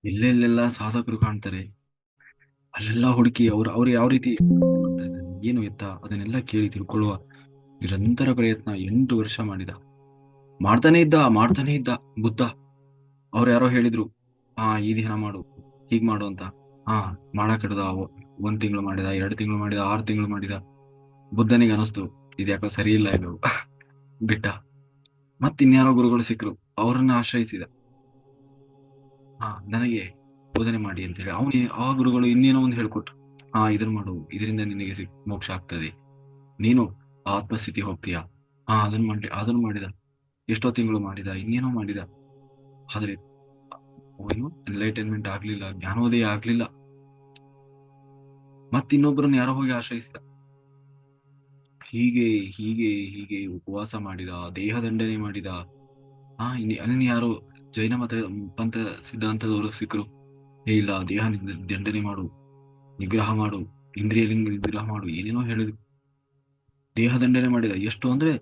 ಎಲ್ಲೆಲ್ಲೆಲ್ಲ ಸಾಧಕರು ಕಾಣ್ತಾರೆ, ಅಲ್ಲೆಲ್ಲ ಹುಡುಕಿ ಅವ್ರು ಯಾವ ರೀತಿ ಮಾಡ್ತಾ ಇದ್ದಾರೆ, ಏನು ಎತ್ತ ಅದನ್ನೆಲ್ಲ ಕೇಳಿ ತಿಳ್ಕೊಳ್ಳುವ ನಿರಂತರ ಪ್ರಯತ್ನ 8 ವರ್ಷ ಮಾಡಿದ. ಮಾಡ್ತಾನೆ ಇದ್ದ ಬುದ್ಧ. ಅವ್ರು ಯಾರೋ ಹೇಳಿದ್ರು, ಈ ದಿನ ಮಾಡು, ಹೀಗ್ ಮಾಡು ಅಂತ. ಹಾ ಮಾಡಕ್ ಹಿಡ್ದ. 1 ತಿಂಗಳು ಮಾಡಿದ, 2 ತಿಂಗಳು ಮಾಡಿದ, 6 ತಿಂಗಳು ಮಾಡಿದ. ಬುದ್ಧನಿಗೆ ಅನಿಸ್ತು, ಇದ್ಯಾಕೋ ಸರಿ ಇಲ್ಲ ಇದು. ಬಿಟ್ಟ. ಮತ್ತಿನ್ಯಾರೋ ಗುರುಗಳು ಸಿಕ್ಕರು, ಅವರನ್ನ ಆಶ್ರಯಿಸಿದ. ನನಗೆ ಬೋಧನೆ ಮಾಡಿ ಅಂತ ಹೇಳಿ ಆ ಗುರುಗಳು ಇನ್ನೇನೋ ಒಂದು ಹೇಳ್ಕೊಟ್ರು. ಇದನ್ನ ಮಾಡು, ಇದರಿಂದ ನಿನಗೆ ಮೋಕ್ಷ ಆಗ್ತದೆ, ನೀನು ಆತ್ಮಸ್ಥಿತಿ ಹೋಗ್ತೀಯಾ. ಅದನ್ನ ಮಾಡಿದ. ಎಷ್ಟೋ ತಿಂಗಳು ಮಾಡಿದ, ಇನ್ನೇನೋ ಮಾಡಿದ. ಆದ್ರೆ ಏನು ಎನ್ಲೈಟನ್ಮೆಂಟ್ ಆಗ್ಲಿಲ್ಲ, ಜ್ಞಾನೋದಯ ಆಗ್ಲಿಲ್ಲ. ಮತ್ತಿನ್ನೊಬ್ಬರನ್ನ ಯಾರೋ ಹೋಗಿ ಆಶ್ರಯಿಸಿದ. ಹೀಗೆ ಹೀಗೆ ಹೀಗೆ ಉಪವಾಸ ಮಾಡಿದ, ದೇಹದಂಡನೆ ಮಾಡಿದ. ಅನ್ನ ಯಾರೋ ಜೈನ ಪಂಥ ಸಿದ್ಧಾಂತದವರು ಸಿಕ್ಕರು. ಇಲ್ಲ, ದೇಹ ದಂಡನೆ ಮಾಡು, ನಿಗ್ರಹ ಮಾಡು, ಇಂದ್ರಿಯ ನಿಗ್ರಹ ಮಾಡು, ಏನೇನೋ ಹೇಳಿದ್ರು. ದೇಹ ದಂಡನೆ ಮಾಡಿದ. ಎಷ್ಟು ಅಂದ್ರೆ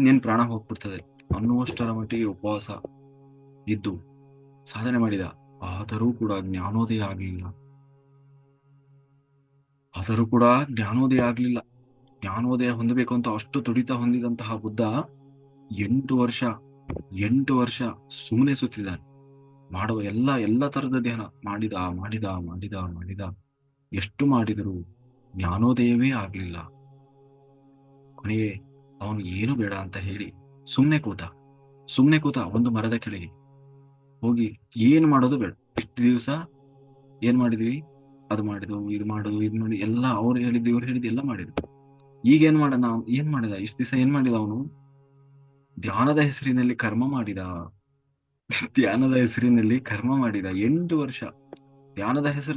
ನಿನ್ ಪ್ರಾಣ ಹೋಗ್ಬಿಡ್ತದೆ ಅನ್ನುವಷ್ಟರ ಮಟ್ಟಿಗೆ ಉಪವಾಸ ಇದ್ದು ಸಾಧನೆ ಮಾಡಿದ. ಆದರೂ ಕೂಡ ಜ್ಞಾನೋದಯ ಆಗ್ಲಿಲ್ಲ. ಜ್ಞಾನೋದಯ ಹೊಂದಬೇಕು ಅಂತ ಅಷ್ಟು ತುಡಿತ ಹೊಂದಿದಂತಹ ಬುದ್ಧ 8 ವರ್ಷ 8 ವರ್ಷ ಸುಮ್ಮನೆ ಸುತ್ತಿದ್ದಾನೆ. ಮಾಡುವ ಎಲ್ಲ ತರದ ಧ್ಯಾನ ಮಾಡಿದ. ಎಷ್ಟು ಮಾಡಿದರೂ ಜ್ಞಾನೋದಯವೇ ಆಗ್ಲಿಲ್ಲ. ಕೊನೆಗೆ ಅವನು ಏನು ಬೇಡ ಅಂತ ಹೇಳಿ ಸುಮ್ಮನೆ ಕೂತ ಒಂದು ಮರದ ಕೆಳಗೆ ಹೋಗಿ. ಏನು ಮಾಡೋದು ಬೇಡ. ಇಷ್ಟು ದಿವಸ ಏನ್ ಮಾಡಿದ್ವಿ, ಅದು ಮಾಡಿದ್ವು, ಇದು ಮಾಡಿ ಎಲ್ಲ ಅವ್ರು ಹೇಳಿದ್ದು ಇವ್ರು ಹೇಳಿದ್ದು ಎಲ್ಲ ಮಾಡಿದ್ರು. ಈಗ ಏನ್ ಮಾಡಿದ ಇಷ್ಟು ದಿವಸ ಏನ್ ಮಾಡಿದ ಅವನು? ಧ್ಯಾನದ ಹೆಸರಿನಲ್ಲಿ ಕರ್ಮ ಮಾಡಿದ. 8 ವರ್ಷ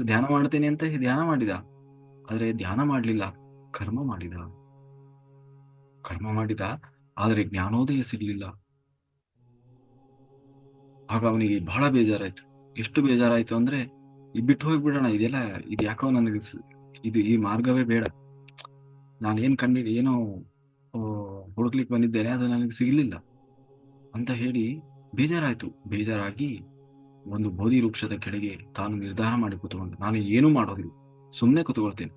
ಧ್ಯಾನ ಮಾಡ್ತೇನೆ ಅಂತ ಧ್ಯಾನ ಮಾಡಿದ. ಆದ್ರೆ ಧ್ಯಾನ ಮಾಡ್ಲಿಲ್ಲ, ಕರ್ಮ ಮಾಡಿದ. ಆದ್ರೆ ಜ್ಞಾನೋದಯ ಸಿಗ್ಲಿಲ್ಲ. ಆಗ ಅವನಿಗೆ ಬಹಳ ಬೇಜಾರಾಯ್ತು. ಎಷ್ಟು ಬೇಜಾರಾಯ್ತು ಅಂದ್ರೆ, ಬಿಟ್ಟು ಹೋಗ್ಬಿಡೋಣ, ಇದು ಯಾಕೋ ನನಗೆ ಈ ಮಾರ್ಗವೇ ಬೇಡ. ನಾನೇನ್ ಏನೋ ಹುಡುಕ್ಲಿಕ್ಕೆ ಬಂದಿದ್ದೇನೆ, ಅದು ನನಗೆ ಸಿಗ್ಲಿಲ್ಲ ಅಂತ ಹೇಳಿ ಬೇಜಾರಾಗಿ ಒಂದು ಬೋಧಿ ವೃಕ್ಷದ ಕೆಳಗೆ ತಾನು ನಿರ್ಧಾರ ಮಾಡಿ ಕೂತ್ಕೊಂಡು, ನಾನು ಏನೂ ಮಾಡೋದಿಲ್ಲ, ಸುಮ್ಮನೆ ಕೂತ್ಕೊಳ್ತೇನೆ.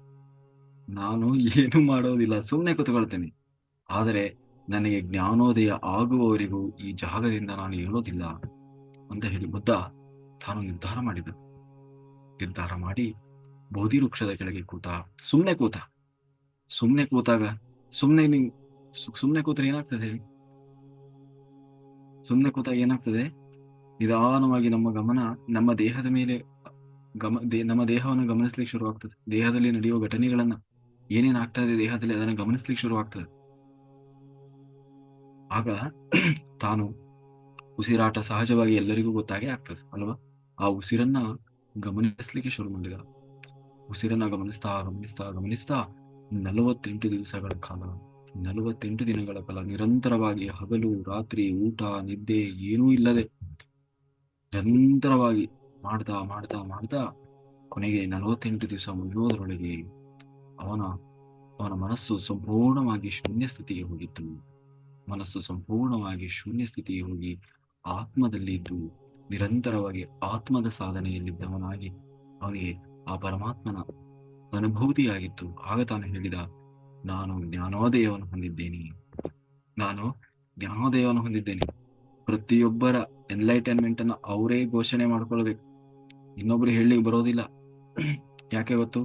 ಸುಮ್ಮನೆ ಕೂತ್ಕೊಳ್ತೇನೆ. ಆದರೆ ನನಗೆ ಜ್ಞಾನೋದಯ ಆಗುವವರೆಗೂ ಈ ಜಾಗದಿಂದ ನಾನು ಹೇಳೋದಿಲ್ಲ ಅಂತ ಹೇಳಿ ಬುದ್ಧ ತಾನು ನಿರ್ಧಾರ ಮಾಡಿ ಬೋಧಿ ವೃಕ್ಷದ ಕೆಳಗೆ ಸುಮ್ಮನೆ ಕೂತಾಗ ಸುಮ್ಮನೆ ಕೂತ್ರೆ ಏನಾಗ್ತದೆ ಹೇಳಿ? ಸುಮ್ಮನೆ ಕೂತಾಗ ಏನಾಗ್ತದೆ? ನಿಧಾನವಾಗಿ ನಮ್ಮ ದೇಹದ ಮೇಲೆ ನಮ್ಮ ದೇಹವನ್ನು ಗಮನಿಸ್ಲಿಕ್ಕೆ ಶುರುವಾಗ್ತದೆ. ದೇಹದಲ್ಲಿ ನಡೆಯುವ ಘಟನೆಗಳನ್ನ, ಏನೇನ್ ಆಗ್ತಾ ಇದೆ ದೇಹದಲ್ಲಿ, ಅದನ್ನ ಗಮನಿಸ್ಲಿಕ್ಕೆ ಶುರುವಾಗ್ತದೆ. ಆಗ ತಾನು ಉಸಿರಾಟ ಸಹಜವಾಗಿ ಎಲ್ಲರಿಗೂ ಗೊತ್ತಾಗೇ ಆಗ್ತದೆ ಅಲ್ವಾ? ಆ ಉಸಿರನ್ನ ಗಮನಿಸ್ಲಿಕ್ಕೆ ಶುರು ಮಾಡಿದ. ಉಸಿರನ್ನ ಗಮನಿಸ್ತಾ 48 ದಿನಗಳ ಕಾಲ ನಿರಂತರವಾಗಿ ಹಗಲು ರಾತ್ರಿ ಊಟ ನಿದ್ದೆ ಏನೂ ಇಲ್ಲದೆ ನಿರಂತರವಾಗಿ ಮಾಡ್ತಾ ಕೊನೆಗೆ 48 ದಿವಸ ಮುಗಿಯೋದರೊಳಗೆ ಅವನ ಮನಸ್ಸು ಸಂಪೂರ್ಣವಾಗಿ ಶೂನ್ಯ ಸ್ಥಿತಿಗೆ ಹೋಗಿ ಆತ್ಮದಲ್ಲಿ ಇದ್ದು ನಿರಂತರವಾಗಿ ಆತ್ಮದ ಸಾಧನೆಯಲ್ಲಿದ್ದವನಾಗಿ ಅವನಿಗೆ ಆ ಪರಮಾತ್ಮನ ಅನುಭೂತಿಯಾಗಿತ್ತು. ಆಗ ತಾನು ಹೇಳಿದ, ನಾನು ಜ್ಞಾನೋದಯವನ್ನು ಹೊಂದಿದ್ದೇನೆ. ಪ್ರತಿಯೊಬ್ಬರ ಎನ್ಲೈಟನ್ಮೆಂಟ್ ಅನ್ನ ಅವರೇ ಘೋಷಣೆ ಮಾಡ್ಕೊಳ್ಬೇಕು, ಇನ್ನೊಬ್ರು ಹೇಳಲಿಕ್ಕೆ ಬರೋದಿಲ್ಲ. ಯಾಕೆ ಗೊತ್ತು?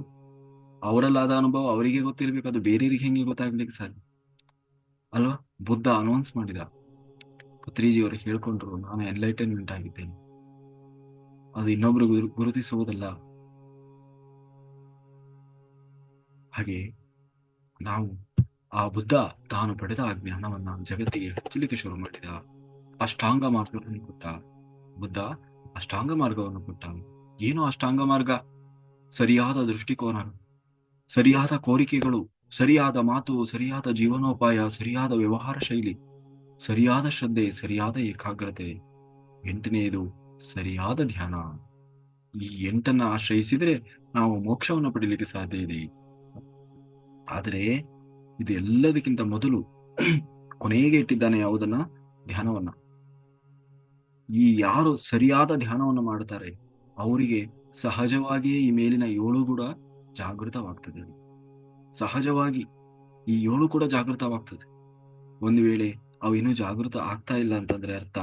ಅವರಲ್ಲಾದ ಅನುಭವ ಅವರಿಗೆ ಗೊತ್ತಿರ್ಬೇಕು, ಅದು ಬೇರೆಯವರಿಗೆ ಹೆಂಗೆ ಗೊತ್ತಾಗ್ಲಿಕ್ಕೆ ಸಾಧ್ಯ ಅಲ್ವಾ? ಬುದ್ಧ ಅನೌನ್ಸ್ ಮಾಡಿದ, ಪತ್ರಿಜಿಯವರು ಹೇಳ್ಕೊಂಡ್ರು, ನಾನು ಎನ್ಲೈಟನ್ಮೆಂಟ್ ಆಗಿದ್ದೇನೆ. ಅದು ಇನ್ನೊಬ್ರು ಗುರುತಿಸುವುದಲ್ಲ. ಹಾಗೆ ನಾವು ಆ ಬುದ್ಧ ತಾನು ಪಡೆದ ಜ್ಞಾನವನ್ನ ಜಗತ್ತಿಗೆ ಹಚ್ಚಲಿಕ್ಕೆ ಶುರು ಮಾಡಿದ. ಅಷ್ಟಾಂಗ ಮಾರ್ಗವನ್ನು ಕೊಟ್ಟ ಬುದ್ಧ. ಅಷ್ಟಾಂಗ ಮಾರ್ಗವನ್ನು ಕೊಟ್ಟ. ಏನು ಅಷ್ಟಾಂಗ ಮಾರ್ಗ? ಸರಿಯಾದ ದೃಷ್ಟಿಕೋನ, ಸರಿಯಾದ ಕೋರಿಕೆಗಳು, ಸರಿಯಾದ ಮಾತು, ಸರಿಯಾದ ಜೀವನೋಪಾಯ, ಸರಿಯಾದ ವ್ಯವಹಾರ ಶೈಲಿ, ಸರಿಯಾದ ಶ್ರದ್ಧೆ, ಸರಿಯಾದ ಏಕಾಗ್ರತೆ. 8ನೇದು ಸರಿಯಾದ ಧ್ಯಾನ. ಈ 8ನ್ನ ಆಶ್ರಯಿಸಿದ್ರೆ ನಾವು ಮೋಕ್ಷವನ್ನು ಪಡೀಲಿಕ್ಕೆ ಸಾಧ್ಯ ಇದೆ. ಆದರೆ ಇದು ಎಲ್ಲದಕ್ಕಿಂತ ಮೊದಲು ಕೊನೆಗೆ ಇಟ್ಟಿದ್ದಾನೆ ಯಾವುದನ್ನ? ಧ್ಯಾನವನ್ನ. ಯಾರು ಸರಿಯಾದ ಧ್ಯಾನವನ್ನು ಮಾಡುತ್ತಾರೆ ಅವರಿಗೆ ಸಹಜವಾಗಿಯೇ ಈ ಮೇಲಿನ 7 ಕೂಡ ಜಾಗೃತವಾಗ್ತದೆ. ಸಹಜವಾಗಿ ಈ 7 ಕೂಡ ಜಾಗೃತವಾಗ್ತದೆ. ಒಂದು ವೇಳೆ ಅವು ಇನ್ನೂ ಜಾಗೃತ ಆಗ್ತಾ ಇಲ್ಲ ಅಂತಂದ್ರೆ ಅರ್ಥ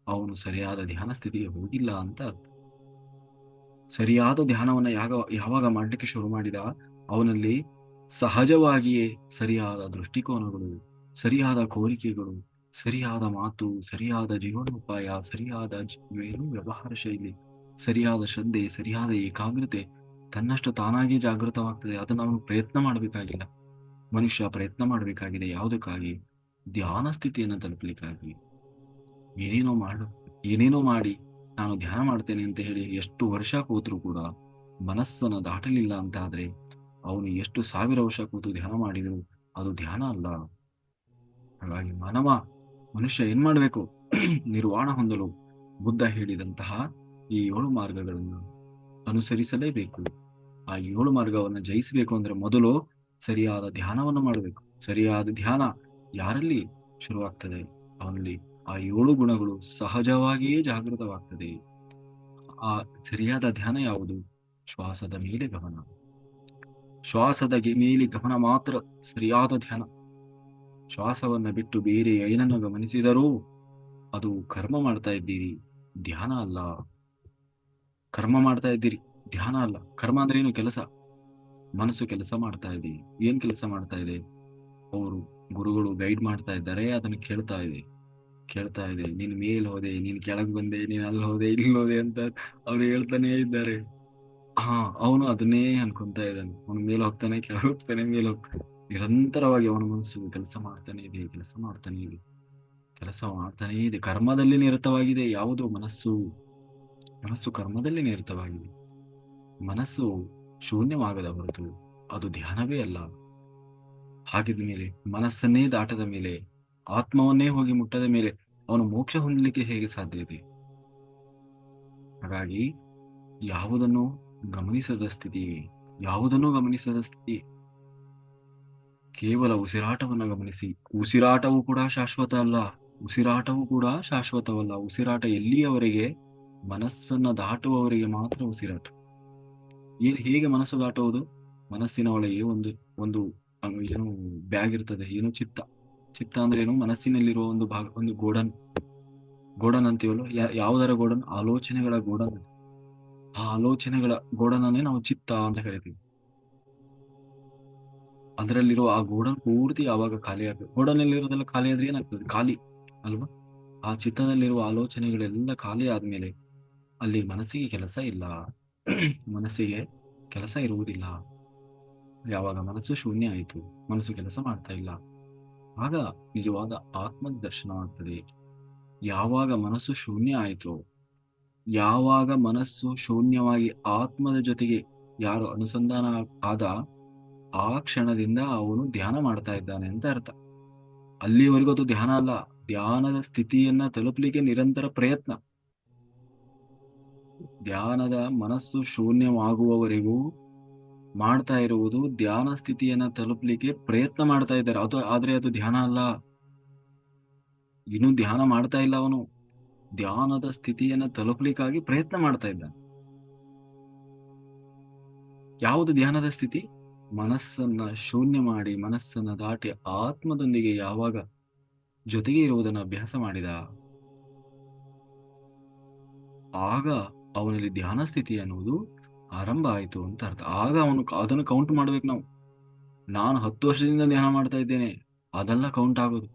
ಅವನು ಸರಿಯಾದ ಧ್ಯಾನ ಸ್ಥಿತಿಗೆ ಹೋಗಿಲ್ಲ ಅಂತ ಅರ್ಥ. ಸರಿಯಾದ ಧ್ಯಾನವನ್ನ ಯಾವಾಗ ಮಾಡ್ಲಿಕ್ಕೆ ಶುರು ಮಾಡಿದ, ಅವನಲ್ಲಿ ಸಹಜವಾಗಿಯೇ ಸರಿಯಾದ ದೃಷ್ಟಿಕೋನಗಳು, ಸರಿಯಾದ ಕೋರಿಕೆಗಳು, ಸರಿಯಾದ ಮಾತು, ಸರಿಯಾದ ಜೀವನೋಪಾಯ, ಸರಿಯಾದ ವ್ಯವಹಾರ ಶೈಲಿ, ಸರಿಯಾದ ಶ್ರದ್ಧೆ, ಸರಿಯಾದ ಏಕಾಗ್ರತೆ ತನ್ನಷ್ಟು ತಾನಾಗಿ ಜಾಗೃತವಾಗ್ತದೆ. ಅದನ್ನು ಅವನು ಪ್ರಯತ್ನ ಮಾಡಬೇಕಾಗಿಲ್ಲ. ಮನುಷ್ಯ ಪ್ರಯತ್ನ ಮಾಡಬೇಕಾಗಿದೆ ಯಾವುದಕ್ಕಾಗಿ? ಧ್ಯಾನ ಸ್ಥಿತಿಯನ್ನು ತಲುಪಲಿಕ್ಕಾಗಿ. ಏನೇನೋ ಮಾಡಿ ನಾನು ಧ್ಯಾನ ಮಾಡ್ತೇನೆ ಅಂತ ಹೇಳಿ ಎಷ್ಟು ವರ್ಷ ಕೂತ್ರು ಕೂಡ ಮನಸ್ಸನ್ನು ದಾಟಲಿಲ್ಲ ಅಂತ ಆದ್ರೆ ಅವನು ಎಷ್ಟು 1000 ವರ್ಷ ಕೂತು ಧ್ಯಾನ ಮಾಡಿದ್ರು ಅದು ಧ್ಯಾನ ಅಲ್ಲ. ಹಾಗಾಗಿ ಮನುಷ್ಯ ಏನ್ ಮಾಡ್ಬೇಕು? ನಿರ್ವಾಣ ಹೊಂದಲು ಬುದ್ಧ ಹೇಳಿದಂತಹ ಈ 7 ಮಾರ್ಗಗಳನ್ನು ಅನುಸರಿಸಲೇಬೇಕು. ಆ 7 ಮಾರ್ಗವನ್ನು ಜಯಿಸಬೇಕು ಅಂದ್ರೆ ಮೊದಲು ಸರಿಯಾದ ಧ್ಯಾನವನ್ನು ಮಾಡಬೇಕು. ಸರಿಯಾದ ಧ್ಯಾನ ಯಾರಲ್ಲಿ ಶುರುವಾಗ್ತದೆ, ಅವನಲ್ಲಿ ಆ 7 ಗುಣಗಳು ಸಹಜವಾಗಿಯೇ ಜಾಗೃತವಾಗ್ತದೆ. ಆ ಸರಿಯಾದ ಧ್ಯಾನ ಯಾವುದು? ಶ್ವಾಸದ ಮೇಲೆ ಗಮನ. ಶ್ವಾಸದ ಮೇಲೆ ಗಮನ ಮಾತ್ರ ಸರಿಯಾದ ಧ್ಯಾನ. ಶ್ವಾಸವನ್ನ ಬಿಟ್ಟು ಬೇರೆ ಏನನ್ನು ಗಮನಿಸಿದರೂ ಅದು ಕರ್ಮ ಮಾಡ್ತಾ ಇದ್ದೀರಿ, ಧ್ಯಾನ ಅಲ್ಲ. ಕರ್ಮ ಮಾಡ್ತಾ ಇದ್ದೀರಿ, ಧ್ಯಾನ ಅಲ್ಲ. ಕರ್ಮ ಅಂದ್ರೆ ಏನು? ಕೆಲಸ. ಮನಸ್ಸು ಕೆಲಸ ಮಾಡ್ತಾ ಇದೆ. ಏನ್ ಕೆಲಸ ಮಾಡ್ತಾ ಇದೆ? ಅವರು ಗುರುಗಳು ಗೈಡ್ ಮಾಡ್ತಾ ಇದ್ದಾರೆ, ಅದನ್ನು ಕೇಳ್ತಾ ಇದೆ. ನೀನ್ ಮೇಲ್ ಹೋದೆ, ನೀನ್ ಕೆಳಗ್ ಬಂದೆ, ನೀನ್ ಅಲ್ಲಿ ಹೋದೆ, ಇಲ್ಲಿ ಹೋದೆ ಅಂತ ಅವ್ರು ಹೇಳ್ತಾನೆ ಇದ್ದಾರೆ. ಅವನು ಅದನ್ನೇ ಅನ್ಕೊಂತ ಇದ್ದಾನೆ. ಅವನು ಮೇಲೆ ಹೋಗ್ತಾನೆ, ಕೆಳಗೆ ಹೋಗ್ತಾನೆ, ಮೇಲೆ ಹೋಗ್ತಾನೆ. ನಿರಂತರವಾಗಿ ಅವನ ಮನಸ್ಸು ಕೆಲಸ ಮಾಡ್ತಾನೆ ಇದೆ. ಕರ್ಮದಲ್ಲಿ ನಿರತವಾಗಿದೆ. ಯಾವುದು? ಮನಸ್ಸು ಕರ್ಮದಲ್ಲಿ ನಿರತವಾಗಿದೆ. ಮನಸ್ಸು ಶೂನ್ಯವಾಗದ ಹೊರತು ಅದು ಧ್ಯಾನವೇ ಅಲ್ಲ. ಹಾಗಿದ ಮೇಲೆ ಮನಸ್ಸನ್ನೇ ದಾಟದ ಮೇಲೆ, ಆತ್ಮವನ್ನೇ ಹೋಗಿ ಮುಟ್ಟದ ಮೇಲೆ ಅವನು ಮೋಕ್ಷ ಹೊಂದಲಿಕ್ಕೆ ಹೇಗೆ ಸಾಧ್ಯ ಇದೆ? ಹಾಗಾಗಿ ಯಾವುದನ್ನು ಗಮನಿಸದ ಸ್ಥಿತಿ, ಕೇವಲ ಉಸಿರಾಟವನ್ನು ಗಮನಿಸಿ. ಉಸಿರಾಟವೂ ಕೂಡ ಶಾಶ್ವತವಲ್ಲ. ಉಸಿರಾಟ ಎಲ್ಲಿಯವರೆಗೆ? ಮನಸ್ಸನ್ನ ದಾಟುವವರೆಗೆ ಮಾತ್ರ ಉಸಿರಾಟ. ಹೇಗೆ ಮನಸ್ಸು ದಾಟುವುದು? ಮನಸ್ಸಿನ ಒಳಗೆ ಒಂದು ಏನು ಬ್ಯಾಗ್ ಇರ್ತದೆ, ಏನು ಚಿತ್ತ ಅಂದ್ರೆ ಏನು? ಮನಸ್ಸಿನಲ್ಲಿರುವ ಒಂದು ಭಾಗ, ಒಂದು ಗೋಡನ್ ಅಂತೀವಲ್ಲ. ಯಾವುದರ ಗೋಡನ್? ಆಲೋಚನೆಗಳ ಗೋಡನ್. ಆ ಆಲೋಚನೆಗಳ ಗೋಡನನ್ನೇ ನಾವು ಚಿತ್ತ ಅಂತ ಕರಿತೀವಿ. ಅದರಲ್ಲಿರುವ ಆ ಗೋಡನ್ ಪೂರ್ತಿ ಯಾವಾಗ ಖಾಲಿ ಆಗ್ತದೆ? ಗೋಡನಲ್ಲಿರೋದೆಲ್ಲ ಖಾಲಿ ಆದ್ರೆ ಏನಾಗ್ತದೆ? ಖಾಲಿ ಅಲ್ವಾ? ಆ ಚಿತ್ತದಲ್ಲಿರುವ ಆಲೋಚನೆಗಳೆಲ್ಲ ಖಾಲಿ ಆದ್ಮೇಲೆ ಅಲ್ಲಿ ಮನಸ್ಸಿಗೆ ಕೆಲಸ ಇಲ್ಲ. ಮನಸ್ಸಿಗೆ ಕೆಲಸ ಇರುವುದಿಲ್ಲ. ಯಾವಾಗ ಮನಸ್ಸು ಶೂನ್ಯ ಆಯಿತು, ಮನಸ್ಸು ಕೆಲಸ ಮಾಡ್ತಾ ಇಲ್ಲ, ಆಗ ನಿಜವಾದ ಆತ್ಮದ ದರ್ಶನವಾಗ್ತದೆ. ಯಾವಾಗ ಮನಸ್ಸು ಶೂನ್ಯ ಆಯಿತು, ಯಾವಾಗ ಮನಸ್ಸು ಶೂನ್ಯವಾಗಿ ಆತ್ಮದ ಜೊತೆಗೆ ಯಾರು ಅನುಸಂಧಾನ ಆದ, ಆ ಕ್ಷಣದಿಂದ ಅವನು ಧ್ಯಾನ ಮಾಡ್ತಾ ಇದ್ದಾನೆ ಅಂತ ಅರ್ಥ. ಅಲ್ಲಿವರೆಗೂ ಅದು ಧ್ಯಾನ ಅಲ್ಲ. ಧ್ಯಾನದ ಸ್ಥಿತಿಯನ್ನ ತಲುಪಲಿಕ್ಕೆ ನಿರಂತರ ಪ್ರಯತ್ನ. ಧ್ಯಾನದ ಮನಸ್ಸು ಶೂನ್ಯವಾಗುವವರೆಗೂ ಮಾಡ್ತಾ ಇರುವುದು ಧ್ಯಾನ ಸ್ಥಿತಿಯನ್ನ ತಲುಪಲಿಕ್ಕೆ ಪ್ರಯತ್ನ ಮಾಡ್ತಾ ಇದ್ದಾರೆ. ಆದ್ರೆ ಅದು ಧ್ಯಾನ ಅಲ್ಲ. ಇನ್ನು ಧ್ಯಾನ ಮಾಡ್ತಾ ಇಲ್ಲ ಅವನು. ಧ್ಯಾನದ ಸ್ಥಿತಿಯನ್ನ ತಲುಪಲಿಕ್ಕಾಗಿ ಪ್ರಯತ್ನ ಮಾಡ್ತಾ ಇದ್ದಾನೆ. ಯಾವುದು ಧ್ಯಾನದ ಸ್ಥಿತಿ? ಮನಸ್ಸನ್ನ ಶೂನ್ಯ ಮಾಡಿ, ಮನಸ್ಸನ್ನ ದಾಟಿ ಆತ್ಮದೊಂದಿಗೆ ಯಾವಾಗ ಜೊತೆಗೆ ಇರುವುದನ್ನು ಅಭ್ಯಾಸ ಮಾಡಿದ, ಆಗ ಅವನಲ್ಲಿ ಧ್ಯಾನ ಸ್ಥಿತಿ ಅನ್ನುವುದು ಆರಂಭ ಆಯಿತು ಅಂತ ಅರ್ಥ. ಆಗ ಅದನ್ನು ಕೌಂಟ್ ಮಾಡ್ಬೇಕು ನಾವು. ನಾನು 10 ವರ್ಷದಿಂದ ಧ್ಯಾನ ಮಾಡ್ತಾ ಇದ್ದೇನೆ, ಅದೆಲ್ಲ ಕೌಂಟ್ ಆಗೋದು.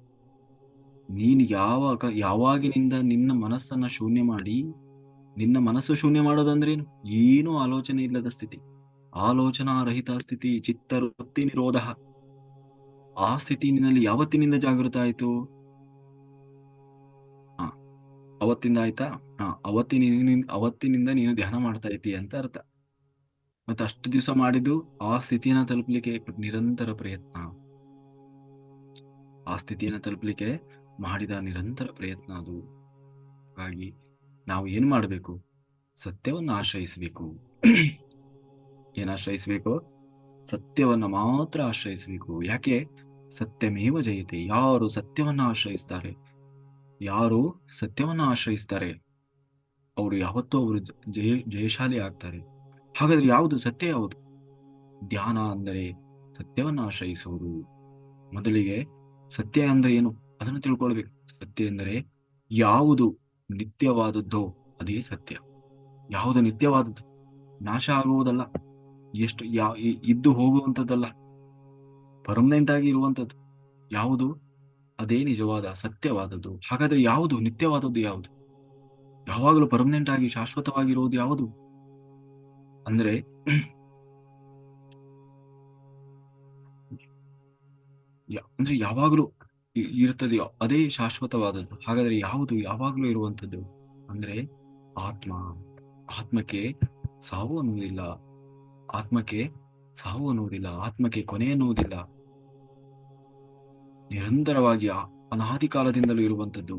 ನೀನು ಯಾವಾಗಿನಿಂದ ನಿನ್ನ ಮನಸ್ಸನ್ನ ಶೂನ್ಯ ಮಾಡಿ, ನಿನ್ನ ಮನಸ್ಸು ಶೂನ್ಯ ಮಾಡೋದಂದ್ರೇನು? ಏನೂ ಆಲೋಚನೆ ಇಲ್ಲದ ಸ್ಥಿತಿ, ಆಲೋಚನಾ ರಹಿತ ಸ್ಥಿತಿ, ಚಿತ್ತವೃತ್ತಿ ನಿರೋಧ. ಆ ಸ್ಥಿತಿ ನಿನ್ನಲ್ಲಿ ಯಾವತ್ತಿನಿಂದ ಜಾಗೃತ ಆಯಿತು? ಅವತ್ತಿಂದ ಆಯ್ತಾ? ಅವತ್ತಿನಿಂದ ನೀನು ಧ್ಯಾನ ಮಾಡ್ತಾ ಇದ್ದೀಯ ಅಂತ ಅರ್ಥ. ಮತ್ತೆ ಅಷ್ಟು ದಿವಸ ಮಾಡಿದ್ದು ಆ ಸ್ಥಿತಿಯನ್ನ ತಲುಪಲಿಕ್ಕೆ ನಿರಂತರ ಪ್ರಯತ್ನ. ಆ ಸ್ಥಿತಿಯನ್ನ ತಲುಪಲಿಕ್ಕೆ ಮಾಡಿದ ನಿರಂತರ ಪ್ರಯತ್ನ ಅದು. ಹಾಗಾಗಿ ನಾವು ಏನ್ ಮಾಡಬೇಕು? ಸತ್ಯವನ್ನ ಆಶ್ರಯಿಸಬೇಕು. ಏನ್ ಆಶ್ರಯಿಸಬೇಕು? ಸತ್ಯವನ್ನ ಮಾತ್ರ ಆಶ್ರಯಿಸಬೇಕು. ಯಾಕೆ? ಸತ್ಯಮೇವ ಜಯತೆ. ಯಾರು ಸತ್ಯವನ್ನ ಆಶ್ರಯಿಸ್ತಾರೆ ಅವರು ಯಾವತ್ತೂ ಅವರು ಜಯಶಾಲಿ ಆಗ್ತಾರೆ. ಹಾಗಾದ್ರೆ ಯಾವುದು ಸತ್ಯ, ಯಾವುದು? ಧ್ಯಾನ ಅಂದರೆ ಸತ್ಯವನ್ನ ಆಶ್ರಯಿಸುವುದು. ಮೊದಲಿಗೆ ಸತ್ಯ ಅಂದ್ರೆ ಏನು ಅದನ್ನು ತಿಳ್ಕೊಳ್ಬೇಕು. ಸತ್ಯ ಎಂದರೆ ಯಾವುದು ನಿತ್ಯವಾದದ್ದೋ ಅದೇ ಸತ್ಯ. ಯಾವುದು ನಿತ್ಯವಾದದ್ದು, ನಾಶ ಆಗುವುದಲ್ಲ, ಎಷ್ಟು ಇದ್ದು ಹೋಗುವಂಥದ್ದಲ್ಲ, ಪರ್ಮನೆಂಟ್ ಆಗಿ ಇರುವಂಥದ್ದು ಯಾವುದು, ಅದೇ ನಿಜವಾದ ಸತ್ಯವಾದದ್ದು. ಹಾಗಾದ್ರೆ ಯಾವುದು ನಿತ್ಯವಾದದ್ದು, ಯಾವುದು ಯಾವಾಗಲೂ ಪರ್ಮನೆಂಟ್ ಆಗಿ ಶಾಶ್ವತವಾಗಿರುವುದು ಯಾವುದು ಅಂದ್ರೆ ಅಂದ್ರೆ ಯಾವಾಗಲೂ ಇರ್ತದೆಯೋ ಅದೇ ಶಾಶ್ವತವಾದದ್ದು. ಹಾಗಾದ್ರೆ ಯಾವುದು ಯಾವಾಗಲೂ ಇರುವಂಥದ್ದು ಅಂದ್ರೆ ಆತ್ಮ. ಆತ್ಮಕ್ಕೆ ಸಾವು ಅನ್ನುವುದಿಲ್ಲ, ಆತ್ಮಕ್ಕೆ ಸಾವು ಅನ್ನುವುದಿಲ್ಲ, ಆತ್ಮಕ್ಕೆ ಕೊನೆ ಎನ್ನುವುದಿಲ್ಲ. ನಿರಂತರವಾಗಿ ಅನಾದಿ ಕಾಲದಿಂದಲೂ ಇರುವಂಥದ್ದು,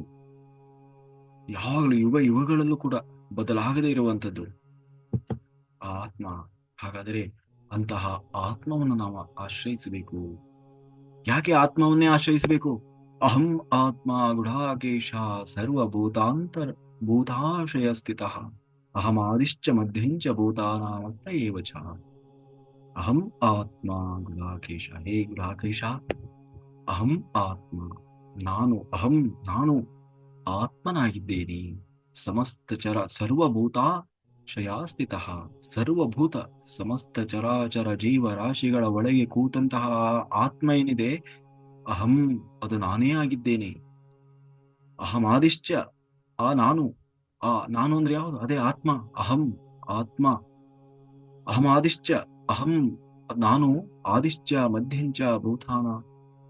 ಯಾವಾಗಲೂ ಯುಗ ಯುಗಗಳಲ್ಲೂ ಕೂಡ ಬದಲಾಗದೇ ಇರುವಂಥದ್ದು ಆ ಆತ್ಮ. ಹಾಗಾದರೆ ಅಂತಹ ಆತ್ಮವನ್ನು ನಾವು ಆಶ್ರಯಿಸಬೇಕು. ಯಾಕೆ ಆತ್ಮವನ್ನೇ ಆಶ್ರಯಿಸಬೇಕು? ಅಹಂ ಆತ್ಮ ಗುಢಾಕೇಶ ಸರ್ವಭೂತಾಂತರ ಭೂತಾಶಯ ಸ್ಥಿತ ಅಹಮಾದಿಶ್ಚ ಮಧ್ಯಂಚ ಭೂತಾನಾಮಸ್ತ ಏವ ಚ. ಅಹಂ ಆತ್ಮ ಗುಢಾಕೇಶ. ಹೇ ಗುಢಾಕೇಶ, ಅಹಂ ಆತ್ಮ, ನಾನು ಆತ್ಮನಾಗಿದ್ದೇನೆ. ಸಮಸ್ತ ಸರ್ವಭೂತಾಶಯ ಸ್ಥಿತ. ಸರ್ವಭೂತ ಸಮಸ್ತ ಚರಾಚರ ಜೀವರಾಶಿಗಳ ಒಳಗೆ ಕೂತಂತಹ ಆತ್ಮ ಏನಿದೆ, ಅಹಂ ಅದು ನಾನೇ ಆಗಿದ್ದೇನೆ. ಅಹಮಾದಿಶ್ಚ ನಾನು ಅಂದ್ರೆ ಯಾವುದು? ಅದೇ ಆತ್ಮ. ಅಹಂ ಆತ್ಮ. ಅಹಮಾದಿಶ್ಚ ಅಹಂ ನಾನು, ಆದಿಶ್ಚ ಮಧ್ಯಂಚ ಭೂತಾನ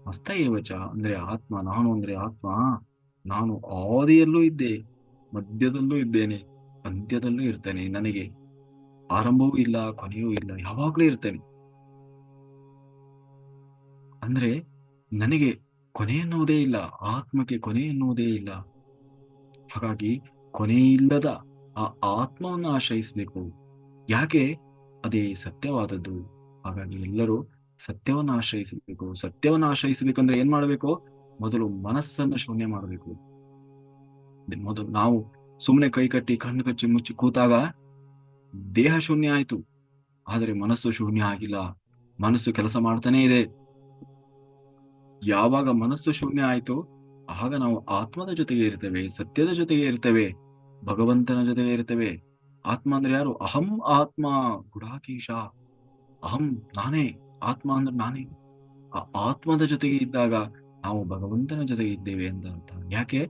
ಮಸ್ತ ಏವಚ ಅಂದ್ರೆ ಆತ್ಮ. ನಾನು ಅಂದ್ರೆ ಆತ್ಮ. ನಾನು ಆದಿಯಲ್ಲೂ ಇದ್ದೆ, ಮಧ್ಯದಲ್ಲೂ ಇದ್ದೇನೆ, ಅಂತ್ಯದಲ್ಲೂ ಇರ್ತೇನೆ. ನನಗೆ ಆರಂಭವೂ ಇಲ್ಲ, ಕೊನೆಯೂ ಇಲ್ಲ, ಯಾವಾಗ್ಲೂ ಇರ್ತೇನೆ. ಅಂದ್ರೆ ನನಗೆ ಕೊನೆ ಎನ್ನುವುದೇ ಇಲ್ಲ, ಆತ್ಮಕ್ಕೆ ಕೊನೆ ಎನ್ನುವುದೇ ಇಲ್ಲ. ಹಾಗಾಗಿ ಕೊನೆಯಿಲ್ಲದ ಆ ಆತ್ಮವನ್ನು ಆಶ್ರಯಿಸಬೇಕು. ಯಾಕೆ? ಅದೇ ಸತ್ಯವಾದದ್ದು. ಹಾಗಾಗಿ ಎಲ್ಲರೂ ಸತ್ಯವನ್ನು ಆಶ್ರಯಿಸಬೇಕು. ಸತ್ಯವನ್ನು ಆಶ್ರಯಿಸಬೇಕಂದ್ರೆ ಏನ್ ಮಾಡಬೇಕು? ಮೊದಲು ಮನಸ್ಸನ್ನು ಶೂನ್ಯ ಮಾಡಬೇಕು. ಮೊದಲು ನಾವು ಸುಮ್ಮನೆ ಕೈ ಕಟ್ಟಿ ಕಣ್ಣು ಕಚ್ಚಿ ಮುಚ್ಚಿ ಕೂತಾಗ ದೇಹ ಶೂನ್ಯ ಆಯ್ತು, ಆದರೆ ಮನಸ್ಸು ಶೂನ್ಯ ಆಗಿಲ್ಲ. ಮನಸ್ಸು ಕೆಲಸ ಮಾಡ್ತಾನೆ ಇದೆ. ಯಾವಾಗ ಮನಸ್ಸು ಶೂನ್ಯ ಆಯ್ತು, ಆಗ ನಾವು ಆತ್ಮದ ಜೊತೆಗೆ ಇರ್ತೇವೆ, ಸತ್ಯದ ಜೊತೆಗೆ ಇರ್ತೇವೆ, ಭಗವಂತನ ಜೊತೆಗೆ ಇರ್ತೇವೆ. ಆತ್ಮ ಅಂದ್ರೆ ಯಾರು? ಅಹಂ ಆತ್ಮ ಗುಢಾಕೇಶ. ಅಹಂ ನಾನೇ, ಆತ್ಮ ಅಂದ್ರೆ ನಾನೇ. ಆ ಆತ್ಮದ ಜೊತೆಗೆ ಇದ್ದಾಗ ನಾವು ಭಗವಂತನ ಜೊತೆಗೆ ಇದ್ದೇವೆ ಅಂತ ಅರ್ಥ. ಯಾಕೆ?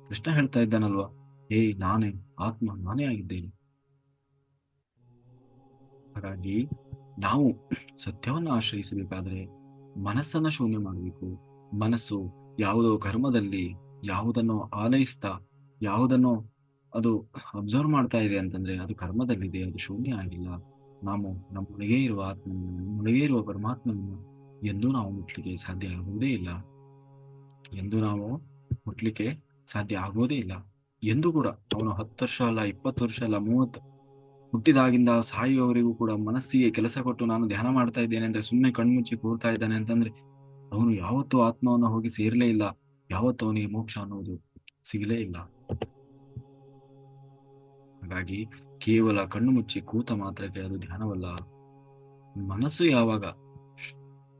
ಕೃಷ್ಣ ಹೇಳ್ತಾ ಇದ್ದಾನಲ್ವಾ, ನಾನೇ ಆತ್ಮ, ನಾನೇ ಆಗಿದ್ದೇನೆ. ಹಾಗಾಗಿ ನಾವು ಸತ್ಯವನ್ನು ಆಶ್ರಯಿಸಬೇಕಾದ್ರೆ ಮನಸ್ಸನ್ನ ಶೂನ್ಯ ಮಾಡಬೇಕು. ಮನಸ್ಸು ಯಾವುದೋ ಕರ್ಮದಲ್ಲಿ ಯಾವುದನ್ನು ಆಲೈಸ್ತಾ, ಯಾವುದನ್ನು ಅದು ಅಬ್ಸರ್ವ್ ಮಾಡ್ತಾ ಇದೆ ಅಂತಂದ್ರೆ ಅದು ಕರ್ಮದಲ್ಲಿದೆ, ಅದು ಶೂನ್ಯ ಆಗಿಲ್ಲ. ನಾವು ನಮ್ಮೊಳಗೆ ಇರುವ ಆತ್ಮವನ್ನು, ನಮ್ಮೊಳಗೆ ಇರುವ ಪರಮಾತ್ಮನನ್ನು ಎಂದೂ ನಾವು ಮುಟ್ಲಿಕ್ಕೆ ಸಾಧ್ಯ ಆಗುವುದೇ ಇಲ್ಲ. ಎಂದು ನಾವು ಮುಟ್ಲಿಕ್ಕೆ ಸಾಧ್ಯ ಆಗೋದೇ ಇಲ್ಲ. ಎಂದು ಕೂಡ ಅವನು 10 ವರ್ಷ ಅಲ್ಲ, 20 ವರ್ಷ ಅಲ್ಲ, 30 ಹುಟ್ಟಿದಾಗಿಂದ ಸಾಯುವವರೆಗೂ ಕೂಡ ಮನಸ್ಸಿಗೆ ಕೆಲಸ ಕೊಟ್ಟು ನಾನು ಧ್ಯಾನ ಮಾಡ್ತಾ ಇದ್ದೇನೆ ಅಂದ್ರೆ ಸುಮ್ಮನೆ ಕಣ್ಮುಚ್ಚಿ ಕೂರ್ತಾ ಇದ್ದಾನೆ ಅಂತಂದ್ರೆ ಅವನು ಯಾವತ್ತೂ ಆತ್ಮವನ್ನ ಹೋಗಿ ಸೇರ್ಲೇ ಇಲ್ಲ. ಯಾವತ್ತೂ ಅವನಿಗೆ ಮೋಕ್ಷ ಅನ್ನೋದು ಸಿಗಲೇ ಇಲ್ಲ. ಹಾಗಾಗಿ ಕೇವಲ ಕಣ್ಣು ಮುಚ್ಚಿ ಕೂತ ಮಾತ್ರಕ್ಕೆ ಅದು ಧ್ಯಾನವಲ್ಲ. ಮನಸ್ಸು ಯಾವಾಗ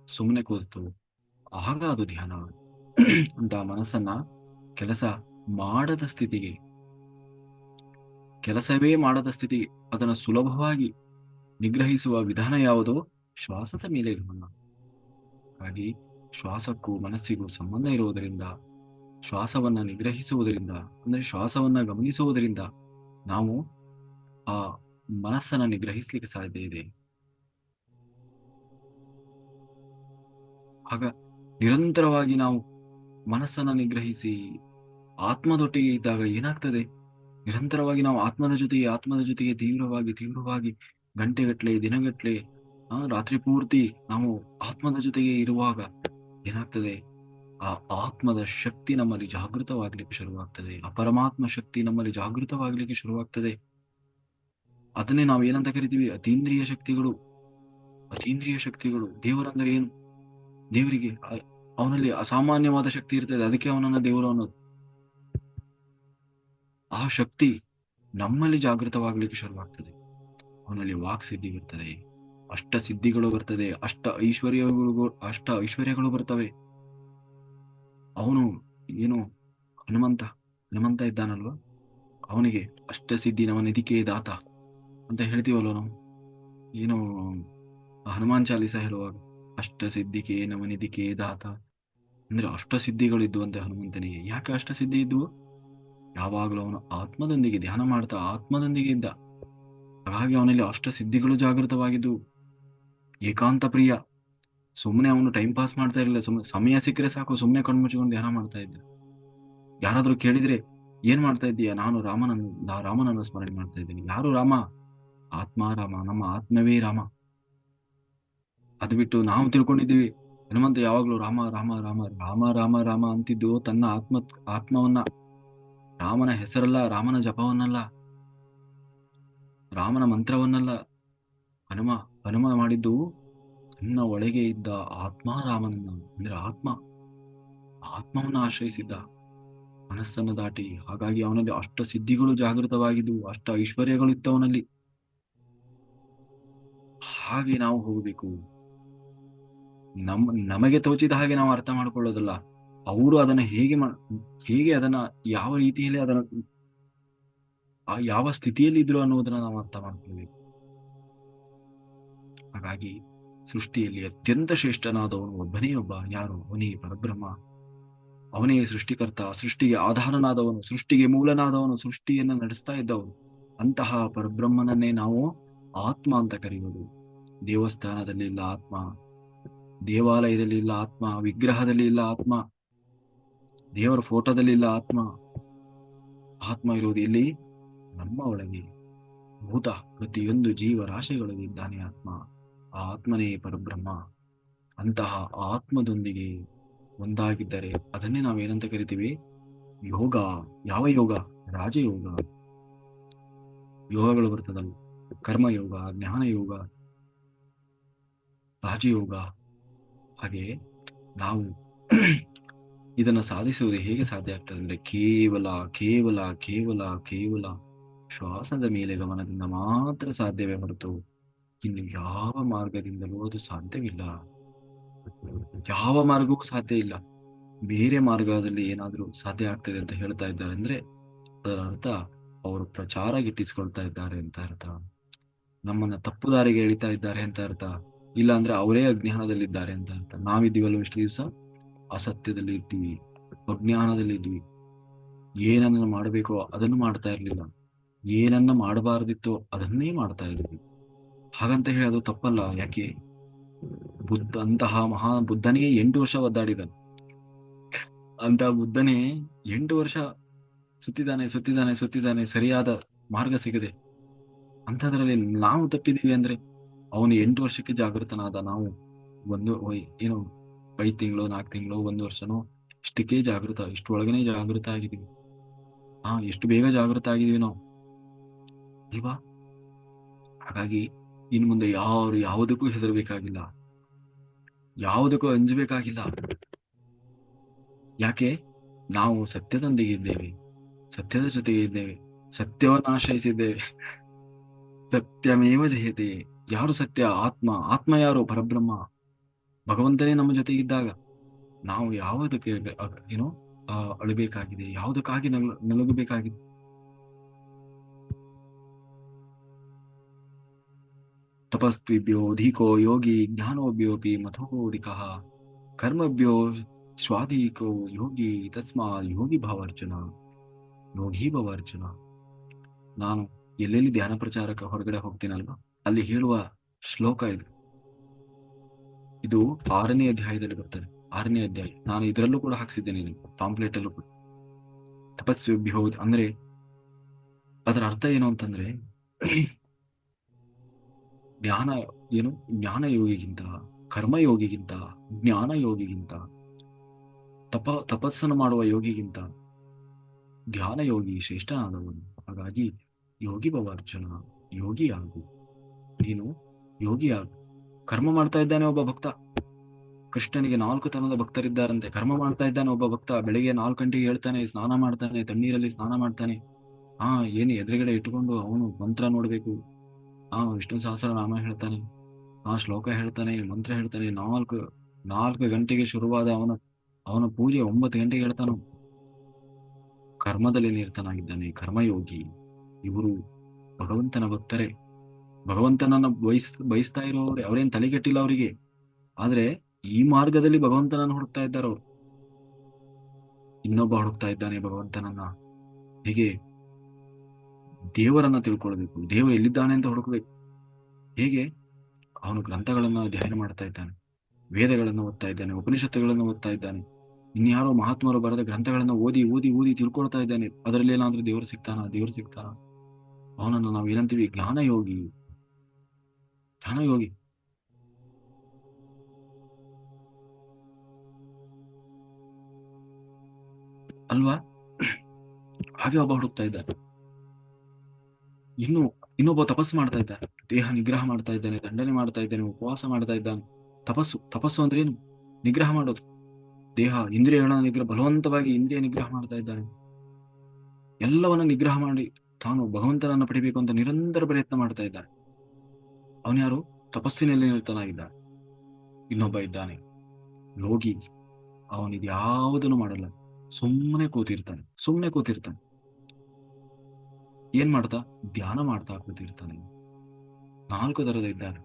ಸುಮ್ಮನೆ ಕೂತು ಆಗ ಅದು ಧ್ಯಾನ ಅಂತ. ಮನಸ್ಸನ್ನ ಕೆಲಸ ಮಾಡದ ಸ್ಥಿತಿಗೆ, ಕೆಲಸವೇ ಮಾಡದ ಸ್ಥಿತಿಗೆ ಅದನ್ನು ಸುಲಭವಾಗಿ ನಿಗ್ರಹಿಸುವ ವಿಧಾನ ಯಾವುದು? ಶ್ವಾಸದ ಮೇಲೆ ಗಮನ. ಹಾಗಾಗಿ ಶ್ವಾಸಕ್ಕೂ ಮನಸ್ಸಿಗೂ ಸಂಬಂಧ ಇರುವುದರಿಂದ, ಶ್ವಾಸವನ್ನ ನಿಗ್ರಹಿಸುವುದರಿಂದ ಅಂದ್ರೆ ಶ್ವಾಸವನ್ನ ಗಮನಿಸುವುದರಿಂದ ನಾವು ಆ ಮನಸ್ಸನ್ನ ನಿಗ್ರಹಿಸ್ಲಿಕ್ಕೆ ಸಾಧ್ಯ ಇದೆ. ಆಗ ನಿರಂತರವಾಗಿ ನಾವು ಮನಸ್ಸನ್ನ ನಿಗ್ರಹಿಸಿ ಆತ್ಮದೊಟ್ಟಿಗೆ ಇದ್ದಾಗ ಏನಾಗ್ತದೆ? ನಿರಂತರವಾಗಿ ನಾವು ಆತ್ಮದ ಜೊತೆಗೆ ತೀವ್ರವಾಗಿ ಗಂಟೆಗಟ್ಲೆ, ದಿನಗಟ್ಲೆ, ರಾತ್ರಿ ಪೂರ್ತಿ ನಾವು ಆತ್ಮದ ಜೊತೆಗೆ ಇರುವಾಗ ಏನಾಗ್ತದೆ? ಆ ಆತ್ಮದ ಶಕ್ತಿ ನಮ್ಮಲ್ಲಿ ಜಾಗೃತವಾಗ್ಲಿಕ್ಕೆ ಶುರುವಾಗ್ತದೆ. ಆ ಪರಮಾತ್ಮ ಶಕ್ತಿ ನಮ್ಮಲ್ಲಿ ಜಾಗೃತವಾಗ್ಲಿಕ್ಕೆ ಶುರುವಾಗ್ತದೆ. ಅದನ್ನೇ ನಾವು ಏನಂತ ಕರಿತೀವಿ? ಅತೀಂದ್ರಿಯ ಶಕ್ತಿಗಳು. ಅತೀಂದ್ರಿಯ ಶಕ್ತಿಗಳು. ದೇವರಂದ್ರೆ ಏನು? ದೇವರಿಗೆ ಅವನಲ್ಲಿ ಅಸಾಮಾನ್ಯವಾದ ಶಕ್ತಿ ಇರ್ತದೆ, ಅದಕ್ಕೆ ಅವನನ್ನ ದೇವರು ಅನ್ನೋದು. ಆ ಶಕ್ತಿ ನಮ್ಮಲ್ಲಿ ಜಾಗೃತವಾಗ್ಲಿಕ್ಕೆ ಶುರುವಾಗ್ತದೆ. ಅವನಲ್ಲಿ ವಾಕ್ ಸಿದ್ಧಿ ಬರ್ತದೆ, ಅಷ್ಟ ಸಿದ್ಧಿಗಳು ಬರ್ತದೆ, ಅಷ್ಟ ಐಶ್ವರ್ಯಗಳು ಬರ್ತವೆ. ಅವನು ಏನು ಹನುಮಂತ ಹನುಮಂತ ಇದ್ದಾನಲ್ವ, ಅವನಿಗೆ ಅಷ್ಟ ಸಿದ್ಧಿ ನವನಿಧಿಕೆ ದಾತ ಅಂತ ಹೇಳ್ತೀವಲ್ವ ನಾವು. ಏನು ಹನುಮಾನ್ ಚಾಲೀಸ ಹೇಳುವಾಗ ಅಷ್ಟ ಸಿದ್ಧಿಕೆ ನವನಿಧಿಕೆ ದಾತ ಅಂದ್ರೆ ಅಷ್ಟ ಸಿದ್ಧಿಗಳು ಇದ್ದುವಂತೆ ಹನುಮಂತನಿಗೆ. ಯಾಕೆ ಅಷ್ಟ ಸಿದ್ಧಿ ಇದ್ವು? ಯಾವಾಗಲೂ ಅವನು ಆತ್ಮದೊಂದಿಗೆ ಧ್ಯಾನ ಮಾಡ್ತಾ ಆತ್ಮದೊಂದಿಗೆ ಇದ್ದ. ಹಾಗಾಗಿ ಅವನಲ್ಲಿ ಅಷ್ಟ ಸಿದ್ಧಿಗಳು ಜಾಗೃತವಾಗಿದ್ದು. ಏಕಾಂತ ಪ್ರಿಯ. ಸುಮ್ಮನೆ ಅವನು ಟೈಮ್ ಪಾಸ್ ಮಾಡ್ತಾ ಇರಲಿಲ್ಲ. ಸುಮ್ಮನೆ ಸಮಯ ಸಿಕ್ಕರೆ ಸಾಕು ಸುಮ್ಮನೆ ಕಣ್ಮುಚ್ಕೊಂಡು ಧ್ಯಾನ ಮಾಡ್ತಾ ಇದ್ದ. ಯಾರಾದ್ರೂ ಕೇಳಿದ್ರೆ ಏನ್ ಮಾಡ್ತಾ ಇದ್ದೀಯ? ನಾ ರಾಮನನ್ನು ಸ್ಮರಣೆ ಮಾಡ್ತಾ ಇದ್ದೀನಿ. ಯಾರು ರಾಮ? ಆತ್ಮ ರಾಮ, ನಮ್ಮ ಆತ್ಮವೇ ರಾಮ. ಅದು ಬಿಟ್ಟು ನಾವು ತಿಳ್ಕೊಂಡಿದ್ದೀವಿ ಹನುಮಂತ ಯಾವಾಗ್ಲೂ ರಾಮ ರಾಮ ರಾಮ ರಾಮ ರಾಮ ರಾಮ ಅಂತಿದ್ದು ತನ್ನ ಆತ್ಮವನ್ನ, ರಾಮನ ಹೆಸರಲ್ಲ, ರಾಮನ ಜಪವನ್ನಲ್ಲ, ರಾಮನ ಮಂತ್ರವನ್ನಲ್ಲ. ಹನುಮ ಹನುಮ ಮಾಡಿದ್ದು ತನ್ನ ಒಳಗೆ ಇದ್ದ ರಾಮನನ್ನ, ಅಂದ್ರೆ ಆತ್ಮವನ್ನ ಆಶ್ರಯಿಸಿದ್ದ, ಮನಸ್ಸನ್ನು ದಾಟಿ. ಹಾಗಾಗಿ ಅವನಲ್ಲಿ ಅಷ್ಟ ಸಿದ್ಧಿಗಳು ಜಾಗೃತವಾಗಿದ್ದು, ಅಷ್ಟ ಐಶ್ವರ್ಯಗಳಿತ್ತು ಅವನಲ್ಲಿ. ಹಾಗೆ ನಾವು ಹೋಗಬೇಕು. ನಮಗೆ ತೋಚಿದ ಹಾಗೆ ನಾವು ಅರ್ಥ ಮಾಡ್ಕೊಳ್ಳೋದಲ್ಲ. ಅವರು ಅದನ್ನ ಹೇಗೆ ಅದನ್ನ ಯಾವ ರೀತಿಯಲ್ಲಿ ಅದನ್ನ ಯಾವ ಸ್ಥಿತಿಯಲ್ಲಿ ಇದ್ರು ಅನ್ನೋದನ್ನ ನಾವು ಅರ್ಥ ಮಾಡ್ಕೊಳ್ಬೇಕು. ಹಾಗಾಗಿ ಸೃಷ್ಟಿಯಲ್ಲಿ ಅತ್ಯಂತ ಶ್ರೇಷ್ಠನಾದವನು ಒಬ್ಬನೇ ಒಬ್ಬ. ಯಾರು? ಅವನೇ ಪರಬ್ರಹ್ಮ. ಅವನೇ ಸೃಷ್ಟಿಕರ್ತ, ಸೃಷ್ಟಿಗೆ ಆಧಾರನಾದವನು, ಸೃಷ್ಟಿಗೆ ಮೂಲನಾದವನು, ಸೃಷ್ಟಿಯನ್ನು ನಡೆಸ್ತಾ ಇದ್ದವನು. ಅಂತಹ ಪರಬ್ರಹ್ಮನನ್ನೇ ನಾವು ಆತ್ಮ ಅಂತ ಕರೆಯುವುದು. ದೇವಸ್ಥಾನದಲ್ಲಿ ಇಲ್ಲ ಆತ್ಮ, ದೇವಾಲಯದಲ್ಲಿ ಇಲ್ಲ ಆತ್ಮ, ವಿಗ್ರಹದಲ್ಲಿ ಇಲ್ಲ ಆತ್ಮ, ದೇವರ ಫೋಟೋದಲ್ಲಿ ಇಲ್ಲ ಆತ್ಮ. ಆತ್ಮ ಇರುವುದು ಎಲ್ಲಿ? ನಮ್ಮ ಒಳಗೆ. ಭೂತ ಪ್ರತಿಯೊಂದು ಜೀವರಾಶಿಗಳಲ್ಲಿ ಇದ್ದಾನೆ ಆತ್ಮ. ಆ ಆತ್ಮನೇ ಪರಬ್ರಹ್ಮ. ಅಂತಹ ಆತ್ಮದೊಂದಿಗೆ ಒಂದಾಗಿದ್ದರೆ ಅದನ್ನೇ ನಾವೇನಂತ ಕರಿತೀವಿ? ಯೋಗ. ಯಾವ ಯೋಗ? ರಾಜಯೋಗ. ಯೋಗಗಳು ಬರ್ತದಲ್ಲ, ಕರ್ಮಯೋಗ, ಜ್ಞಾನಯೋಗ, ರಾಜಯೋಗ. ಹಾಗೆ ನಾವು ಇದನ್ನು ಸಾಧಿಸುವುದು ಹೇಗೆ ಸಾಧ್ಯ ಆಗ್ತದೆ ಅಂದ್ರೆ ಕೇವಲ ಕೇವಲ ಕೇವಲ ಕೇವಲ ಶ್ವಾಸದ ಮೇಲೆ ಗಮನದಿಂದ ಮಾತ್ರ ಸಾಧ್ಯವೇ ಹೊರತು ಇನ್ನು ಯಾವ ಮಾರ್ಗದಿಂದಲೂ ಅದು ಸಾಧ್ಯವಿಲ್ಲ. ಯಾವ ಮಾರ್ಗವೂ ಸಾಧ್ಯ ಇಲ್ಲ. ಬೇರೆ ಮಾರ್ಗದಲ್ಲಿ ಏನಾದರೂ ಸಾಧ್ಯ ಆಗ್ತದೆ ಅಂತ ಹೇಳ್ತಾ ಇದ್ದಾರೆ ಅಂದ್ರೆ ಅದರ ಅರ್ಥ ಅವರು ಪ್ರಚಾರ ಗಿಟ್ಟಿಸ್ಕೊಳ್ತಾ ಇದ್ದಾರೆ ಅಂತ ಅರ್ಥ. ನಮ್ಮನ್ನ ತಪ್ಪು ದಾರಿಗೆ ಎಳಿತಾ ಇದ್ದಾರೆ ಅಂತ ಅರ್ಥ. ಇಲ್ಲ ಅಂದ್ರೆ ಅವರೇ ಅಜ್ಞಾನದಲ್ಲಿದ್ದಾರೆ ಅಂತ ಅರ್ಥ. ನಾವಿದ್ದೀವಲ್ಲ ಇಷ್ಟು ದಿವಸ ಅಸತ್ಯದಲ್ಲಿ ಇದ್ದೀವಿ, ಅಜ್ಞಾನದಲ್ಲಿ ಇದ್ವಿ. ಏನನ್ನ ಮಾಡಬೇಕೋ ಅದನ್ನು ಮಾಡ್ತಾ ಇರ್ಲಿಲ್ಲ, ಏನನ್ನ ಮಾಡಬಾರ್ದಿತ್ತೋ ಅದನ್ನೇ ಮಾಡ್ತಾ ಇದ್ವಿ. ಹಾಗಂತ ಹೇಳಿ ಅದು ತಪ್ಪಲ್ಲ. ಯಾಕೆ? ಅಂತಹ ಮಹಾ ಬುದ್ಧನೇ 8 ವರ್ಷ ಒದ್ದಾಡಿದನು. ಅಂತಹ ಬುದ್ಧನೇ 8 ವರ್ಷ ಸುತ್ತಿದ್ದಾನೆ ಸುತ್ತಿದ್ದಾನೆ ಸುತ್ತಿದ್ದಾನೆ, ಸರಿಯಾದ ಮಾರ್ಗ ಸಿಗದೆ. ಅಂಥದ್ರಲ್ಲಿ ನಾವು ತಪ್ಪಿದೀವಿ ಅಂದ್ರೆ ಅವನು 8 ವರ್ಷಕ್ಕೆ ಜಾಗೃತನಾದ. ನಾವು ಏನು 5 ತಿಂಗಳು 4 ತಿಂಗಳು 1 ವರ್ಷನೋ ಇಷ್ಟಕ್ಕೆ ಇಷ್ಟೊಳಗನೆ ಜಾಗೃತ ಆಗಿದ್ದೀವಿ. ಎಷ್ಟು ಬೇಗ ಜಾಗೃತ ಆಗಿದೀವಿ ನಾವು ಅಲ್ವಾ? ಹಾಗಾಗಿ ಇನ್ನು ಮುಂದೆ ಯಾವುದಕ್ಕೂ ಹೆದರ್ಬೇಕಾಗಿಲ್ಲ, ಯಾವುದಕ್ಕೂ ಅಂಜಬೇಕಾಗಿಲ್ಲ. ಯಾಕೆ? ನಾವು ಸತ್ಯದೊಂದಿಗೆ ಇದ್ದೇವೆ, ಸತ್ಯದ ಜೊತೆಗೆ ಇದ್ದೇವೆ, ಸತ್ಯವನ್ನು ಆಶ್ರಯಿಸಿದ್ದೇವೆ. ಸತ್ಯಮೇವ ಜಯತೆ. ಯಾರು ಸತ್ಯ? ಆತ್ಮ. ಆತ್ಮ ಯಾರು? ಪರಬ್ರಹ್ಮ. ಭಗವಂತನೇ ನಮ್ಮ ಜೊತೆಗಿದ್ದಾಗ ನಾವು ಯಾವುದಕ್ಕೆ ಅಳಬೇಕಾಗಿದೆ? ಯಾವುದಕ್ಕಾಗಿ ನಲುಗಬೇಕಾಗಿದೆ? ತಪಸ್ವಿಭ್ಯೋ ಧೀಕೋ ಯೋಗಿ ಜ್ಞಾನೋಭ್ಯೋಪಿ ಮಥೋಧಿಕಃ ಕರ್ಮಭ್ಯೋ ಸ್ವಾಧೀಕೋ ಯೋಗಿ ತಸ್ಮಾ ಯೋಗಿ ಭಾವಾರ್ಜುನ. ಯೋಗಿ ಭಾವಾರ್ಜುನ. ನಾನು ಎಲ್ಲೆಲ್ಲಿ ಧ್ಯಾನ ಪ್ರಚಾರಕ್ಕೆ ಹೊರಗಡೆ ಹೋಗ್ತೀನಲ್ವಾ, ಅಲ್ಲಿ ಹೇಳುವ ಶ್ಲೋಕ ಇದು 6ನೇ ಅಧ್ಯಾಯದಲ್ಲಿ ಬರ್ತದೆ. 6ನೇ ಅಧ್ಯಾಯ ನಾನು ಇದರಲ್ಲೂ ಕೂಡ ಹಾಕ್ಸಿದ್ದೇನೆ, ಪಾಂಪ್ಲೆಟ್ ಅಲ್ಲೂ ಕೂಡ. ತಪಸ್ವಿಭ್ಯೋ ಅಂದ್ರೆ ಅದರ ಅರ್ಥ ಏನು ಅಂತಂದ್ರೆ ಜ್ಞಾನ ಯೋಗಿಗಿಂತ, ಕರ್ಮಯೋಗಿಗಿಂತ, ಜ್ಞಾನ ಯೋಗಿಗಿಂತ, ತಪಸ್ಸನ್ನು ಮಾಡುವ ಯೋಗಿಗಿಂತ ಧ್ಯಾನ ಯೋಗಿ ಶ್ರೇಷ್ಠನಾದವನು. ಹಾಗಾಗಿ ಯೋಗಿ ಭವ ಅರ್ಜುನ. ಯೋಗಿಯಾಗು, ನೀನು ಯೋಗಿಯಾಗು. ಕರ್ಮ ಮಾಡ್ತಾ ಇದ್ದಾನೆ ಒಬ್ಬ ಭಕ್ತ. ಕೃಷ್ಣನಿಗೆ 4 ತನದ ಭಕ್ತರಿದ್ದಾರಂತೆ. ಕರ್ಮ ಮಾಡ್ತಾ ಇದ್ದಾನೆ ಒಬ್ಬ ಭಕ್ತ. ಬೆಳಿಗ್ಗೆ 4 ಗಂಟೆಗೆ ಹೇಳ್ತಾನೆ, ಸ್ನಾನ ಮಾಡ್ತಾನೆ, ತಣ್ಣೀರಲ್ಲಿ ಸ್ನಾನ ಮಾಡ್ತಾನೆ, ಏನು ಎದುರುಗಡೆ ಇಟ್ಕೊಂಡು ಅವನು ಮಂತ್ರ ನೋಡ್ಬೇಕು. ವಿಷ್ಣು ಸಹಸ್ರನಾಮ ಹೇಳ್ತಾನೆ, ಶ್ಲೋಕ ಹೇಳ್ತಾನೆ, ಮಂತ್ರ ಹೇಳ್ತಾನೆ. ನಾಲ್ಕು ನಾಲ್ಕು ಗಂಟೆಗೆ ಶುರುವಾದ ಅವನ ಅವನ ಪೂಜೆ 9 ಗಂಟೆಗೆ ಹೇಳ್ತಾನೆ. ಕರ್ಮದಲ್ಲಿ ನಿರತನಾಗಿದ್ದಾನೆ, ಕರ್ಮಯೋಗಿ. ಇವರು ಭಗವಂತನ ಭಕ್ತರೇ. ಭಗವಂತನನ್ನ ಬಯಸ್ತಾ ಇರೋರು ಅವರೇನ್ ತಲೆಗೆಟ್ಟಿಲ್ಲ ಅವರಿಗೆ. ಆದ್ರೆ ಈ ಮಾರ್ಗದಲ್ಲಿ ಭಗವಂತನನ್ನು ಹುಡುಕ್ತಾ ಇದ್ದಾರೆ ಅವರು. ಇನ್ನೊಬ್ಬ ಹುಡುಕ್ತಾ ಇದ್ದಾನೆ ಭಗವಂತನನ್ನ. ಹೇಗೆ? ದೇವರನ್ನ ತಿಳ್ಕೊಳ್ಬೇಕು, ದೇವರು ಎಲ್ಲಿದ್ದಾನೆ ಅಂತ ಹುಡುಕ್ಬೇಕು. ಹೇಗೆ? ಅವನು ಗ್ರಂಥಗಳನ್ನ ಅಧ್ಯಯನ ಮಾಡ್ತಾ ಇದ್ದಾನೆ, ವೇದಗಳನ್ನು ಓದ್ತಾ ಇದ್ದಾನೆ, ಉಪನಿಷತ್ತುಗಳನ್ನು ಓದ್ತಾ ಇದ್ದಾನೆ. ಇನ್ಯಾರೋ ಮಹಾತ್ಮರು ಬರೆದ ಗ್ರಂಥಗಳನ್ನ ಓದಿ ಓದಿ ಓದಿ ತಿಳ್ಕೊಳ್ತಾ ಇದ್ದಾನೆ. ಅದರಲ್ಲಿ ಏನಾದ್ರೂ ದೇವರು ಸಿಗ್ತಾನ? ಅವನನ್ನು ನಾವು ಏನಂತೀವಿ? ಜ್ಞಾನಯೋಗಿ. ಜ್ಞಾನಯೋಗಿ ಅಲ್ವಾ? ಹಾಗೆ ಒಬ್ಬ ಹುಡುಕ್ತಾ ಇದ್ದಾನೆ. ಇನ್ನೊಬ್ಬ ತಪಸ್ಸು ಮಾಡ್ತಾ ಇದ್ದಾನೆ, ದೇಹ ನಿಗ್ರಹ ಮಾಡ್ತಾ ಇದ್ದಾನೆ, ದಂಡನೆ ಮಾಡ್ತಾ ಇದ್ದಾನೆ, ಉಪವಾಸ ಮಾಡ್ತಾ ಇದ್ದಾನೆ. ತಪಸ್ಸು ಅಂದ್ರೆ ಏನು? ನಿಗ್ರಹ ಮಾಡೋದು. ದೇಹ ಇಂದ್ರಿಯಗಳ ನಿಗ್ರಹ, ಬಲವಂತವಾಗಿ ಇಂದ್ರಿಯ ನಿಗ್ರಹ ಮಾಡ್ತಾ ಇದ್ದಾನೆ. ಎಲ್ಲವನ್ನ ನಿಗ್ರಹ ಮಾಡಿ ತಾನು ಭಗವಂತನನ್ನ ಪಡಿಬೇಕು ಅಂತ ನಿರಂತರ ಪ್ರಯತ್ನ ಮಾಡ್ತಾ ಇದ್ದಾನೆ. ಅವನ್ಯಾರು? ತಪಸ್ಸಿನಲ್ಲಿ ನಿರತನಾಗಿದ್ದಾನೆ. ಇನ್ನೊಬ್ಬ ಇದ್ದಾನೆ ಯೋಗಿ. ಅವನಿದ್ಯಾವುದನ್ನು ಮಾಡಲ್ಲ, ಸುಮ್ಮನೆ ಕೂತಿರ್ತಾನೆ. ಏನ್ ಮಾಡ್ತಾ? ಧ್ಯಾನ ಮಾಡ್ತಾ ಕೂತಿರ್ತಾನೆ. 4 ತರದ ಇದ್ದಾರೆ.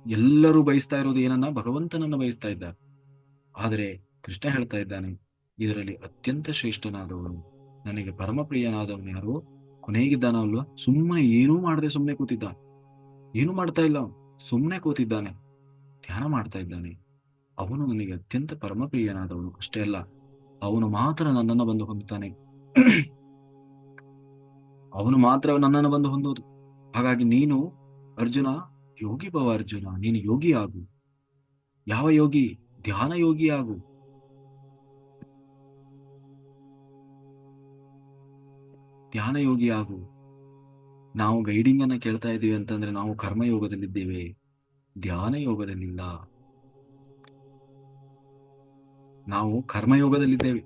ಎಲ್ಲರೂ ಬಯಸ್ತಾ ಇರೋದು ಏನನ್ನ? ಭಗವಂತನನ್ನ ಬಯಸ್ತಾ ಇದ್ದಾರೆ. ಆದರೆ ಕೃಷ್ಣ ಹೇಳ್ತಾ ಇದ್ದಾನೆ, ಇದರಲ್ಲಿ ಅತ್ಯಂತ ಶ್ರೇಷ್ಠನಾದವನು, ನನಗೆ ಪರಮಪ್ರಿಯನಾದವನು ಯಾರು? ಕೊನೆಗಿದ್ದಾನಲ್ವಾ? ಸುಮ್ಮನೆ ಏನೂ ಮಾಡದೆ ಸುಮ್ಮನೆ ಕೂತಿದ್ದಾನೆ. ಏನು ಮಾಡ್ತಾ ಇಲ್ಲ, ಸುಮ್ಮನೆ ಕೂತಿದ್ದಾನೆ, ಧ್ಯಾನ ಮಾಡ್ತಾ ಇದ್ದಾನೆ. ಅವನು ನನಗೆ ಅತ್ಯಂತ ಪರಮಪ್ರಿಯನಾದವನು. ಅಷ್ಟೇ ಅಲ್ಲ, ಅವನು ಮಾತ್ರ ನನ್ನನ್ನು ಬಂದು ಹೊಂದುತ್ತಾನೆ. ಅವನು ಮಾತ್ರ ನನ್ನನ್ನು ಬಂದು ಹೊಂದೋದು. ಹಾಗಾಗಿ ನೀನು ಅರ್ಜುನ, ಯೋಗಿ ಭವ ಅರ್ಜುನ. ನೀನು ಯೋಗಿ ಆಗು. ಯಾವ ಯೋಗಿ? ಧ್ಯಾನ ಯೋಗಿ ಆಗು. ಧ್ಯಾನ ಯೋಗಿ ಆಗು. ನಾವು ಗೈಡಿಂಗ್ ಅನ್ನ ಕೇಳ್ತಾ ಇದ್ದೀವಿ ಅಂತಂದ್ರೆ ನಾವು ಕರ್ಮಯೋಗದಲ್ಲಿದ್ದೇವೆ, ಧ್ಯಾನ ಯೋಗದಲ್ಲಿಲ್ಲ. ನಾವು ಕರ್ಮಯೋಗದಲ್ಲಿದ್ದೇವೆ.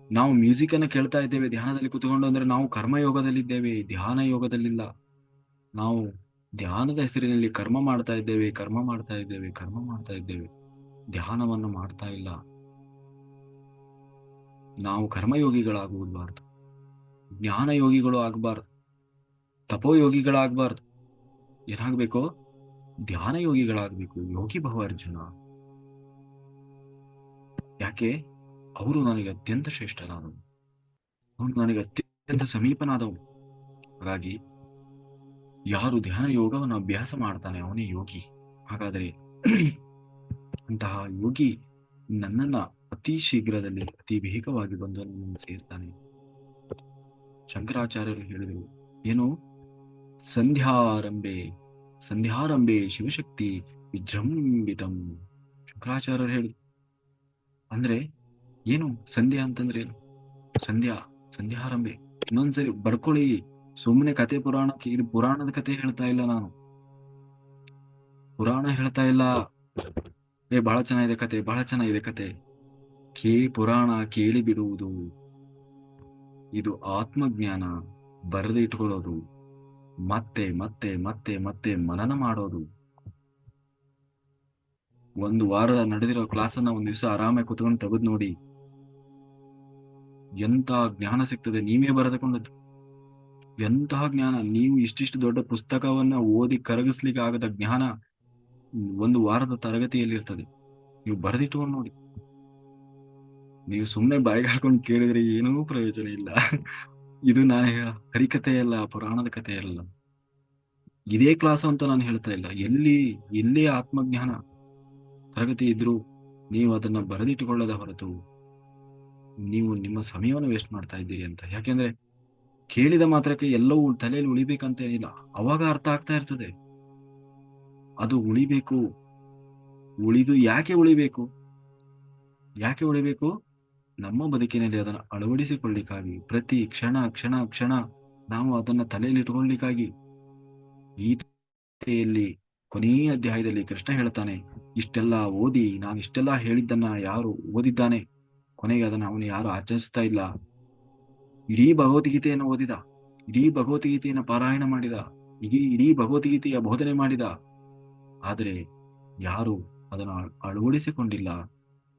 ನಾವು ಮ್ಯೂಸಿಕ್ ಅನ್ನ ಕೇಳ್ತಾ ಇದ್ದೇವೆ ಧ್ಯಾನದಲ್ಲಿ ಕುತ್ಕೊಂಡು ಅಂದ್ರೆ ನಾವು ಕರ್ಮಯೋಗದಲ್ಲಿದ್ದೇವೆ, ಧ್ಯಾನ ಯೋಗದಲ್ಲಿಲ್ಲ. ನಾವು ಧ್ಯಾನದ ಹೆಸರಿನಲ್ಲಿ ಕರ್ಮ ಮಾಡ್ತಾ ಇದ್ದೇವೆ, ಧ್ಯಾನವನ್ನು ಮಾಡ್ತಾ ಇಲ್ಲ. ನಾವು ಕರ್ಮಯೋಗಿಗಳಾಗಬಾರ್ದು, ಜ್ಞಾನ ಯೋಗಿಗಳು ಆಗಬಾರ್ದು, ತಪೋಯೋಗಿಗಳಾಗಬಾರ್ದು. ಏನಾಗಬೇಕು? ಧ್ಯಾನ ಯೋಗಿಗಳಾಗಬೇಕು. ಯೋಗಿ ಭವ ಅರ್ಜುನ. ಯಾಕೆ? ಅವರು ನನಗೆ ಅತ್ಯಂತ ಶ್ರೇಷ್ಠನಾದವು, ಅವನು ನನಗೆ ಅತ್ಯಂತ ಸಮೀಪನಾದವು. ಹಾಗಾಗಿ ಯಾರು ಧ್ಯಾನ ಯೋಗವನ್ನು ಅಭ್ಯಾಸ ಮಾಡ್ತಾನೆ ಅವನೇ ಯೋಗಿ. ಹಾಗಾದರೆ ಅಂತಹ ಯೋಗಿ ನನ್ನನ್ನ ಅತಿ ಶೀಘ್ರದಲ್ಲಿ, ಅತಿ ವೇಗವಾಗಿ ಬಂದು ನನ್ನನ್ನು ಸೇರ್ತಾನೆ. ಶಂಕರಾಚಾರ್ಯರು ಹೇಳಿದರು, ಏನು? ಸಂಧ್ಯಾರಂಭೆ ಶಿವಶಕ್ತಿ ವಿಜೃಂಭಿತಂ. ಶಂಕರಾಚಾರ್ಯರು ಹೇಳಿ ಅಂದ್ರೆ ಏನು? ಸಂಧ್ಯಾ ಅಂತಂದ್ರೆ ಏನು? ಸಂಧ್ಯಾರಂಭೆ. ಇನ್ನೊಂದ್ಸರಿ ಬರ್ಕೊಳ್ಳಿ. ಸುಮ್ಮನೆ ಕತೆ ಪುರಾಣಕ್ಕೆ, ಇದು ಪುರಾಣದ ಕತೆ ಹೇಳ್ತಾ ಇಲ್ಲ ನಾನು, ಪುರಾಣ ಹೇಳ್ತಾ ಇಲ್ಲ. ಬಹಳ ಚೆನ್ನಾಗಿದೆ ಕತೆ. ಪುರಾಣ ಕೇಳಿ ಬಿಡುವುದು, ಇದು ಆತ್ಮಜ್ಞಾನ. ಬರೆದು ಇಟ್ಕೊಳ್ಳೋದು, ಮತ್ತೆ ಮತ್ತೆ ಮತ್ತೆ ಮತ್ತೆ ಮನನ ಮಾಡೋದು. 1 ವಾರ ನಡೆದಿರೋ ಕ್ಲಾಸನ್ನ 1 ದಿವಸ ಆರಾಮಾಗಿ ಕುತ್ಕೊಂಡು ತೆಗೆದು ನೋಡಿ, ಎಂತ ಜ್ಞಾನ ಸಿಗ್ತದೆ. ನೀವೇ ಬರೆದುಕೊಂಡದ್ದು ಎಂತಹ ಜ್ಞಾನ. ನೀವು ಇಷ್ಟಿಷ್ಟು ದೊಡ್ಡ ಪುಸ್ತಕವನ್ನ ಓದಿ ಕರಗಿಸ್ಲಿಕ್ಕೆ ಆಗದ ಜ್ಞಾನ 1 ವಾರದ ತರಗತಿಯಲ್ಲಿ ಇರ್ತದೆ. ನೀವು ಬರೆದಿಟ್ಕೊಂಡು ನೋಡಿ. ನೀವು ಸುಮ್ಮನೆ ಬಾಯಿಗೆ ಹಾಕೊಂಡು ಕೇಳಿದ್ರೆ ಏನೂ ಪ್ರಯೋಜನ ಇಲ್ಲ. ಇದು ನಾನು ಹರಿಕಥೆಯಲ್ಲ, ಪುರಾಣದ ಕಥೆಯಲ್ಲ, ಇದೇ ಕ್ಲಾಸ್ ಅಂತ ನಾನು ಹೇಳ್ತಾ ಇಲ್ಲ. ಎಲ್ಲಿ ಆತ್ಮಜ್ಞಾನ ತರಗತಿ ಇದ್ರು ನೀವು ಅದನ್ನ ಬರೆದಿಟ್ಟುಕೊಳ್ಳದ ಹೊರತು ನೀವು ನಿಮ್ಮ ಸಮಯವನ್ನು ವೇಸ್ಟ್ ಮಾಡ್ತಾ ಇದ್ದೀರಿ ಅಂತ. ಯಾಕೆಂದ್ರೆ ಕೇಳಿದ ಮಾತ್ರಕ್ಕೆ ಎಲ್ಲವೂ ತಲೆಯಲ್ಲಿ ಉಳಿಬೇಕಂತ ಏನಿಲ್ಲ. ಅವಾಗ ಅರ್ಥ ಆಗ್ತಾ ಇರ್ತದೆ. ಅದು ಉಳಿಬೇಕು. ಉಳಿದು ಯಾಕೆ ಉಳಿಬೇಕು? ನಮ್ಮ ಬದುಕಿನಲ್ಲಿ ಅದನ್ನು ಅಳವಡಿಸಿಕೊಳ್ಳಿಕ್ಕಾಗಿ, ಪ್ರತಿ ಕ್ಷಣ ಕ್ಷಣ ಕ್ಷಣ ನಾವು ಅದನ್ನ ತಲೆಯಲ್ಲಿ ಇಟ್ಕೊಳ್ಳಿಕ್ಕಾಗಿ. ಈ ಗೀತೆಯಲ್ಲಿ ಕೊನೆಯ ಅಧ್ಯಾಯದಲ್ಲಿ ಕೃಷ್ಣ ಹೇಳ್ತಾನೆ, ಇಷ್ಟೆಲ್ಲ ಓದಿ, ನಾನು ಇಷ್ಟೆಲ್ಲ ಹೇಳಿದ್ದನ್ನ ಯಾರು ಓದಿದ್ದಾನೆ, ಕೊನೆಗೆ ಅದನ್ನ ಅವನು ಯಾರು ಆಚರಿಸ್ತಾ ಇಲ್ಲ. ಇಡೀ ಭಗವದ್ಗೀತೆಯನ್ನು ಓದಿದ, ಇಡೀ ಭಗವದ್ಗೀತೆಯನ್ನು ಪಾರಾಯಣ ಮಾಡಿದ, ಇಡೀ ಭಗವದ್ಗೀತೆಯ ಬೋಧನೆ ಮಾಡಿದ. ಆದರೆ ಯಾರು ಅದನ್ನು ಅಳವಡಿಸಿಕೊಂಡಿಲ್ಲ,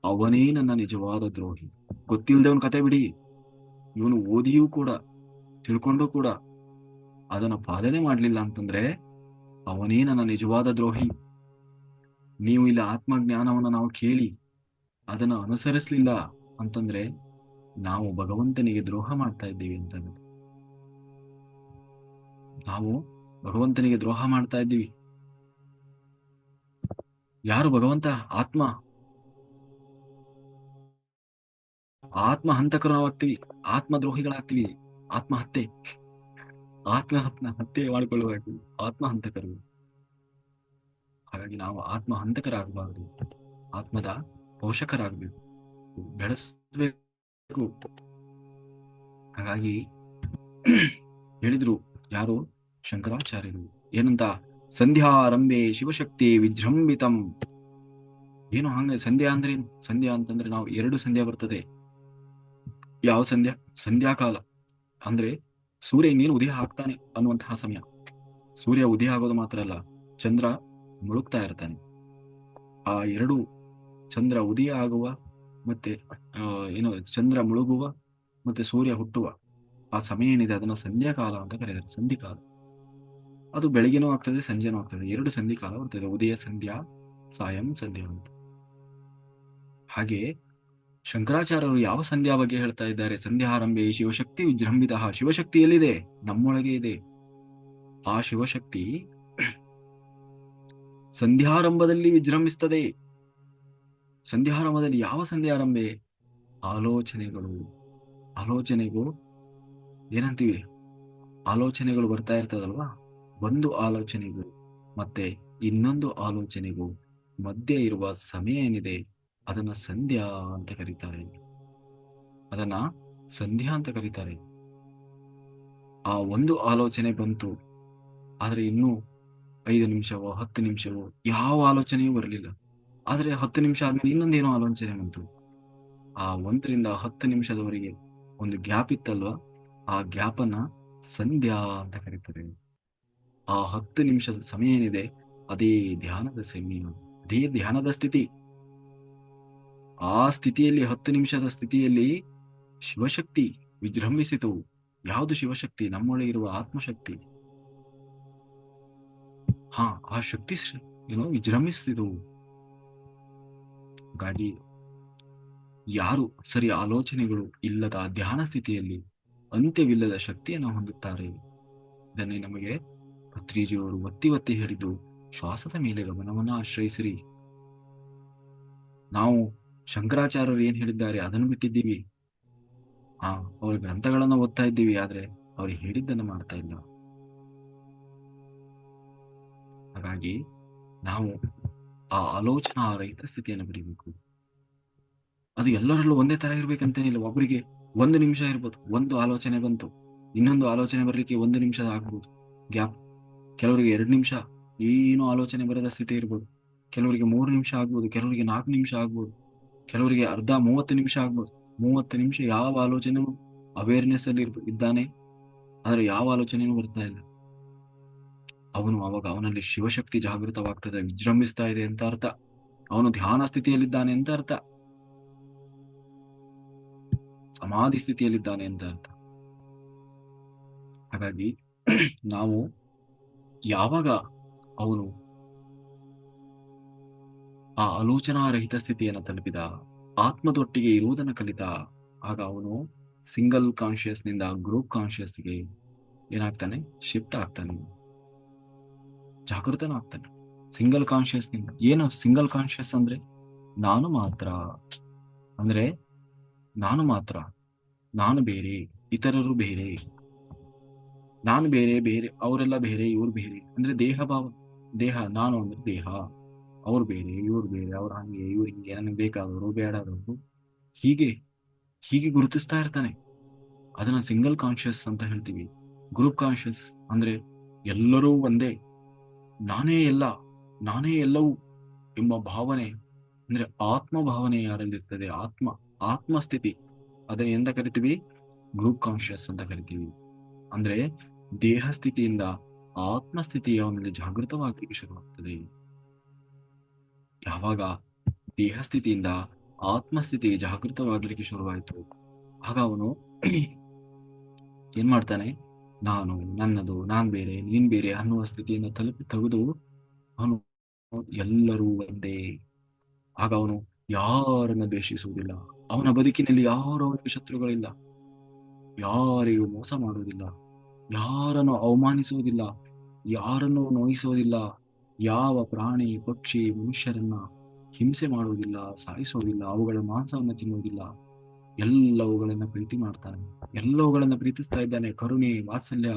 ಅವನೇ ನನ್ನ ನಿಜವಾದ ದ್ರೋಹಿ. ಗೊತ್ತಿಲ್ಲದವನ್ ಕತೆ ಬಿಡಿ, ಇವನು ಓದಿಯೂ ಕೂಡ ತಿಳ್ಕೊಂಡು ಕೂಡ ಅದನ್ನು ಪಾಲನೆ ಮಾಡಲಿಲ್ಲ ಅಂತಂದ್ರೆ ಅವನೇ ನನ್ನ ನಿಜವಾದ ದ್ರೋಹಿ. ನೀವು ಇಲ್ಲಿ ಆತ್ಮಜ್ಞಾನವನ್ನು ನಾವು ಕೇಳಿ ಅದನ್ನು ಅನುಸರಿಸಲಿಲ್ಲ ಅಂತಂದ್ರೆ ನಾವು ಭಗವಂತನಿಗೆ ದ್ರೋಹ ಮಾಡ್ತಾ ಇದ್ದೀವಿ ಅಂತ. ನಾವು ಭಗವಂತನಿಗೆ ದ್ರೋಹ ಮಾಡ್ತಾ ಇದ್ದೀವಿ. ಯಾರು ಭಗವಂತ? ಆತ್ಮ. ಹಂತಕರಾಗ್ತೀವಿ, ಆತ್ಮದ್ರೋಹಿಗಳಾಗ್ತೀವಿ. ಹತ್ಯೆ ಮಾಡಿಕೊಳ್ಳುವ ಆತ್ಮಹಂತಕರು. ಹಾಗಾಗಿ ನಾವು ಆತ್ಮಹಂತಕರಾಗಬಾರದು, ಆತ್ಮದ ಪೋಷಕರಾಗಬೇಕು, ಬೆಳೆಸಬೇಕು. ಹಾಗಾಗಿ ಹೇಳಿದ್ರು ಯಾರು? ಶಂಕರಾಚಾರ್ಯರು. ಏನಂತ? ಸಂಧ್ಯಾರಂಭೆ ಶಿವಶಕ್ತಿ ವಿಜೃಂಭಿತಂ. ಏನು ಹಂಗೆ? ಸಂಧ್ಯಾ ಅಂದ್ರೆ ಏನು? ಸಂಧ್ಯಾ ಅಂತಂದ್ರೆ ನಾವು 2 ಸಂಧ್ಯಾ ಬರ್ತದೆ. ಯಾವ ಸಂಧ್ಯಾ? ಸಂಧ್ಯಾಕಾಲ ಅಂದ್ರೆ ಸೂರ್ಯ ಇನ್ನೇನು ಉದಯ ಆಗ್ತಾನೆ ಅನ್ನುವಂತಹ ಸಮಯ. ಸೂರ್ಯ ಉದಯ ಆಗೋದು ಮಾತ್ರ ಅಲ್ಲ, ಚಂದ್ರ ಮುಳುಗ್ತಾ ಇರ್ತಾನೆ. ಆ 2 ಚಂದ್ರ ಉದಯ ಆಗುವ ಮತ್ತೆ ಚಂದ್ರ ಮುಳುಗುವ ಮತ್ತೆ ಸೂರ್ಯ ಹುಟ್ಟುವ ಆ ಸಮಯ ಏನಿದೆ ಅದನ್ನ ಸಂಧ್ಯಾಕಾಲ ಅಂತ ಕರೀತಾರೆ. ಸಂಧಿಕಾಲ. ಅದು ಬೆಳಗ್ಗೆನೂ ಆಗ್ತದೆ, ಸಂಜೆನೂ ಆಗ್ತದೆ. 2 ಸಂಧಿಕಾಲ ಬರ್ತದೆ, ಉದಯ ಸಂಧ್ಯಾ, ಸಾಯಂ ಸಂಧ್ಯಾ ಅಂತ. ಹಾಗೆ ಶಂಕರಾಚಾರ್ಯರು ಯಾವ ಸಂಧ್ಯಾ ಬಗ್ಗೆ ಹೇಳ್ತಾ ಇದ್ದಾರೆ? ಸಂಧ್ಯಾರಂಭೆ ಶಿವಶಕ್ತಿ ವಿಜೃಂಭಿತ. ಶಿವಶಕ್ತಿ ಎಲ್ಲಿದೆ? ನಮ್ಮೊಳಗೆ ಇದೆ. ಆ ಶಿವಶಕ್ತಿ ಸಂಧ್ಯಾರಂಭದಲ್ಲಿ ವಿಜೃಂಭಿಸ್ತದೆ. ಸಂಧ್ಯಾರಂಭದಲ್ಲಿ ಯಾವ ಸಂಧ್ಯಾರಂಭೆ? ಆಲೋಚನೆಗೂ ಏನಂತೀವಿ? ಆಲೋಚನೆಗಳು ಬರ್ತಾ ಇರ್ತದಲ್ವಾ, ಒಂದು ಆಲೋಚನೆಗೂ ಮತ್ತೆ ಇನ್ನೊಂದು ಆಲೋಚನೆಗೂ ಮಧ್ಯೆ ಇರುವ ಸಮಯ ಏನಿದೆ ಅದನ್ನ ಸಂಧ್ಯಾ ಅಂತ ಕರೀತಾರೆ. ಆ ಒಂದು ಆಲೋಚನೆ ಬಂತು, ಆದ್ರೆ ಇನ್ನೂ 5 ನಿಮಿಷವೋ 10 ನಿಮಿಷವೋ ಯಾವ ಆಲೋಚನೆಯೂ ಬರಲಿಲ್ಲ. ಆದ್ರೆ 10 ನಿಮಿಷ ಆದ್ಮೇಲೆ ಇನ್ನೊಂದೇನೋ ಆಲೋಚನೆ ಬಂತು. ಆ 1 ರಿಂದ 10 ನಿಮಿಷದವರೆಗೆ ಒಂದು ಗ್ಯಾಪ್ ಇತ್ತಲ್ವಾ, ಆ ಗ್ಯಾಪ್ ಅನ್ನ ಸಂಧ್ಯಾ ಅಂತ ಕರೀತಾರೆ. ಆ 10 ನಿಮಿಷದ ಸಮಯ ಏನಿದೆ ಅದೇ ಧ್ಯಾನದ ಸಮಯ, ಅದೇ ಧ್ಯಾನದ ಸ್ಥಿತಿ. ಆ ಸ್ಥಿತಿಯಲ್ಲಿ 10 ನಿಮಿಷದ ಸ್ಥಿತಿಯಲ್ಲಿ ಶಿವಶಕ್ತಿ ವಿಜೃಂಭಿಸಿತು. ಯಾವುದು ಶಿವಶಕ್ತಿ? ನಮ್ಮೊಳಗೆ ಇರುವ ಆತ್ಮಶಕ್ತಿ. ಆ ಶಕ್ತಿ ವಿಜೃಂಭಿಸ್ತಿತು. ಹಾಗಾಗಿ ಯಾರು ಸರಿ ಆಲೋಚನೆಗಳು ಇಲ್ಲದ ಧ್ಯಾನ ಸ್ಥಿತಿಯಲ್ಲಿ ಅಂತ್ಯವಿಲ್ಲದ ಶಕ್ತಿಯನ್ನು ಹೊಂದುತ್ತಾರೆ. ಇದನ್ನೇ ನಮಗೆ ಪತ್ರಿಜಿಯವರು ಒತ್ತಿ ಹೇಳಿದ್ದು, ಶ್ವಾಸದ ಮೇಲೆ ಗಮನವನ್ನು ಆಶ್ರಯಿಸಿರಿ. ನಾವು ಶಂಕರಾಚಾರ್ಯರು ಏನ್ ಹೇಳಿದ್ದಾರೆ ಅದನ್ನು ಬಿಟ್ಟಿದ್ದೀವಿ. ಅವ್ರ ಗ್ರಂಥಗಳನ್ನ ಓದ್ತಾ ಇದ್ದೀವಿ, ಆದ್ರೆ ಅವ್ರು ಹೇಳಿದ್ದನ್ನು ಮಾಡ್ತಾ ಇಲ್ಲ. ಹಾಗಾಗಿ ನಾವು ಆ ಆಲೋಚನಾ ರಹಿತ ಸ್ಥಿತಿಯನ್ನು ಬರೀಬೇಕು. ಅದು ಎಲ್ಲರಲ್ಲೂ ಒಂದೇ ತರ ಇರ್ಬೇಕಂತೇನಿಲ್ಲ. ಒಬ್ಬರಿಗೆ 1 ನಿಮಿಷ ಇರ್ಬೋದು, ಒಂದು ಆಲೋಚನೆ ಬಂತು, ಇನ್ನೊಂದು ಆಲೋಚನೆ ಬರ್ಲಿಕ್ಕೆ 1 ನಿಮಿಷ ಆಗ್ಬೋದು ಗ್ಯಾಪ್. ಕೆಲವರಿಗೆ 2 ನಿಮಿಷ ಏನು ಆಲೋಚನೆ ಬರದ ಸ್ಥಿತಿ ಇರ್ಬೋದು, ಕೆಲವರಿಗೆ 3 ನಿಮಿಷ ಆಗ್ಬೋದು, ಕೆಲವರಿಗೆ 4 ನಿಮಿಷ ಆಗ್ಬೋದು, ಕೆಲವರಿಗೆ ಅರ್ಧ 30 ನಿಮಿಷ ಆಗ್ಬೋದು. 30 ನಿಮಿಷ ಯಾವ ಆಲೋಚನೆ ಅವೇರ್ನೆಸ್ ಅಲ್ಲಿ ಇದ್ದಾನೆ, ಆದ್ರೆ ಯಾವ ಆಲೋಚನೆಯೂ ಬರ್ತಾ ಇಲ್ಲ. ಅವಾಗ ಅವನಲ್ಲಿ ಶಿವಶಕ್ತಿ ಜಾಗೃತವಾಗ್ತದೆ, ವಿಜೃಂಭಿಸ್ತಾ ಇದೆ ಅಂತ ಅರ್ಥ. ಅವನು ಧ್ಯಾನ ಸ್ಥಿತಿಯಲ್ಲಿದ್ದಾನೆ ಅಂತ ಅರ್ಥ, ಸಮಾಧಿ ಸ್ಥಿತಿಯಲ್ಲಿದ್ದಾನೆ ಅಂತ ಅರ್ಥ. ಹಾಗಾಗಿ ನಾವು ಯಾವಾಗ ಅವನು ಆ ಆಲೋಚನಾರಹಿತ ಸ್ಥಿತಿಯನ್ನು ತಲುಪಿದ, ಆತ್ಮದೊಟ್ಟಿಗೆ ಇರುವುದನ್ನು ಕಲಿತ, ಆಗ ಅವನು ಸಿಂಗಲ್ ಕಾನ್ಶಿಯಸ್ ನಿಂದ ಗ್ರೂಪ್ ಕಾನ್ಶಿಯಸ್ಗೆ ಏನಾಗ್ತಾನೆ? ಶಿಫ್ಟ್ ಆಗ್ತಾನೆ, ಜಾಗೃತನಾಗ್ತಾನೆ. ಸಿಂಗಲ್ ಕಾನ್ಶಿಯಸ್ ನಿಂದ ಏನು? ಸಿಂಗಲ್ ಕಾನ್ಶಿಯಸ್ ಅಂದ್ರೆ ನಾನು ಮಾತ್ರ, ನಾನು ಬೇರೆ, ಇತರರು ಬೇರೆ, ನಾನು ಬೇರೆ, ಅವರೆಲ್ಲ ಬೇರೆ, ಇವ್ರು ಬೇರೆ. ಅಂದ್ರೆ ದೇಹ ನಾನು ಅಂದ್ರೆ ದೇಹ, ಅವ್ರು ಬೇರೆ, ಇವ್ರು ಬೇರೆ, ಅವ್ರು ಹಂಗೆ, ಇವ್ರು ಹಿಂಗೆ, ನನಗೆ ಬೇಕಾದವರು ಬೇಡಾದವರು, ಹೀಗೆ ಗುರುತಿಸ್ತಾ ಇರ್ತಾನೆ. ಅದನ್ನ ಸಿಂಗಲ್ ಕಾನ್ಶಿಯಸ್ ಅಂತ ಹೇಳ್ತೀವಿ. ಗ್ರೂಪ್ ಕಾನ್ಶಿಯಸ್ ಅಂದ್ರೆ ಎಲ್ಲರೂ ಒಂದೇ, ನಾನೇ ಎಲ್ಲವೂ ಎಂಬ ಭಾವನೆ, ಅಂದ್ರೆ ಆತ್ಮ ಭಾವನೆ ಯಾರಲ್ಲಿರ್ತದೆ, ಆತ್ಮ ಸ್ಥಿತಿ, ಅದನ್ನ ಎಂತ ಕರಿತೀವಿ? ಗ್ರೂಪ್ ಕಾನ್ಶಿಯಸ್ ಅಂತ ಕರಿತೀವಿ. ಅಂದ್ರೆ ದೇಹ ಸ್ಥಿತಿಯಿಂದ ಆತ್ಮಸ್ಥಿತಿಯ ಅವನಲ್ಲಿ ಜಾಗೃತವಾಗಲಿಕ್ಕೆ ಶುರುವಾಗ್ತದೆ. ಯಾವಾಗ ದೇಹ ಸ್ಥಿತಿಯಿಂದ ಆತ್ಮಸ್ಥಿತಿಗೆ ಜಾಗೃತವಾಗಲಿಕ್ಕೆ ಶುರುವಾಯಿತು, ಆಗ ಅವನು ಏನ್ ಮಾಡ್ತಾನೆ, ನಾನು, ನನ್ನದು, ನಾನ್ ಬೇರೆ ನೀನ್ ಬೇರೆ ಅನ್ನುವ ಸ್ಥಿತಿಯನ್ನು ತೆಗೆದು ಅವನು ಎಲ್ಲರೂ ಒಂದೇ. ಆಗ ಅವನು ಯಾರನ್ನ ದ್ವೇಷಿಸುವುದಿಲ್ಲ. ಅವನ ಬದುಕಿನಲ್ಲಿ ಯಾರು ಅವನಿಗೆ ಶತ್ರುಗಳಿಲ್ಲ. ಯಾರಿಗೂ ಮೋಸ ಮಾಡುವುದಿಲ್ಲ, ಯಾರನ್ನು ಅವಮಾನಿಸುವುದಿಲ್ಲ, ಯಾರನ್ನು ನೋಯಿಸುವುದಿಲ್ಲ, ಯಾವ ಪ್ರಾಣಿ ಪಕ್ಷಿ ಮನುಷ್ಯರನ್ನ ಹಿಂಸೆ ಮಾಡುವುದಿಲ್ಲ, ಸಾಯಿಸುವುದಿಲ್ಲ, ಅವುಗಳ ಮಾಂಸವನ್ನು ತಿನ್ನುವುದಿಲ್ಲ. ಎಲ್ಲವುಗಳನ್ನ ಪ್ರೀತಿ ಮಾಡ್ತಾನೆ, ಎಲ್ಲವುಗಳನ್ನ ಪ್ರೀತಿಸ್ತಾ ಇದ್ದಾನೆ. ಕರುಣೆ, ವಾತ್ಸಲ್ಯ,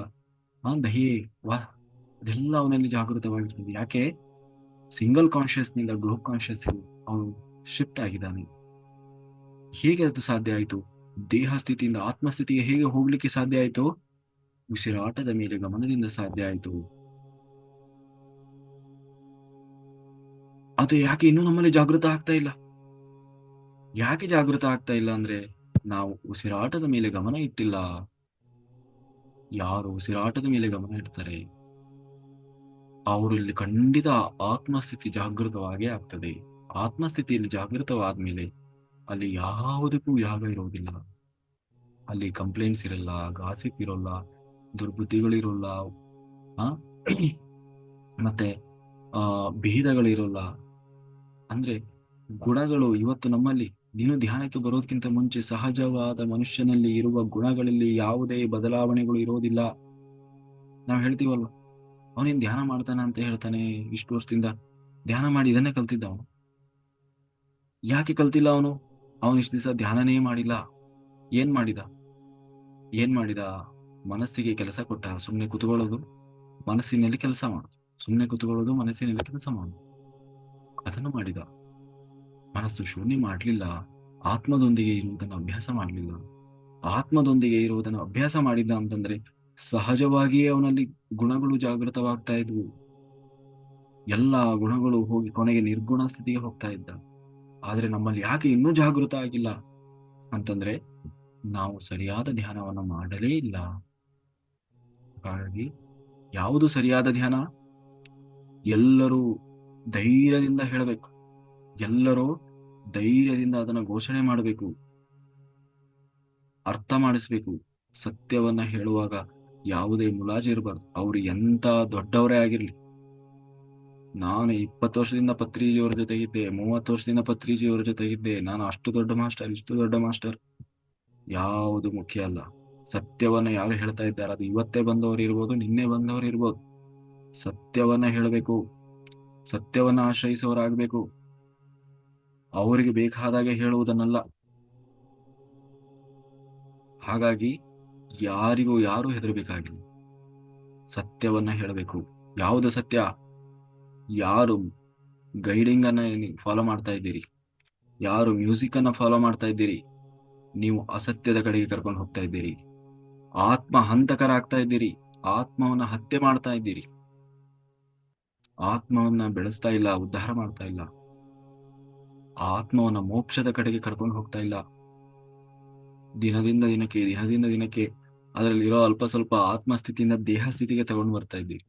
ದಯೆ, ವಾ ಅದೆಲ್ಲ ಅವನಲ್ಲಿ ಜಾಗೃತವಾಗಿರ್ತದೆ. ಯಾಕೆ? ಸಿಂಗಲ್ ಕಾನ್ಶಿಯಸ್ ನಿಂದ ಗ್ರೂಪ್ ಕಾನ್ಶಿಯಸ್ ಅವನು ಶಿಫ್ಟ್ ಆಗಿದ್ದಾನೆ. ಹೇಗೆ ಅದು ಸಾಧ್ಯ ಆಯಿತು? ದೇಹ ಸ್ಥಿತಿಯಿಂದ ಆತ್ಮಸ್ಥಿತಿಗೆ ಹೇಗೆ ಹೋಗ್ಲಿಕ್ಕೆ ಸಾಧ್ಯ ಆಯಿತು? ಉಸಿರಾಟದ ಮೇಲೆ ಗಮನದಿಂದ ಸಾಧ್ಯ ಆಯಿತು. ಅದು ಯಾಕೆ ಇನ್ನೂ ನಮ್ಮಲ್ಲಿ ಜಾಗೃತ ಆಗ್ತಾ ಇಲ್ಲ? ಯಾಕೆ ಜಾಗೃತ ಆಗ್ತಾ ಇಲ್ಲ ಅಂದ್ರೆ, ನಾವು ಉಸಿರಾಟದ ಮೇಲೆ ಗಮನ ಇಟ್ಟಿಲ್ಲ. ಯಾರು ಉಸಿರಾಟದ ಮೇಲೆ ಗಮನ ಇಡ್ತಾರೆ ಅವರಲ್ಲಿ ಖಂಡಿತ ಆತ್ಮಸ್ಥಿತಿ ಜಾಗೃತವಾಗೇ ಆಗ್ತದೆ. ಆತ್ಮಸ್ಥಿತಿಯಲ್ಲಿ ಜಾಗೃತವಾದ್ಮೇಲೆ ಅಲ್ಲಿ ಯಾವುದಕ್ಕೂ ಯಾಗ ಇರೋದಿಲ್ಲ. ಅಲ್ಲಿ ಕಂಪ್ಲೇಂಟ್ಸ್ ಇರಲ್ಲ, ಗಾಸಿಪ್ ಇರೋಲ್ಲ, ದುರ್ಬುದ್ಧಿಗಳಿರೋಲ್ಲ, ಆ ಮತ್ತೆ ಭೇದಗಳಿರೋಲ್ಲ. ಅಂದ್ರೆ ಗುಣಗಳು ಇವತ್ತು ನಮ್ಮಲ್ಲಿ, ನೀನು ಧ್ಯಾನಕ್ಕೆ ಬರೋದಕ್ಕಿಂತ ಮುಂಚೆ ಸಹಜವಾದ ಮನುಷ್ಯನಲ್ಲಿ ಇರುವ ಗುಣಗಳಲ್ಲಿ ಯಾವುದೇ ಬದಲಾವಣೆಗಳು ಇರೋದಿಲ್ಲ. ನಾವು ಹೇಳ್ತೀವಲ್ವ, ಅವನೇನ್ ಧ್ಯಾನ ಮಾಡ್ತಾನ ಅಂತ ಹೇಳ್ತಾನೆ, ಇಷ್ಟು ವರ್ಷದಿಂದ ಧ್ಯಾನ ಮಾಡಿ ಇದನ್ನೇ ಕಲ್ತಿದ್ದ ಅವನು. ಯಾಕೆ ಕಲ್ತಿಲ್ಲ ಅವನು? ಅವನು ಇಷ್ಟು ದಿವಸ ಧ್ಯಾನನೇ ಮಾಡಿಲ್ಲ. ಏನ್ ಮಾಡಿದ? ಏನ್ ಮಾಡಿದ? ಮನಸ್ಸಿಗೆ ಕೆಲಸ ಕೊಟ್ಟ. ಸುಮ್ಮನೆ ಕುತ್ಕೊಳ್ಳೋದು, ಮನಸ್ಸಿನಲ್ಲಿ ಕೆಲಸ ಮಾಡೋದು. ಸುಮ್ಮನೆ ಕುತ್ಕೊಳ್ಳೋದು, ಮನಸ್ಸಿನಲ್ಲಿ ಕೆಲಸ ಮಾಡೋದು. ಅದನ್ನು ಮಾಡಿದ. ಮನಸ್ಸು ಶೂನ್ಯ ಮಾಡಲಿಲ್ಲ. ಆತ್ಮದೊಂದಿಗೆ ಇರುವುದನ್ನು ಅಭ್ಯಾಸ ಮಾಡಲಿಲ್ಲ. ಆತ್ಮದೊಂದಿಗೆ ಇರುವುದನ್ನು ಅಭ್ಯಾಸ ಮಾಡಿದ್ದ ಅಂತಂದ್ರೆ ಸಹಜವಾಗಿಯೇ ಅವನಲ್ಲಿ ಗುಣಗಳು ಜಾಗೃತವಾಗ್ತಾ ಇದ್ವು. ಎಲ್ಲಾ ಗುಣಗಳು ಹೋಗಿ ಕೊನೆಗೆ ನಿರ್ಗುಣ ಸ್ಥಿತಿಗೆ ಹೋಗ್ತಾ ಇದ್ದ. ಆದ್ರೆ ನಮ್ಮಲ್ಲಿ ಯಾಕೆ ಇನ್ನೂ ಜಾಗೃತ ಆಗಿಲ್ಲ ಅಂತಂದ್ರೆ, ನಾವು ಸರಿಯಾದ ಧ್ಯಾನವನ್ನ ಮಾಡಲೇ ಇಲ್ಲ. ಹಾಗಾಗಿ ಯಾವುದು ಸರಿಯಾದ ಧ್ಯಾನ? ಎಲ್ಲರೂ ಧೈರ್ಯದಿಂದ ಹೇಳಬೇಕು. ಎಲ್ಲರೂ ಧೈರ್ಯದಿಂದ ಅದನ್ನು ಘೋಷಣೆ ಮಾಡಬೇಕು, ಅರ್ಥ ಮಾಡಿಸ್ಬೇಕು. ಸತ್ಯವನ್ನ ಹೇಳುವಾಗ ಯಾವುದೇ ಮುಲಾಜಿ ಇರಬಾರ್ದು. ಅವ್ರು ಎಂತ ದೊಡ್ಡವರೇ ಆಗಿರ್ಲಿ. ನಾನು 20 ವರ್ಷದಿಂದ ಪತ್ರಿಜಿಯವರ ಜೊತೆಗಿದ್ದೆ, 30 ವರ್ಷದಿಂದ ಪತ್ರಿಜಿಯವರ ಜೊತೆಗಿದ್ದೆ, ನಾನು ಅಷ್ಟು ದೊಡ್ಡ ಮಾಸ್ಟರ್, ಇಷ್ಟು ದೊಡ್ಡ ಮಾಸ್ಟರ್, ಯಾವುದು ಮುಖ್ಯ ಅಲ್ಲ. ಸತ್ಯವನ್ನ ಯಾರು ಹೇಳ್ತಾ ಇದ್ದಾರೆ, ಅದು ಇವತ್ತೇ ಬಂದವರು ಇರ್ಬೋದು, ನಿನ್ನೆ ಬಂದವರು ಇರ್ಬೋದು. ಸತ್ಯವನ್ನ ಹೇಳಬೇಕು, ಸತ್ಯವನ್ನ ಆಶ್ರಯಿಸುವವರಾಗಬೇಕು. ಅವರಿಗೆ ಬೇಕಾದಾಗೆ ಹೇಳುವುದನ್ನಲ್ಲ. ಹಾಗಾಗಿ ಯಾರಿಗೂ ಯಾರು ಹೆದರಬೇಕಾಗಿಲ್ಲ. ಸತ್ಯವನ್ನ ಹೇಳಬೇಕು. ಯಾವುದು ಸತ್ಯ? ಯಾರು ಗೈಡಿಂಗ್ ಅನ್ನ ಫಾಲೋ ಮಾಡ್ತಾ ಇದ್ದೀರಿ, ಯಾರು ಮ್ಯೂಸಿಕ್ ಅನ್ನ ಫಾಲೋ ಮಾಡ್ತಾ ಇದ್ದೀರಿ, ನೀವು ಅಸತ್ಯದ ಕಡೆಗೆ ಕರ್ಕೊಂಡು ಹೋಗ್ತಾ ಇದ್ದೀರಿ. ಆತ್ಮ ಹಂತಕರಾಗ್ತಾ ಇದ್ದೀರಿ. ಆತ್ಮವನ್ನ ಹತ್ಯೆ ಮಾಡ್ತಾ ಇದ್ದೀರಿ. ಆತ್ಮವನ್ನ ಬೆಳೆಸ್ತಾ ಇಲ್ಲ, ಉದ್ಧಾರ ಮಾಡ್ತಾ ಇಲ್ಲ. ಆತ್ಮವನ್ನ ಮೋಕ್ಷದ ಕಡೆಗೆ ಕರ್ಕೊಂಡು ಹೋಗ್ತಾ ಇಲ್ಲ. ದಿನದಿಂದ ದಿನಕ್ಕೆ ಅದರಲ್ಲಿರೋ ಅಲ್ಪ ಸ್ವಲ್ಪ ಆತ್ಮಸ್ಥಿತಿಯಿಂದ ದೇಹ ಸ್ಥಿತಿಗೆ ತಗೊಂಡು ಬರ್ತಾ ಇದ್ದೀರಿ.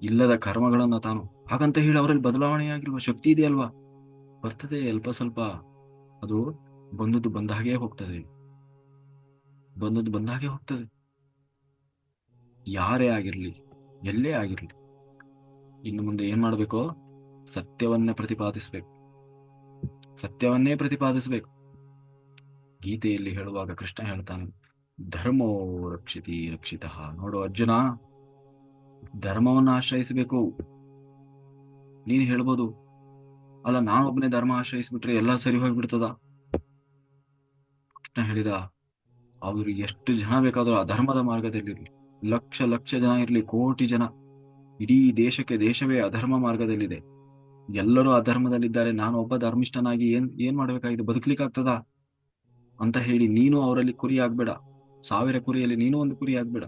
ಇಲ್ಲದ ಕರ್ಮಗಳನ್ನ ತಾನು, ಹಾಗಂತ ಹೇಳಿ ಅವರಲ್ಲಿ ಬದಲಾವಣೆ ಆಗಿಲ್ವಾ? ಶಕ್ತಿ ಇದೆಯಲ್ವಾ? ಬರ್ತದೆ ಅಲ್ಪ ಸ್ವಲ್ಪ. ಅದು ಬಂದದ್ದು ಬಂದ ಹಾಗೆ ಹೋಗ್ತದೆ. ಬಂದದ್ದು ಬಂದ ಹಾಗೆ ಹೋಗ್ತದೆ. ಯಾರೇ ಆಗಿರ್ಲಿ, ಎಲ್ಲೇ ಆಗಿರ್ಲಿ, ಇನ್ನು ಮುಂದೆ ಏನ್ ಮಾಡ್ಬೇಕು? ಸತ್ಯವನ್ನೇ ಪ್ರತಿಪಾದಿಸ್ಬೇಕು. ಸತ್ಯವನ್ನೇ ಪ್ರತಿಪಾದಿಸ್ಬೇಕು. ಗೀತೆಯಲ್ಲಿ ಹೇಳುವಾಗ ಕೃಷ್ಣ ಹೇಳ್ತಾನೆ, ಧರ್ಮೋ ರಕ್ಷಿತಿ ರಕ್ಷಿತಃ. ನೋಡು ಅರ್ಜುನ, ಧರ್ಮವನ್ನ ಆಶ್ರಯಿಸಬೇಕು. ನೀನ್ ಹೇಳ್ಬೋದು, ಅಲ್ಲ ನಾನೊಬ್ಬನೇ ಧರ್ಮ ಆಶ್ರಯಿಸ್ಬಿಟ್ರೆ ಎಲ್ಲ ಸರಿ ಹೋಗ್ಬಿಡ್ತದ? ಕೃಷ್ಣ ಹೇಳಿದ, ಅವ್ರು ಎಷ್ಟು ಜನ ಬೇಕಾದ್ರೂ ಅಧರ್ಮದ ಮಾರ್ಗದಲ್ಲಿರ್ಲಿ, ಲಕ್ಷ ಲಕ್ಷ ಜನ ಇರ್ಲಿ, ಕೋಟಿ ಜನ, ಇಡೀ ದೇಶವೇ ಅಧರ್ಮ ಮಾರ್ಗದಲ್ಲಿದೆ, ಎಲ್ಲರೂ ಅಧರ್ಮದಲ್ಲಿದ್ದಾರೆ, ನಾನು ಒಬ್ಬ ಧರ್ಮಿಷ್ಠನಾಗಿ ಏನ್ ಮಾಡ್ಬೇಕಾಗಿದೆ? ಬದುಕಲಿಕ್ಕಾಗ್ತದ ಅಂತ ಹೇಳಿ ನೀನು ಅವರಲ್ಲಿ ಕುರಿ ಆಗ್ಬೇಡ. 1000 ಕುರಿಯಲ್ಲಿ ನೀನು ಒಂದು ಕುರಿ ಆಗ್ಬೇಡ.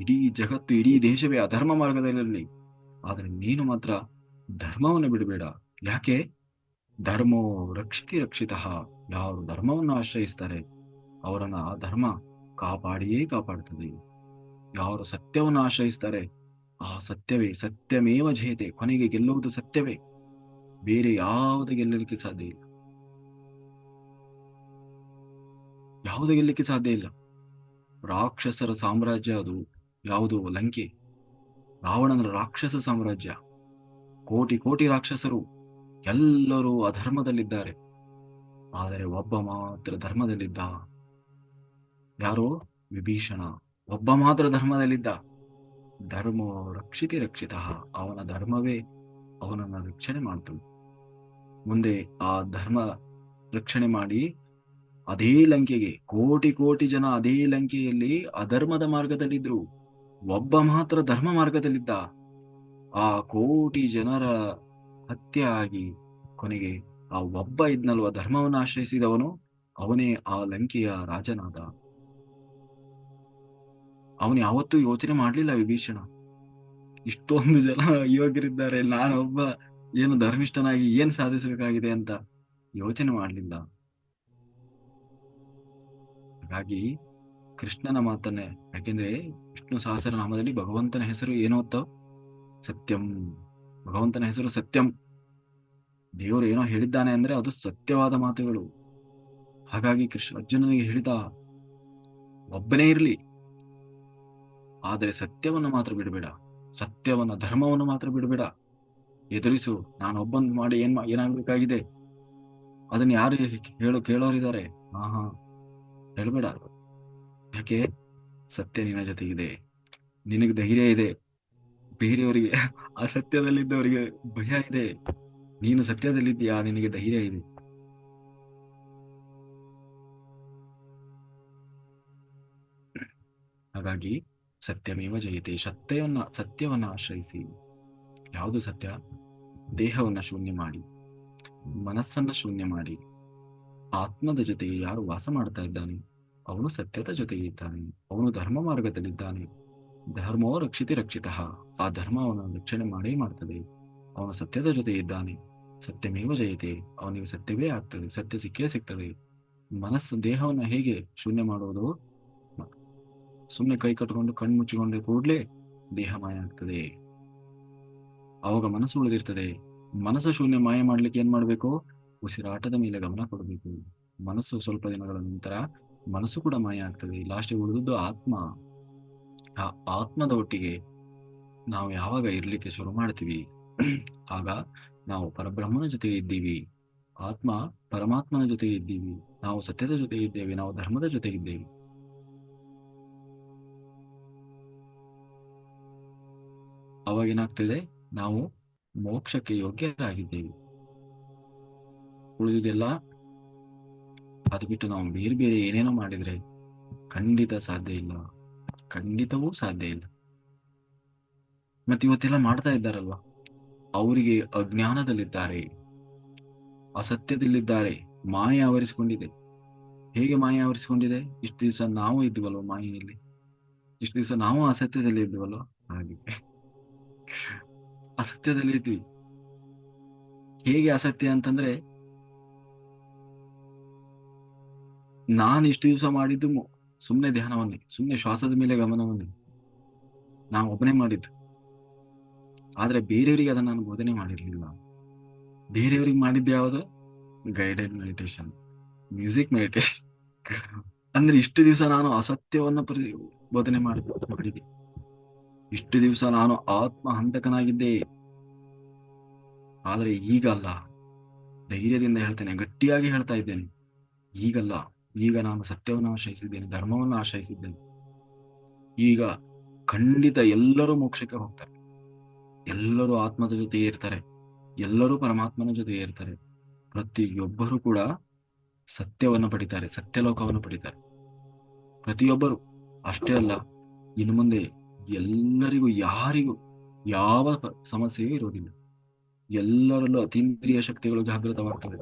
ಇಡೀ ಜಗತ್ತು, ಇಡೀ ದೇಶವೇ ಅಧರ್ಮ ಮಾರ್ಗದಲ್ಲಿರಲಿ, ಆದ್ರೆ ನೀನು ಮಾತ್ರ ಧರ್ಮವನ್ನು ಬಿಡಬೇಡ. ಯಾಕೆ? ಧರ್ಮೋ ರಕ್ಷಿತಿ ರಕ್ಷಿತಃ. ಯಾರು ಧರ್ಮವನ್ನು ಆಶ್ರಯಿಸ್ತಾರೆ ಅವರನ್ನ ಆ ಧರ್ಮ ಕಾಪಾಡಿಯೇ ಕಾಪಾಡ್ತದೆ. ಯಾರು ಸತ್ಯವನ್ನು ಆಶ್ರಯಿಸ್ತಾರೆ ಆ ಸತ್ಯವೇ, ಸತ್ಯಮೇವ ಜಯತೆ, ಕೊನೆಗೆ ಗೆಲ್ಲುವುದು ಸತ್ಯವೇ, ಬೇರೆ ಯಾವುದು ಗೆಲ್ಲಲಿಕ್ಕೆ ಸಾಧ್ಯ ಇಲ್ಲ. ಯಾವುದು ಗೆಲ್ಲಲಿಕ್ಕೆ ಸಾಧ್ಯ ಇಲ್ಲ. ರಾಕ್ಷಸರ ಸಾಮ್ರಾಜ್ಯ ಅದು ಯಾವುದು? ಲಂಕೆ. ರಾವಣನ ರಾಕ್ಷಸ ಸಾಮ್ರಾಜ್ಯ, ಕೋಟಿ ಕೋಟಿ ರಾಕ್ಷಸರು, ಎಲ್ಲರೂ ಅಧರ್ಮದಲ್ಲಿದ್ದಾರೆ. ಆದರೆ ಒಬ್ಬ ಮಾತ್ರ ಧರ್ಮದಲ್ಲಿದ್ದ. ಯಾರೋ? ವಿಭೀಷಣ. ಒಬ್ಬ ಮಾತ್ರ ಧರ್ಮದಲ್ಲಿದ್ದ. ಧರ್ಮೋ ರಕ್ಷಿತಿ ರಕ್ಷಿತಃ. ಅವನ ಧರ್ಮವೇ ಅವನನ್ನು ರಕ್ಷಣೆ ಮಾಡ್ತು. ಮುಂದೆ ಆ ಧರ್ಮ ರಕ್ಷಣೆ ಮಾಡಿ ಅದೇ ಲಂಕೆಗೆ ಕೋಟಿ ಕೋಟಿ ಜನ ಅದೇ ಲಂಕೆಯಲ್ಲಿ ಅಧರ್ಮದ ಮಾರ್ಗದಲ್ಲಿದ್ರು. ಒಬ್ಬ ಮಾತ್ರ ಧರ್ಮ ಮಾರ್ಗದಲ್ಲಿದ್ದ. ಆ ಕೋಟಿ ಜನರ ಹತ್ಯೆ ಆಗಿ ಕೊನೆಗೆ ಆ ಒಬ್ಬ ಇದ್ನಲ್ವ ಧರ್ಮವನ್ನು ಆಶ್ರಯಿಸಿದವನು, ಅವನೇ ಆ ಲಂಕೆಯ ರಾಜನಾದ. ಅವನು ಯಾವತ್ತೂ ಯೋಚನೆ ಮಾಡಲಿಲ್ಲ ವಿಭೀಷಣ, ಇಷ್ಟೊಂದು ಜನ ಯೋಗ್ಯರಿದ್ದಾರೆ, ನಾನೊಬ್ಬ ಏನು ಧರ್ಮಿಷ್ಠನಾಗಿ ಏನ್ ಸಾಧಿಸಬೇಕಾಗಿದೆ ಅಂತ ಯೋಚನೆ ಮಾಡಲಿಲ್ಲ. ಹಾಗಾಗಿ ಕೃಷ್ಣನ ಮಾತನ್ನೇ, ಯಾಕೆಂದ್ರೆ ವಿಷ್ಣು ಸಹಸ್ರನಾಮದಲ್ಲಿ ಭಗವಂತನ ಹೆಸರು ಏನು ಅಂತ? ಸತ್ಯಂ. ಭಗವಂತನ ಹೆಸರು ಸತ್ಯಂ. ದೇವರು ಏನೋ ಹೇಳಿದ್ದಾನೆ ಅಂದ್ರೆ ಅದು ಸತ್ಯವಾದ ಮಾತುಗಳು. ಹಾಗಾಗಿ ಅರ್ಜುನನಿಗೆ ಹೇಳಿದ, ಒಬ್ಬನೇ ಇರಲಿ ಆದರೆ ಸತ್ಯವನ್ನು ಮಾತ್ರ ಬಿಡಬೇಡ, ಸತ್ಯವನ್ನ ಧರ್ಮವನ್ನು ಮಾತ್ರ ಬಿಡಬೇಡ. ಎದುರಿಸು. ನಾನು ಒಬ್ಬನ್ ಮಾಡಿ ಏನಾಗಬೇಕಾಗಿದೆ ಅದನ್ನ ಯಾರು ಕೇಳೋರಿದ್ದಾರೆ? ಹಾ, ಹೇಳ್ಬೇಡ. ಯಾಕೆ? ಸತ್ಯ ನಿನ್ನ ಜೊತೆಗಿದೆ, ನಿನಗೆ ಧೈರ್ಯ ಇದೆ. ಬೇರೆಯವರಿಗೆ ಅಸತ್ಯದಲ್ಲಿದ್ದವರಿಗೆ ಭಯ ಇದೆ, ನೀನು ಸತ್ಯದಲ್ಲಿದ್ದೀಯಾ, ನಿನಗೆ ಧೈರ್ಯ ಇದೆ. ಹಾಗಾಗಿ ಸತ್ಯಮೇವ ಜಯತೆ. ಸತ್ಯವನ್ನ ಆಶ್ರಯಿಸಿ. ಯಾವುದು ಸತ್ಯ? ದೇಹವನ್ನ ಶೂನ್ಯ ಮಾಡಿ, ಮನಸ್ಸನ್ನ ಶೂನ್ಯ ಮಾಡಿ, ಆತ್ಮದ ಜೊತೆಗೆ ಯಾರು ವಾಸ ಮಾಡ್ತಾ ಇದ್ದಾನೆ ಅವನು ಸತ್ಯದ ಜೊತೆಗೆ ಇದ್ದಾನೆ, ಅವನು ಧರ್ಮ ಮಾರ್ಗದಲ್ಲಿದ್ದಾನೆ. ಧರ್ಮೋ ರಕ್ಷಿತಿ ರಕ್ಷಿತಃ. ಆ ಧರ್ಮ ಅವನನ್ನು ರಕ್ಷಣೆ ಮಾಡೇ ಮಾಡ್ತದೆ. ಅವನು ಸತ್ಯದ ಜೊತೆ ಇದ್ದಾನೆ. ಸತ್ಯಮೇವ ಜಯತೆ. ಅವನಿಗೆ ಸತ್ಯವೇ ಆಗ್ತದೆ, ಸತ್ಯ ಸಿಕ್ಕೇ ಸಿಗ್ತದೆ. ದೇಹವನ್ನ ಹೇಗೆ ಶೂನ್ಯ ಮಾಡುವುದು? ಸುಮ್ಮನೆ ಕೈ ಕಟ್ಕೊಂಡು ಕಣ್ಣು ಮುಚ್ಚಿಕೊಂಡ್ರೆ ಕೂಡ್ಲೇ ದೇಹ ಮಾಯ ಆಗ್ತದೆ. ಅವಾಗ ಮನಸ್ಸು ಉಳಿದಿರ್ತದೆ. ಮನಸ್ಸು ಶೂನ್ಯ ಮಾಯ ಮಾಡ್ಲಿಕ್ಕೆ ಏನ್ ಮಾಡ್ಬೇಕು? ಉಸಿರಾಟದ ಮೇಲೆ ಗಮನ ಕೊಡಬೇಕು. ಮನಸ್ಸು ಸ್ವಲ್ಪ ದಿನಗಳ ನಂತರ ಮನಸ್ಸು ಕೂಡ ಮಾಯ ಆಗ್ತದೆ. ಲಾಸ್ಟ್ ಉಳಿದದ್ದು ಆತ್ಮ. ಆ ಆತ್ಮದ ಒಟ್ಟಿಗೆ ನಾವು ಯಾವಾಗ ಇರ್ಲಿಕ್ಕೆ ಶುರು ಮಾಡ್ತೀವಿ ಆಗ ನಾವು ಪರಬ್ರಹ್ಮನ ಜೊತೆಗೆ ಇದ್ದೀವಿ, ಆತ್ಮ ಪರಮಾತ್ಮನ ಜೊತೆಗೆ ಇದ್ದೀವಿ, ನಾವು ಸತ್ಯದ ಜೊತೆಗೆ ಇದ್ದೇವೆ, ನಾವು ಧರ್ಮದ ಜೊತೆಗಿದ್ದೇವೆ. ಅವಾಗ ಏನಾಗ್ತದೆ? ನಾವು ಮೋಕ್ಷಕ್ಕೆ ಯೋಗ್ಯರಾಗಿದ್ದೇವೆ. ಉಳಿದಿದೆಲ್ಲ ಅದು ಬಿಟ್ಟು ನಾವು ಬೇರೆ ಬೇರೆ ಏನೇನೋ ಮಾಡಿದ್ರೆ ಖಂಡಿತ ಸಾಧ್ಯ ಇಲ್ಲ, ಖಂಡಿತವೂ ಸಾಧ್ಯ ಇಲ್ಲ. ಮತ್ತೆ ಇವತ್ತೆಲ್ಲ ಮಾಡ್ತಾ ಇದ್ದಾರಲ್ವಾ, ಅವರಿಗೆ ಅಜ್ಞಾನದಲ್ಲಿದ್ದಾರೆ, ಅಸತ್ಯದಲ್ಲಿದ್ದಾರೆ, ಮಾಯೆ ಆವರಿಸಿಕೊಂಡಿದೆ. ಹೇಗೆ ಮಾಯೆ ಆವರಿಸಿಕೊಂಡಿದೆ? ಇಷ್ಟು ದಿವಸ ನಾವು ಇದ್ವಲ್ವ ಮಾಯೆಯಲ್ಲಿ, ಇಷ್ಟು ದಿವಸ ನಾವು ಅಸತ್ಯದಲ್ಲಿ ಇದ್ವಲ್ವ, ಹಾಗೆ ಅಸತ್ಯದಲ್ಲಿ ಇದ್ವಿ. ಹೇಗೆ ಅಸತ್ಯ ಅಂತಂದ್ರೆ, ನಾನು ಇಷ್ಟು ದಿವಸ ಮಾಡಿದ್ದು ಸುಮ್ಮನೆ ಧ್ಯಾನವನ್ನೇ, ಸುಮ್ಮನೆ ಶ್ವಾಸದ ಮೇಲೆ ಗಮನವನ್ನೇ ನಾನು ಒಬ್ಬನೇ ಮಾಡಿದ್ದು. ಆದ್ರೆ ಬೇರೆಯವರಿಗೆ ಅದನ್ನ ನಾನು ಬೋಧನೆ ಮಾಡಿರ್ಲಿಲ್ಲ. ಬೇರೆಯವರಿಗೆ ಮಾಡಿದ್ದು ಯಾವುದು? Guided meditation, music meditation. ಅಂದ್ರೆ ಇಷ್ಟು ದಿವಸ ನಾನು ಅಸತ್ಯವನ್ನ ಬೋಧನೆ ಮಾಡಿದೆ. ಇಷ್ಟು ದಿವಸ ನಾನು ಆತ್ಮ ಹಂತಕನಾಗಿದ್ದೆ. ಆದರೆ ಈಗಲ್ಲ, ಧೈರ್ಯದಿಂದ ಹೇಳ್ತೇನೆ, ಗಟ್ಟಿಯಾಗಿ ಹೇಳ್ತಾ ಇದ್ದೇನೆ, ಈಗಲ್ಲ. ಈಗ ನಾನು ಸತ್ಯವನ್ನು ಆಶ್ರಯಿಸಿದ್ದೇನೆ, ಧರ್ಮವನ್ನು ಆಶ್ರಯಿಸಿದ್ದೇನೆ. ಈಗ ಖಂಡಿತ ಎಲ್ಲರೂ ಮೋಕ್ಷಕ್ಕೆ ಹೋಗ್ತಾರೆ, ಎಲ್ಲರೂ ಆತ್ಮದ ಜೊತೆಗೆ ಇರ್ತಾರೆ, ಎಲ್ಲರೂ ಪರಮಾತ್ಮನ ಜೊತೆಗೆ ಇರ್ತಾರೆ. ಪ್ರತಿಯೊಬ್ಬರು ಕೂಡ ಸತ್ಯವನ್ನು ಪಡಿತಾರೆ, ಸತ್ಯಲೋಕವನ್ನು ಪಡಿತಾರೆ, ಪ್ರತಿಯೊಬ್ಬರು. ಅಷ್ಟೇ ಅಲ್ಲ, ಇನ್ನು ಮುಂದೆ ಎಲ್ಲರಿಗೂ, ಯಾರಿಗೂ ಯಾವ ಸಮಸ್ಯೆಯೂ ಇರುವುದಿಲ್ಲ. ಎಲ್ಲರಲ್ಲೂ ಅತೀಂದ್ರಿಯ ಶಕ್ತಿಗಳು ಜಾಗೃತವಾಗ್ತವೆ,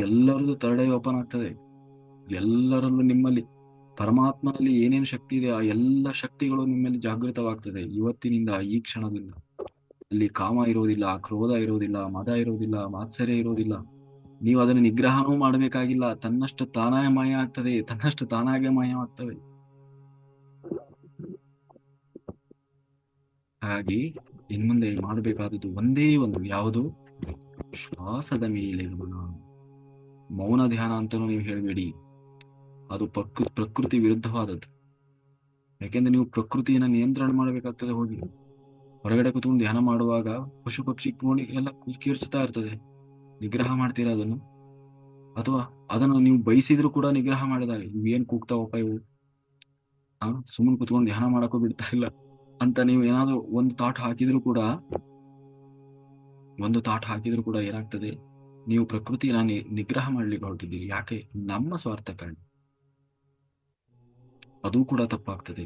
ಎಲ್ಲರಲ್ಲೂ ಥರ್ಡ್ ಐ ಓಪನ್ ಆಗ್ತದೆ. ಎಲ್ಲರಲ್ಲೂ ನಿಮ್ಮಲ್ಲಿ ಪರಮಾತ್ಮನಲ್ಲಿ ಏನೇನು ಶಕ್ತಿ ಇದೆ ಆ ಎಲ್ಲ ಶಕ್ತಿಗಳು ನಿಮ್ಮಲ್ಲಿ ಜಾಗೃತವಾಗ್ತದೆ. ಇವತ್ತಿನಿಂದ, ಈ ಕ್ಷಣದಿಂದ ಅಲ್ಲಿ ಕಾಮ ಇರೋದಿಲ್ಲ, ಕ್ರೋಧ ಇರೋದಿಲ್ಲ, ಮದ ಇರೋದಿಲ್ಲ, ಮಾತ್ಸರ್ಯ ಇರೋದಿಲ್ಲ. ನೀವು ಅದನ್ನು ನಿಗ್ರಹನೂ ಮಾಡಬೇಕಾಗಿಲ್ಲ, ತನ್ನಷ್ಟು ತಾನಾಗಿ ಮಾಯ ಆಗ್ತದೆ, ತನ್ನಷ್ಟು ತಾನಾಗೆ ಮಾಯವಾಗ್ತವೆ. ಹಾಗಾಗಿ ಇನ್ಮುಂದೆ ಮಾಡಬೇಕಾದದ್ದು ಒಂದೇ ಒಂದು, ಯಾವುದು? ಶ್ವಾಸದ ಮೇಲೆ ಗಮನ. ಮೌನ ಧ್ಯಾನ ಅಂತಲೂ ನೀವು ಹೇಳಬೇಡಿ, ಅದು ಪ್ರಕೃತಿ ವಿರುದ್ಧವಾದದ್ದು. ಯಾಕೆಂದ್ರೆ ನೀವು ಪ್ರಕೃತಿಯನ್ನ ನಿಯಂತ್ರಣ ಮಾಡಬೇಕಾಗ್ತದೆ. ಹೋಗಿ ಹೊರಗಡೆ ಕುತ್ಕೊಂಡು ಧ್ಯಾನ ಮಾಡುವಾಗ ಪಶು ಪಕ್ಷಿ ಕೋಳಿ ಎಲ್ಲ ಕಿರ್ಚ್ತಾ ಇರ್ತದೆ, ನಿಗ್ರಹ ಮಾಡ್ತೀರಾ ಅದನ್ನು? ಅಥವಾ ಅದನ್ನು ನೀವು ಬಯಸಿದ್ರು ಕೂಡ ನಿಗ್ರಹ ಮಾಡಿದಾಗ ಇವೇನ್ ಕೂಗ್ತಾವಪ್ಪ ಇವು, ಸುಮ್ಮನೆ ಕುತ್ಕೊಂಡು ಧ್ಯಾನ ಮಾಡಕ್ಕೂ ಬಿಡ್ತಾ ಇಲ್ಲ ಅಂತ ನೀವು ಏನಾದ್ರು ಒಂದು ತಾಟ್ ಹಾಕಿದ್ರು ಕೂಡ ಏನಾಗ್ತದೆ? ನೀವು ಪ್ರಕೃತಿನ ನಿಗ್ರಹ ಮಾಡ್ಲಿಕ್ಕೆ ಹೊರಟಿದ್ದೀರಿ. ಯಾಕೆ? ನಮ್ಮ ಸ್ವಾರ್ಥಕ್ಕಾಗಿ. ಅದು ಕೂಡ ತಪ್ಪಾಗ್ತದೆ.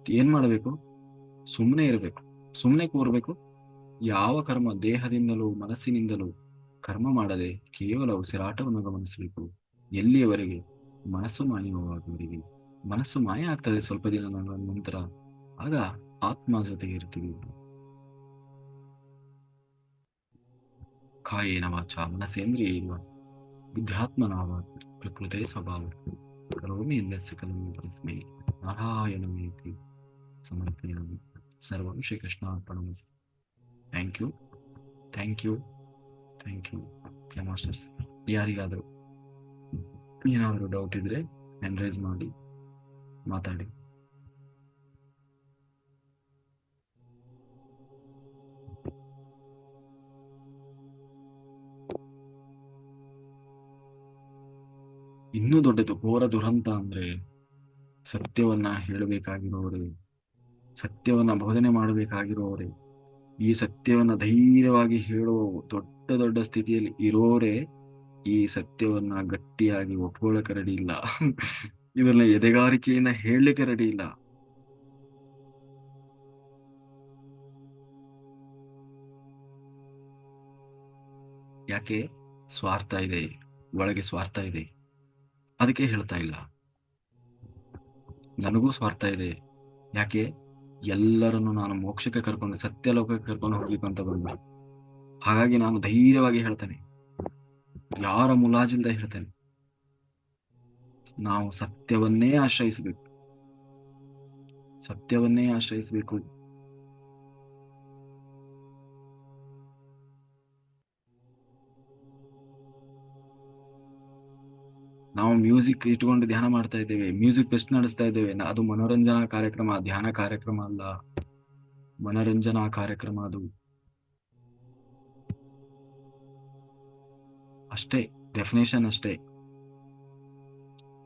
ಏನ್ ಮಾಡಬೇಕು? ಸುಮ್ಮನೆ ಇರಬೇಕು, ಸುಮ್ಮನೆ ಕೂರ್ಬೇಕು. ಯಾವ ಕರ್ಮ, ದೇಹದಿಂದಲೂ ಮನಸ್ಸಿನಿಂದಲೂ ಕರ್ಮ ಮಾಡದೆ ಕೇವಲ ಉಸಿರಾಟವನ್ನು ಗಮನಿಸಬೇಕು. ಎಲ್ಲಿಯವರೆಗೆ? ಮನಸ್ಸು ಮಾಯವಾಗುವವರೆಗೆ. ಮನಸ್ಸು ಮಾಯ ಆಗ್ತದೆ ಸ್ವಲ್ಪ ದಿನ ನಂತರ, ಆಗ ಆತ್ಮ ಜೊತೆಗೆ ಇರ್ತೀವಿ. ಕಾಯೇನ ವಾಚ ಮನಸೇಂದ್ರಿಯೇಣ ಬುದ್ಧಾತ್ಮನಾವ ಪ್ರಕೃತೆ ಸ್ವಭಾವ ಕರೋಮಿ ಯಸ್ಯ ಕಲಂ ಪರಸ್ಮೈ ನಾರಾಯಣಮೇತಿ ಸಮರ್ಪಯಾಮಿ. ಸರ್ವಂ ಶ್ರೀಕೃಷ್ಣಾರ್ಪಣಮಸ್ತು. Thank you, thank you, thank you. Okay masters, ಯಾರಿಗಾದರೂ ಏನಾದರೂ ಡೌಟ್ ಇದ್ರೆ ಹ್ಯಾಂಡ್ ರೈಸ್ ಮಾಡಿ ಮಾತಾಡಿ. ಇನ್ನೂ ದೊಡ್ಡದು ಘೋರ ದುರಂತ ಅಂದ್ರೆ, ಸತ್ಯವನ್ನ ಹೇಳಬೇಕಾಗಿರೋರೆ, ಸತ್ಯವನ್ನ ಬೋಧನೆ ಮಾಡಬೇಕಾಗಿರೋರೆ, ಈ ಸತ್ಯವನ್ನ ಧೈರ್ಯವಾಗಿ ಹೇಳುವ ದೊಡ್ಡ ದೊಡ್ಡ ಸ್ಥಿತಿಯಲ್ಲಿ ಇರೋರೆ ಈ ಸತ್ಯವನ್ನ ಗಟ್ಟಿಯಾಗಿ ಒಪ್ಕೊಳ್ಳಕ್ಕೆ ರೆಡಿ ಇಲ್ಲ. ಇದನ್ನ ಎದೆಗಾರಿಕೆಯಿಂದ ಹೇಳಲಿಕ್ಕೆ ರೆಡಿ ಇಲ್ಲ. ಯಾಕೆ? ಸ್ವಾರ್ಥ ಇದೆ, ಒಳಗೆ ಸ್ವಾರ್ಥ ಇದೆ, ಅದಕ್ಕೆ ಹೇಳ್ತಾ ಇಲ್ಲ. ನನಗೂ ಸ್ವಾರ್ಥ ಇದೆ. ಯಾಕೆ? ಎಲ್ಲರನ್ನು ನಾನು ಮೋಕ್ಷಕ್ಕೆ ಕರ್ಕೊಂಡು, ಸತ್ಯಲೋಕಕ್ಕೆ ಕರ್ಕೊಂಡು ಹೋಗ್ಬೇಕು ಅಂತ ಬಂದ. ಹಾಗಾಗಿ ನಾನು ಧೈರ್ಯವಾಗಿ ಹೇಳ್ತೇನೆ, ಯಾರ ಮುಲಾಜಿಲ್ದ ಹೇಳ್ತೇನೆ, ನಾವು ಸತ್ಯವನ್ನೇ ಆಶ್ರಯಿಸಬೇಕು, ಸತ್ಯವನ್ನೇ ಆಶ್ರಯಿಸಬೇಕು. ನಾವು ಮ್ಯೂಸಿಕ್ ಇಟ್ಕೊಂಡು ಧ್ಯಾನ ಮಾಡ್ತಾ ಇದ್ದೇವೆ, ಮ್ಯೂಸಿಕ್ ಫೆಸ್ಟ್ ನಡೆಸ್ತಾ ಇದ್ದೇವೆ. ಅದು ಮನೋರಂಜನಾ ಕಾರ್ಯಕ್ರಮ, ಧ್ಯಾನ ಕಾರ್ಯಕ್ರಮ ಅಲ್ಲ. ಮನೋರಂಜನಾ ಕಾರ್ಯಕ್ರಮ ಅದು ಅಷ್ಟೇ, ಡೆಫಿನೇಷನ್ ಅಷ್ಟೇ.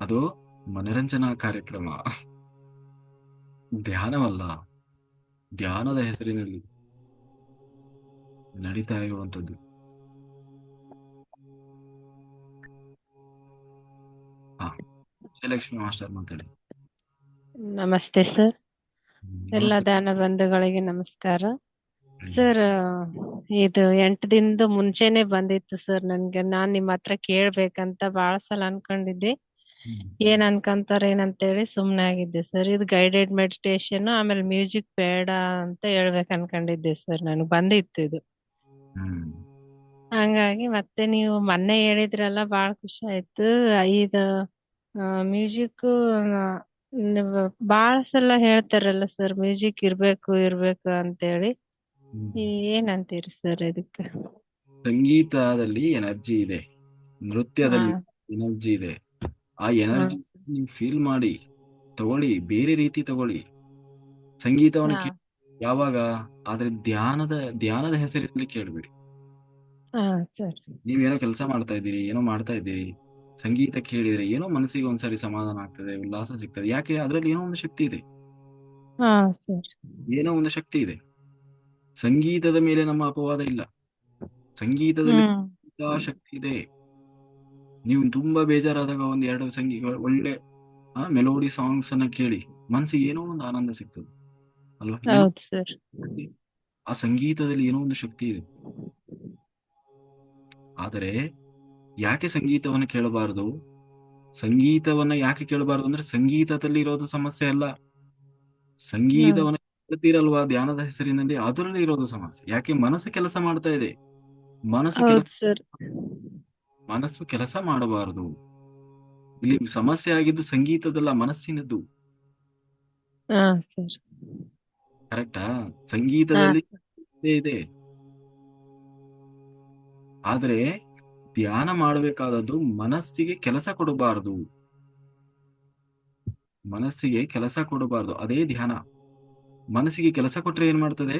ಅದು ಮನೋರಂಜನಾ ಕಾರ್ಯಕ್ರಮ, ಧ್ಯಾನವಲ್ಲ. ಧ್ಯಾನದ ಹೆಸರಿನಲ್ಲಿ ನಡೀತಾ ಇರುವಂತದ್ದು. ಹಾ, ಜಯಲಕ್ಷ್ಮಿ ಮಾಸ್ಟರ್ ಮಾತಾಡಿ. ನಮಸ್ತೆ ಸರ್. ಎಲ್ಲ ನಮಸ್ತೆ. ದಾನ ಬಂಧುಗಳಿಗೆ ನಮಸ್ಕಾರ ಹ್ಮ್. ಸರ್. ಇದು 8 ದಿನದ ಮುಂಚೆನೆ ಬಂದಿತ್ತು ಸರ್ ನನ್ಗೆ. ನಾನ್ ನಿಮ್ಮ ಹತ್ರ ಕೇಳ್ಬೇಕಂತ ಬಹಳ ಸಲ ಅನ್ಕೊಂಡಿದ್ದೆ. ಹ್ಮ್. ಏನ್ ಅನ್ಕೊಂತಾರ ಏನಂತೇಳಿ ಸುಮ್ನೆ ಆಗಿದ್ದೆ ಸರ್. ಇದು ಗೈಡೆಡ್ ಮೆಡಿಟೇಷನ್ ಆಮೇಲೆ ಮ್ಯೂಸಿಕ್ ಬೇಡ ಅಂತ ಹೇಳ್ಬೇಕು ಅನ್ಕೊಂಡಿದ್ದೆ ಸರ್. ನನಗೆ ಬಂದಿತ್ತು ಇದು. ಹ್ಮ್. ಹಂಗಾಗಿ ಮತ್ತೆ ನೀವು ಮೊನ್ನೆ ಹೇಳಿದ್ರಲ್ಲ, ಬಹಳ ಖುಷಿ ಆಯ್ತು. ಇದು ಮ್ಯೂಸಿಕ್ ಬಾಳ ಸಲ ಹೇಳ್ತಾರಲ್ಲ ಸರ್, ಮ್ಯೂಸಿಕ್ ಇರ್ಬೇಕು ಇರ್ಬೇಕು ಅಂತೇಳಿ. ಹ್ಮ್. ಏನಂತೀರಿ ಸರ್ ಇದಕ್ಕೆ? ಸಂಗೀತದಲ್ಲಿ ಎನರ್ಜಿ ಇದೆ, ಹಾ ನೃತ್ಯದಲ್ಲಿ ಎನರ್ಜಿ ಇದೆ. ಆ ಹಾ ಎನರ್ಜಿ ನೀವು ಫೀಲ್ ಮಾಡಿ ತಗೊಳ್ಳಿ, ಬೇರೆ ರೀತಿ ತಗೊಳ್ಳಿ. ಸಂಗೀತವನ್ನು ಹಾ ಯಾವಾಗ? ಆದ್ರೆ ಧ್ಯಾನದ ಹೆಸರಿನಲ್ಲಿ ಕೇಳಬೇಡಿ. ಹಾ ಸರ್. ನೀವೇನೋ ಕೆಲಸ ಮಾಡ್ತಾ ಇದ್ದೀರಿ, ಏನೋ ಮಾಡ್ತಾ ಇದ್ದೀರಿ, ಸಂಗೀತ ಕೇಳಿದ್ರೆ ಏನೋ ಮನಸ್ಸಿಗೆ ಒಂದ್ಸರಿ ಸಮಾಧಾನ ಆಗ್ತದೆ, ಉಲ್ಲಾಸ ಸಿಗ್ತದೆ. ಯಾಕೆ? ಅದರಲ್ಲಿ ಏನೋ ಒಂದು ಶಕ್ತಿ ಇದೆ, ಹಾ ಸರ್. ಏನೋ ಒಂದು ಶಕ್ತಿ ಇದೆ. ಸಂಗೀತದ ಮೇಲೆ ನಮ್ಮ ಅಪವಾದ ಇಲ್ಲ, ಸಂಗೀತದಲ್ಲಿ ಹ್ಮ್ ತುಂಬಾ ಶಕ್ತಿ ಇದೆ. ನೀವು ತುಂಬಾ ಬೇಜಾರಾದಾಗ ಒಂದ್ ಎರಡು ಒಳ್ಳೆ ಮೆಲೋಡಿ ಸಾಂಗ್ಸ್ ಅನ್ನ ಕೇಳಿ, ಮನಸ್ಸಿಗೆ ಏನೋ ಒಂದು ಆನಂದ ಸಿಗ್ತದೆ ಅಲ್ವಾ? ಏನೋ ಹೌದು ಸರ್. ಆ ಸಂಗೀತದಲ್ಲಿ ಏನೋ ಒಂದು ಶಕ್ತಿ ಇದೆ. ಆದರೆ ಯಾಕೆ ಸಂಗೀತವನ್ನು ಕೇಳಬಾರದು? ಸಂಗೀತವನ್ನ ಯಾಕೆ ಕೇಳಬಾರದು ಅಂದ್ರೆ, ಸಂಗೀತದಲ್ಲಿ ಇರೋದು ಸಮಸ್ಯೆ ಅಲ್ಲ. ಸಂಗೀತವನ್ನ ಕೇಳ್ತೀರಲ್ವಾ ಧ್ಯಾನದ ಹೆಸರಿನಲ್ಲಿ, ಅದರಲ್ಲಿ ಇರೋದು ಸಮಸ್ಯೆ. ಯಾಕೆ? ಮನಸ್ಸು ಕೆಲಸ ಮಾಡ್ತಾ ಇದೆ. ಮನಸ್ಸು ಕೆಲಸ ಹೌದು ಸರ್. ಮನಸ್ಸು ಕೆಲಸ ಮಾಡಬಾರದು. ಇಲ್ಲಿ ಸಮಸ್ಯೆ ಆಗಿದ್ದು ಸಂಗೀತದಲ್ಲ, ಮನಸ್ಸಿನದ್ದು. ಹಾ ಸರ್. ಕರೆಕ್ಟಾ? ಹಾ ಸಂಗೀತದಲ್ಲಿ ಇದೇ ಇದೆ. ಆದ್ರೆ ಧ್ಯಾನ ಮಾಡಬೇಕಾದದ್ದು ಮನಸ್ಸಿಗೆ ಕೆಲಸ ಕೊಡಬಾರದು. ಮನಸ್ಸಿಗೆ ಕೆಲಸ ಕೊಡಬಾರದು, ಅದೇ ಧ್ಯಾನ. ಮನಸ್ಸಿಗೆ ಕೆಲಸ ಕೊಟ್ರೆ ಏನ್ ಮಾಡ್ತದೆ?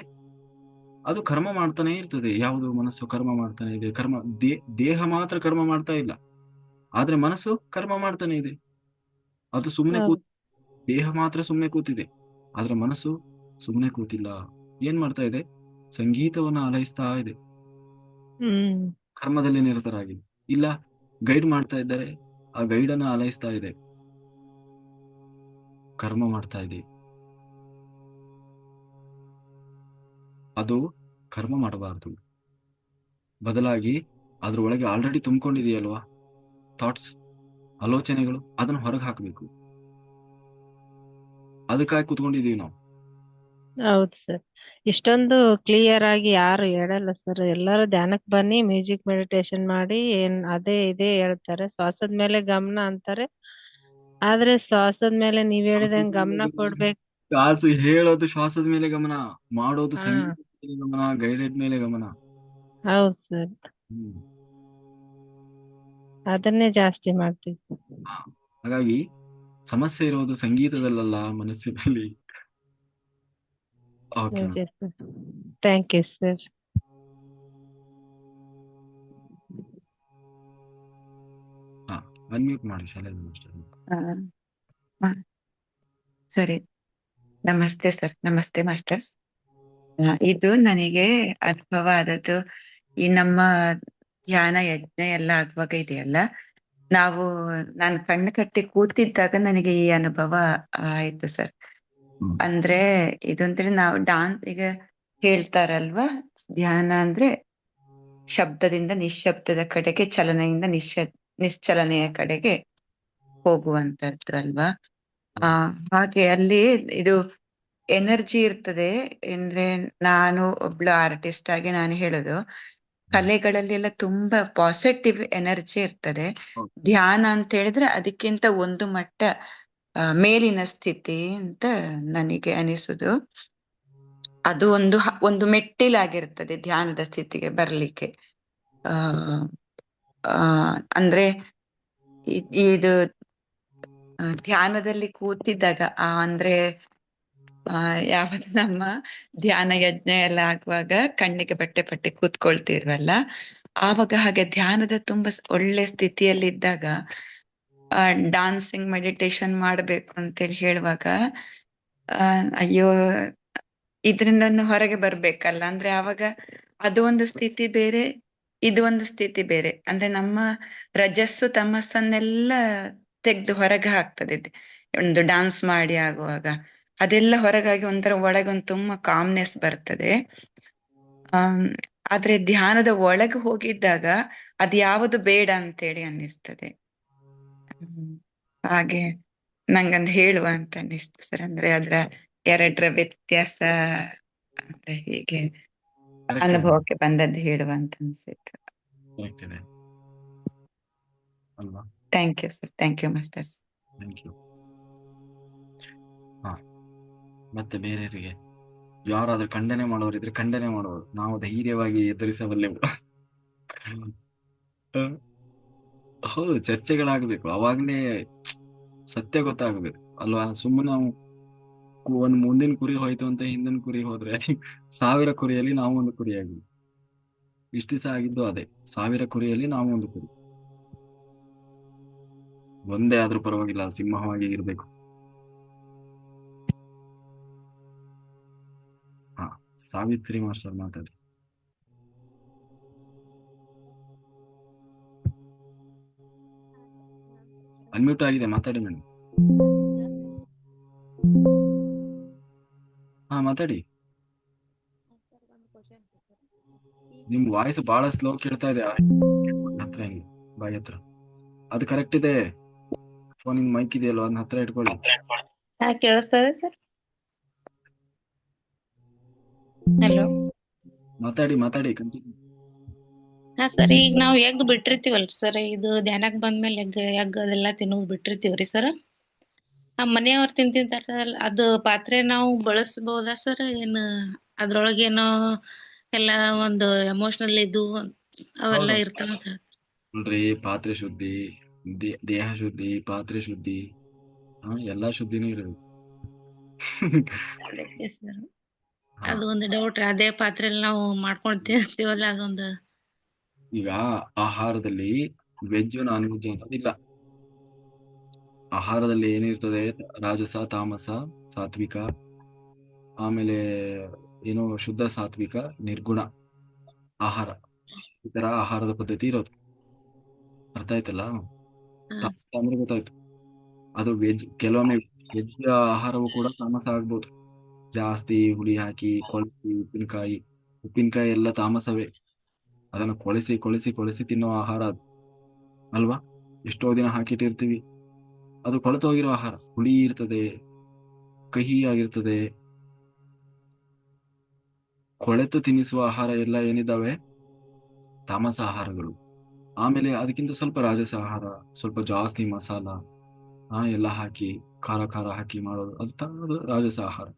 ಅದು ಕರ್ಮ ಮಾಡ್ತಾನೆ ಇರ್ತದೆ. ಯಾವುದು ಮನಸ್ಸು ಕರ್ಮ ಮಾಡ್ತಾನೆ ಇದೆ? ದೇಹ ಮಾತ್ರ ಕರ್ಮ ಮಾಡ್ತಾ ಇಲ್ಲ, ಆದ್ರೆ ಮನಸ್ಸು ಕರ್ಮ ಮಾಡ್ತಾನೆ ಇದೆ. ಅದು ಸುಮ್ಮನೆ ಹೌದು. ದೇಹ ಮಾತ್ರ ಸುಮ್ಮನೆ ಕೂತಿದೆ, ಆದ್ರೆ ಮನಸ್ಸು ಸುಮ್ಮನೆ ಕೂತಿಲ್ಲ. ಏನ್ ಮಾಡ್ತಾ ಇದೆ? ಸಂಗೀತವನ್ನ ಆಲೈಸ್ತಾ ಇದೆ, ಹ್ಮ್. ಕರ್ಮದಲ್ಲಿ ನಿರತರಾಗಿದೆ. ಇಲ್ಲ, ಗೈಡ್ ಮಾಡ್ತಾ ಇದ್ದಾರೆ, ಆ ಗೈಡನ್ನ ಆಲೈಸ್ತಾ ಇದೆ, ಕರ್ಮ ಮಾಡ್ತಾ ಇದೆ. ಅದು ಕರ್ಮ ಮಾಡಬಾರದು. ಬದಲಾಗಿ ಅದ್ರೊಳಗೆ ಆಲ್ರೆಡಿ ತುಂಬಿಕೊಂಡಿದೆಯಲ್ವಾ ಥಾಟ್ಸ್, ಆಲೋಚನೆಗಳು, ಅದನ್ನ ಹೊರಗೆ ಹಾಕಬೇಕು. ಅದಕ್ಕಾಗಿ ಕುತ್ಕೊಂಡಿದೀವಿ ನಾವು. ಹೌದು ಸರ್. ಇಷ್ಟೊಂದು ಕ್ಲಿಯರ್ ಆಗಿ ಯಾರು ಹೇಳಲ್ಲ ಸರ್. ಎಲ್ಲರೂ ಧ್ಯಾನಕ್ಕೆ ಬನ್ನಿ, ಮ್ಯೂಸಿಕ್ ಮೆಡಿಟೇಷನ್ ಮಾಡಿ, ಅದೇ ಇದೇ ಹೇಳ್ತಾರೆ, ಶ್ವಾಸದ ಮೇಲೆ ಗಮನ ಅಂತಾರೆ. ಆದ್ರೆ ಶ್ವಾಸದ ಮೇಲೆ ನೀವ್ ಶ್ವಾಸದ ಹೇಳಿದಂಗೆ ಮೇಲೆ ಗಮನ ಗಮನ. ಕೊಡ್ಬೇಕು. ಹೇಳೋದು ಶ್ವಾಸದ ಮೇಲೆ ಗಮನ, ಮಾಡೋದು ಹಾ. ಸಂಗೀತದ ಮೇಲೆ ಗಮನ, ಗೈಡೆಡ್ ಮೇಲೆ ಗಮನ. ಹೌದು ಸರ್. ಹ್ಮ್. ಅದನ್ನೇ ಜಾಸ್ತಿ ಮಾಡ್ತೀವಿ. ಹಾ. ಹಾಗಾಗಿ ಸಮಸ್ಯೆ ಇರೋದು ಸಂಗೀತದಲ್ಲಲ್ಲ, ಮನಸ್ಸಿನಲ್ಲಿ. Okay madam. Okay sir. Thank you sir. ಹಾ, ಅನ್ಮ್ಯೂಟ್ ಮಾಡಿ ಶಾಲೆ ಮಾಸ್ಟರ್. ಆ, ಆ, ಸರಿ. ನಮಸ್ತೆ ಸರ್, ನಮಸ್ತೆ ಮಾಸ್ಟರ್ಸ್. ಇದು ನನಗೆ ಅನುಭವ ಆದದ್ದು ಈ ನಮ್ಮ ಧ್ಯಾನ ಯಜ್ಞ ಎಲ್ಲ ಆಗುವಾಗ ಇದೆಯಲ್ಲ, ನಾನು ಕಣ್ಣು ಕಟ್ಟಿ ಕೂತಿದ್ದಾಗ ನನಗೆ ಈ ಅನುಭವ ಆಯ್ತು ಸರ್. ಅಂದ್ರೆ ಇದಂದ್ರೆ ನಾವು ಈಗ ಹೇಳ್ತಾರಲ್ವಾ, ಧ್ಯಾನ ಅಂದ್ರೆ ಶಬ್ದದಿಂದ ನಿಶ್ಶಬ್ದದ ಕಡೆಗೆ, ಚಲನೆಯಿಂದ ನಿಶ್ಚಲನೆಯ ಕಡೆಗೆ ಹೋಗುವಂತದ್ದು ಅಲ್ವಾ. ಹಾಗೆ ಅಲ್ಲಿ ಇದು ಎನರ್ಜಿ ಇರ್ತದೆ. ಅಂದ್ರೆ ನಾನು ಒಬ್ಳು ಆರ್ಟಿಸ್ಟ್ ಆಗಿ ನಾನು ಹೇಳೋದು, ಕಲೆಗಳಲ್ಲಿ ಎಲ್ಲ ತುಂಬಾ ಪಾಸಿಟಿವ್ ಎನರ್ಜಿ ಇರ್ತದೆ. ಧ್ಯಾನ ಅಂತ ಹೇಳಿದ್ರೆ ಅದಕ್ಕಿಂತ ಒಂದು ಮಟ್ಟ ಮೇಲಿನ ಸ್ಥಿತಿ ಅಂತ ನನಗೆ ಅನಿಸುದು. ಅದು ಒಂದು ಮೆಟ್ಟಿಲಾಗಿರ್ತದೆ ಧ್ಯಾನದ ಸ್ಥಿತಿಗೆ ಬರ್ಲಿಕ್ಕೆ. ಆ ಆ, ಅಂದ್ರೆ ಇದು ಧ್ಯಾನದಲ್ಲಿ ಕೂತಿದ್ದಾಗ ಅಂದ್ರೆ ಯಾವಾಗ ನಮ್ಮ ಧ್ಯಾನ ಯಜ್ಞ ಎಲ್ಲ ಆಗುವಾಗ ಕಣ್ಣಿಗೆ ಬಟ್ಟೆ ಪಟ್ಟಿ ಕೂತ್ಕೊಳ್ತಿರ್ವಲ್ಲ, ಆವಾಗ ಹಾಗೆ ಧ್ಯಾನದ ತುಂಬಾ ಒಳ್ಳೆ ಸ್ಥಿತಿಯಲ್ಲಿ ಇದ್ದಾಗ ಡಾನ್ಸಿಂಗ್ ಮೆಡಿಟೇಷನ್ ಮಾಡ್ಬೇಕು ಅಂತೇಳಿ ಹೇಳುವಾಗ ಅಯ್ಯೋ ಇದ್ರಿಂದ ಹೊರಗೆ ಬರ್ಬೇಕಲ್ಲ. ಅಂದ್ರೆ ಆವಾಗ ಅದು ಒಂದು ಸ್ಥಿತಿ ಬೇರೆ, ಇದು ಒಂದು ಸ್ಥಿತಿ ಬೇರೆ. ಅಂದ್ರೆ ನಮ್ಮ ರಜಸ್ಸು ತಮಸ್ಸನ್ನೆಲ್ಲ ತೆಗೆದು ಹೊರಗೆ ಹಾಕ್ತದೆ ಒಂದು ಡಾನ್ಸ್ ಮಾಡಿ ಆಗುವಾಗ. ಅದೆಲ್ಲ ಹೊರಗಾಗಿ ಒಂಥರ ಒಳಗೊಂದು ತುಂಬಾ ಕಾಮ್ನೆಸ್ ಬರ್ತದೆ. ಆದ್ರೆ ಧ್ಯಾನದ ಒಳಗೆ ಹೋಗಿದ್ದಾಗ ಅದು ಯಾವುದು ಬೇಡ ಅಂತೇಳಿ ಅನ್ನಿಸ್ತದೆ. ಹಾಗೆ ನಂಗಂದ್ ಹೇಳುವ ಅಂತ ಅನ್ನಿಸ್ತು ಸರ್. ಅಂದ್ರೆ ಅದ್ರ ಎರಡರ ವ್ಯತ್ಯಾಸ ಅಂದ್ರೆ ಹೀಗೆ ಅನುಭವಕ್ಕೆ ಬಂದದ್ದು ಹೇಳುವ ಅಂತ ಅನ್ಸಿತ್ತು. ಅಲ್ವಾ? Thank you sir, thank you masters. Thank you. ಹಾ, ಮತ್ತೆ ಬೇರೆಯವರಿಗೆ ಯಾರಾದ್ರೂ ಖಂಡನೆ ಮಾಡೋರಿದ್ರೆ ಖಂಡನೆ ಮಾಡೋರು, ನಾವು ಧೈರ್ಯವಾಗಿ ಎದುರಿಸಬಲ್ಲೆವು. ಹೌದು, ಚರ್ಚೆಗಳಾಗಬೇಕು, ಅವಾಗಲೇ ಸತ್ಯ ಗೊತ್ತಾಗಬೇಕು ಅಲ್ವಾ? ಸುಮ್ಮನೆ ನಾವು ಒಂದು ಮುಂದಿನ ಕುರಿ ಹೋಯ್ತು ಅಂತ ಹಿಂದಿನ ಕುರಿ ಹೋದ್ರೆ 1000 ಕುರಿಯಲ್ಲಿ ನಾವು ಒಂದು ಕುರಿ ಆಗಿ, ಇಷ್ಟು ದಿವಸ ಆಗಿದ್ದು ಅದೇ, 1000 ಕುರಿಯಲ್ಲಿ ನಾವು ಒಂದು ಕುರಿ. ಒಂದೇ ಆದ್ರೂ ಪರವಾಗಿಲ್ಲ, ಸಿಂಹವಾಗಿ ಇರ್ಬೇಕು. ಹಾ, ಸಾವಿತ್ರಿ ಮಾಸ್ಟರ್ ಮಾತಾಡಿ. ಅನ್ಮ್ಯೂಟ್ ಆಗಿದೆ, ಮಾತಾಡಿ ಮೇಡಮ್. ಹಾ, ಮಾತಾಡಿ. ನಿಮ್ ವಾಯ್ಸ್ ಬಹಳ ಸ್ಲೋ ಕೇಳ್ತಾ ಇದೆ. ಹತ್ರ ಹಿಂಗೆ ಬಾಯಿ ಹತ್ರ, ಅದು ಕರೆಕ್ಟ್ ಇದೆ. ಫೋನಿಂಗ್ ಮೈಕ್ ಇದೆಯಲ್ವಾ, ಅದನ್ನ ಹತ್ರ ಇಟ್ಕೊಳ್ಳಿ. ಕೇಳಿಸ್ತಾ ಇದೆ ಸರ್? ಹಲೋ, ಮಾತಾಡಿ ಕಂಟಿನ್ಯೂ. ಹಾ ಸರ್, ಈಗ ನಾವ್ ಎಗ್ ಬಿಟ್ಟಿರ್ತೀವಲ್ರಿ ಸರ್, ಇದು ಧ್ಯಾನಕ್ ಬಂದ್ಮೇಲೆ ಎಗ್ ಅದೆಲ್ಲ ತಿನ್ನೋದು ಬಿಟ್ಟಿರ್ತೀವ್ರಿ ಸರ್. ಆ ಮನೆಯವ್ರು ತಿಂತಿರ್ತಾರಲ್ಲ, ಅದು ಪಾತ್ರೆ ನಾವು ಬಳಸಬಹುದಾ ಸರ್? ಏನ್ ಅದ್ರೊಳಗೇನೋ ಎಲ್ಲ ಒಂದು ಎಮೋಷನಲ್ ಇದು ಅವೆಲ್ಲ ಹೌದು ಇರ್ತಾವ ಸರ್? ನೋಡ್ರಿ, ಪಾತ್ರೆ ಶುದ್ಧಿ, ದೇಹ ಶುದ್ಧಿ, ಪಾತ್ರೆ ಶುದ್ಧಿ, ಎಲ್ಲಾ ಶುದ್ಧಿನೂ ಇರೋದು. ಅದಕ್ಕೆ ಸರ್ ಹಾ ಅದು ಒಂದು ಡೌಟ್ ರೀ, ಅದೇ ಪಾತ್ರೆಯಲ್ಲಿ ನಾವು ಮಾಡ್ಕೊಂಡ್ ತಿಂತೀವಲ್ಲ ಅದೊಂದು. ಈಗ ಆಹಾರದಲ್ಲಿ ವೆಜ್ ನಾನ್ ವೆಜ್ ಅನ್ನೋದಿಲ್ಲ. ಆಹಾರದಲ್ಲಿ ಏನಿರ್ತದೆ, ರಾಜಸ, ತಾಮಸ, ಸಾತ್ವಿಕ, ಆಮೇಲೆ ಏನು ಶುದ್ಧ, ಸಾತ್ವಿಕ, ನಿರ್ಗುಣ ಆಹಾರ, ಈ ತರ ಆಹಾರದ ಪದ್ಧತಿ ಇರೋದು. ಅರ್ಥ ಆಯ್ತಲ್ಲ? ತಾಮಸ ಅಂದ್ರೆ ಗೊತ್ತಾಯ್ತು. ಅದು ವೆಜ್, ಕೆಲವೊಮ್ಮೆ ವೆಜ್ ಆಹಾರವು ಕೂಡ ತಾಮಸ ಆಗ್ಬೋದು. ಜಾಸ್ತಿ ಹುಳಿ ಹಾಕಿ ಕೊಳಸಿ, ಉಪ್ಪಿನಕಾಯಿ ಎಲ್ಲ ತಾಮಸವೇ. ಅದನ್ನು ಕೊಳೆಸಿ ಕೊಳೆಸಿ ಕೊಳೆಸಿ ತಿನ್ನೋ ಆಹಾರ ಅದು, ಅಲ್ವಾ? ಎಷ್ಟೋ ದಿನ ಹಾಕಿಟ್ಟಿರ್ತೀವಿ, ಅದು ಕೊಳೆತೋಗಿರೋ ಆಹಾರ, ಹುಳಿ ಇರ್ತದೆ, ಕಹಿ ಆಗಿರ್ತದೆ. ಕೊಳೆತು ತಿನ್ನಿಸುವ ಆಹಾರ ಎಲ್ಲ ಏನಿದಾವೆ ತಾಮಸ ಆಹಾರಗಳು. ಆಮೇಲೆ ಅದಕ್ಕಿಂತ ಸ್ವಲ್ಪ ರಾಜಸ ಆಹಾರ, ಸ್ವಲ್ಪ ಜಾಸ್ತಿ ಮಸಾಲ ಎಲ್ಲ ಹಾಕಿ, ಖಾರ ಖಾರ ಹಾಕಿ ಮಾಡೋದು, ಅದು ರಾಜಸ ಆಹಾರ.